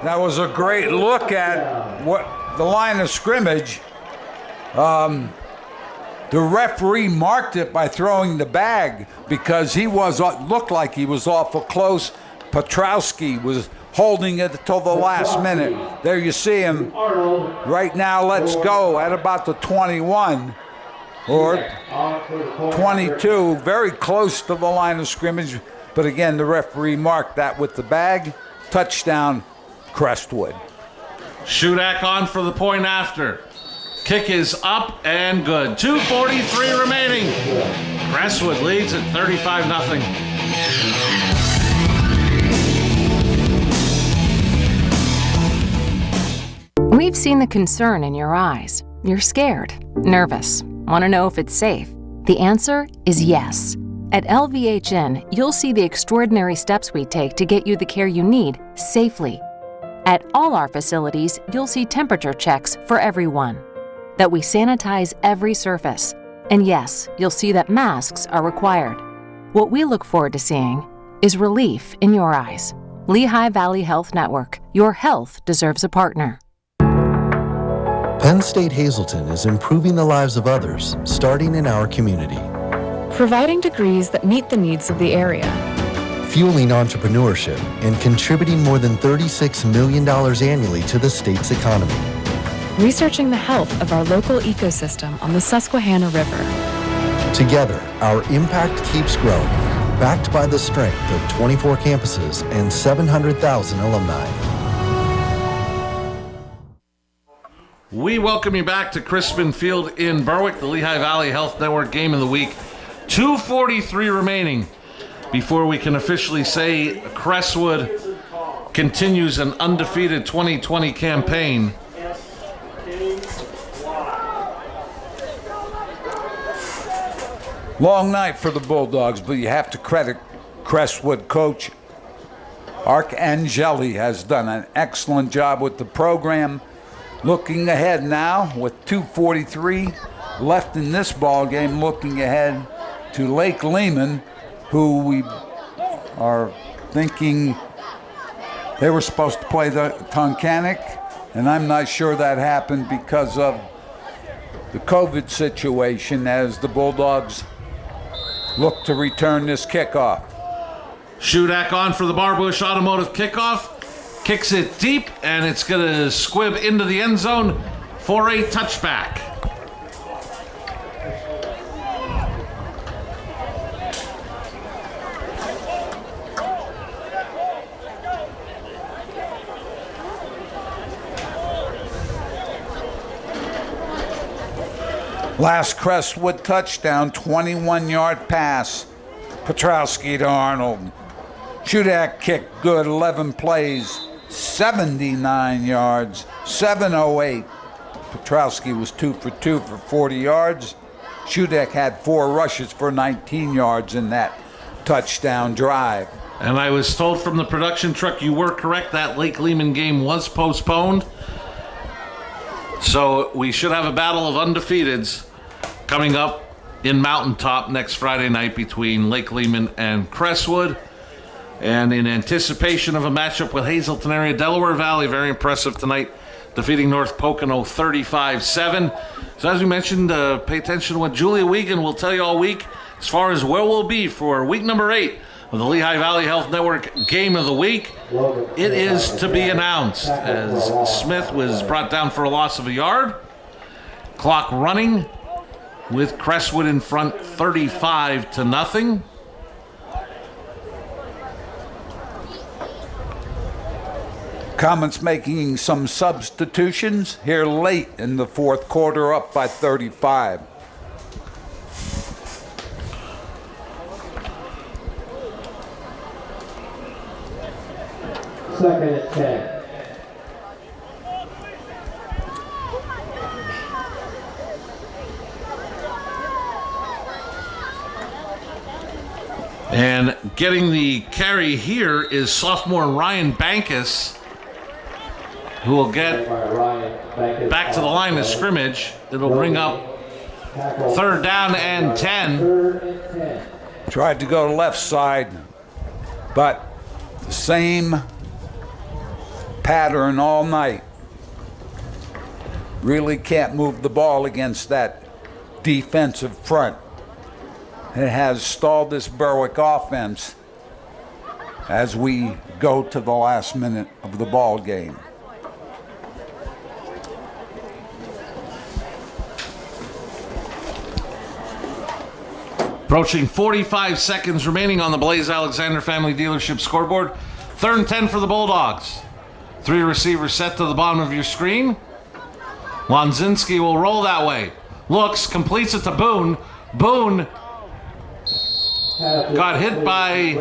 That was a great look at what the line of scrimmage. The referee marked it by throwing the bag because he looked like he was awful close. Petrosky was holding it until the last minute. There you see him. Right now, let's go at about the 21 or 22, very close to the line of scrimmage. But again, the referee marked that with the bag. Touchdown, Crestwood. Shudak on for the point after. Kick is up and good. 2:43 remaining. Crestwood leads at 35-0. We've seen the concern in your eyes. You're scared, nervous, want to know if it's safe. The answer is yes. At LVHN, you'll see the extraordinary steps we take to get you the care you need safely. At all our facilities, you'll see temperature checks for everyone, that we sanitize every surface, and yes, you'll see that masks are required. What we look forward to seeing is relief in your eyes. Lehigh Valley Health Network. Your health deserves a partner. Penn State Hazleton is improving the lives of others, starting in our community. Providing degrees that meet the needs of the area. Fueling entrepreneurship and contributing more than $36 million annually to the state's economy. Researching the health of our local ecosystem on the Susquehanna River. Together, our impact keeps growing, backed by the strength of 24 campuses and 700,000 alumni. We welcome you back to Crispin Field in Berwick, the Lehigh Valley Health Network game of the week. 2:43 remaining before we can officially say Crestwood continues an undefeated 2020 campaign. Long night for the Bulldogs, but you have to credit Crestwood coach Ark Angeli has done an excellent job with the program. Looking ahead now with 2:43 left in this ball game, looking ahead to Lake Lehman, who we are thinking they were supposed to play the Tunkhannock, and I'm not sure that happened because of the COVID situation as the Bulldogs look to return this kickoff. Shudak on for the Barbush Automotive kickoff. Kicks it deep, and it's going to squib into the end zone for a touchback. Last Crestwood touchdown, 21-yard pass. Petrosky to Arnold. Shudak kick good, 11 plays, 79 yards, 7:08. Petrosky was 2 for 2 for 40 yards. Shudak had 4 rushes for 19 yards in that touchdown drive. And I was told from the production truck you were correct, that Lake Lehman game was postponed. So we should have a battle of undefeateds coming up in Mountaintop next Friday night between Lake Lehman and Crestwood. And in anticipation of a matchup with Hazleton area, Delaware Valley, very impressive tonight, defeating North Pocono 35-7. So as we mentioned, pay attention to what Julia Wiegand will tell you all week as far as where we'll be for week number 8 of the Lehigh Valley Health Network Game of the Week. It is to be announced as Smith was brought down for a loss of a yard. Clock running with Crestwood in front 35-0. Comets making some substitutions here late in the fourth quarter, up by 35. Second and 10. And getting the carry here is sophomore Ryan Bankus. who will get back to the line of scrimmage. It'll bring up 3rd down and 10. Tried to go to left side, but the same pattern all night. Really can't move the ball against that defensive front. It has stalled this Berwick offense as we go to the last minute of the ball game. Approaching 45 seconds remaining on the Blaze Alexander Family Dealership scoreboard. 3rd and 10 for the Bulldogs. 3 receivers set to the bottom of your screen. Lonzinski will roll that way. Looks, completes it to Boone. Boone got hit by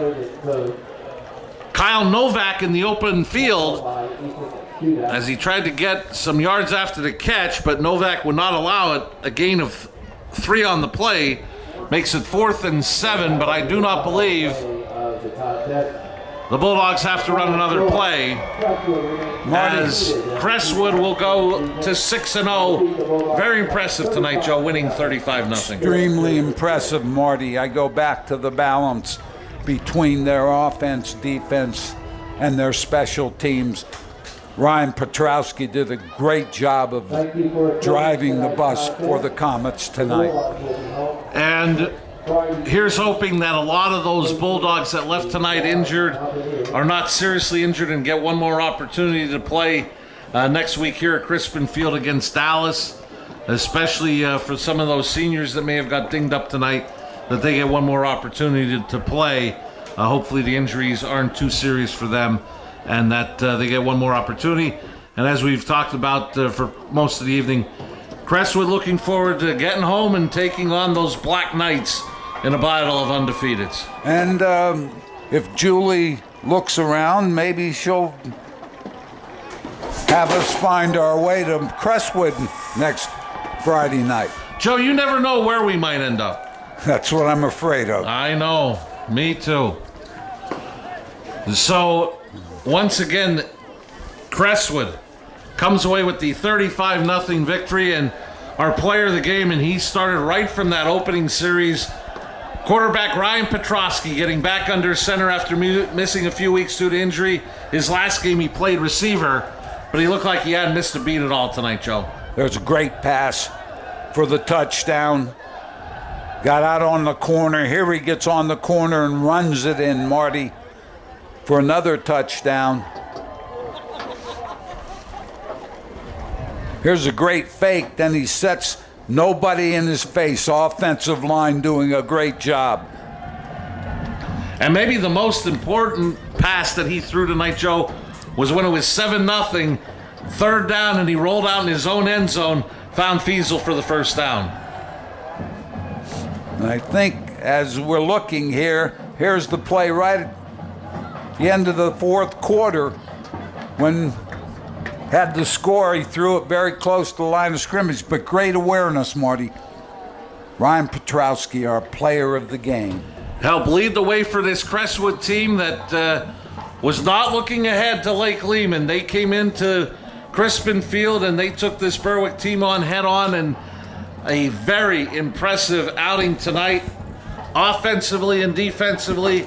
Kyle Novak in the open field as he tried to get some yards after the catch, but Novak would not allow it. A gain of 3 on the play. Makes it 4th and 7, but I do not believe the Bulldogs have to run another play, as Crestwood will go to 6-0. Very impressive tonight, Joe, winning 35-0. Extremely impressive, Marty. I go back to the balance between their offense, defense, and their special teams. Ryan Petrowski did a great job of driving the bus for the Comets tonight. And here's hoping that a lot of those Bulldogs that left tonight injured are not seriously injured and get one more opportunity to play next week here at Crispin Field against Dallas, especially for some of those seniors that may have got dinged up tonight, that they get one more opportunity to play. Hopefully the injuries aren't too serious for them, and that they get one more opportunity. And as we've talked about for most of the evening, Crestwood looking forward to getting home and taking on those Black Knights in a battle of undefeateds. And if Julie looks around, maybe she'll have us find our way to Crestwood next Friday night. Joe, you never know where we might end up. That's what I'm afraid of. I know. Me too. So, once again, Crestwood comes away with the 35-0 victory, and our player of the game, and he started right from that opening series. Quarterback Ryan Petrowski getting back under center after missing a few weeks due to injury. His last game he played receiver, but he looked like he hadn't missed a beat at all tonight, Joe. There's a great pass for the touchdown. Got out on the corner. Here he gets on the corner and runs it in, Marty, for another touchdown. Here's a great fake. Then he sets nobody in his face. Offensive line doing a great job. And maybe the most important pass that he threw tonight, Joe, was when it was 7-0, 3rd down, and he rolled out in his own end zone, found Fiesel for the 1st down. And I think as we're looking here, here's the play right at the end of the 4th quarter when had the score. He threw it very close to the line of scrimmage, but great awareness, Marty. Ryan Petrowski, our player of the game. Helped lead the way for this Crestwood team that was not looking ahead to Lake Lehman. They came into Crispin Field and they took this Berwick team on head on, and a very impressive outing tonight. Offensively and defensively,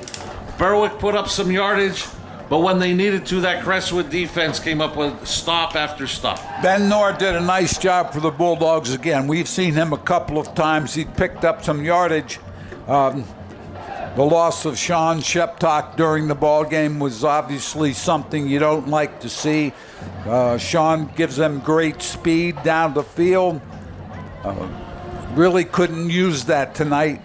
Berwick put up some yardage, but when they needed to, that Crestwood defense came up with stop after stop. Ben Noor did a nice job for the Bulldogs again. We've seen him a couple of times. He picked up some yardage. The loss of Sean Sheptock during the ball game was obviously something you don't like to see. Sean gives them great speed down the field. Really couldn't use that tonight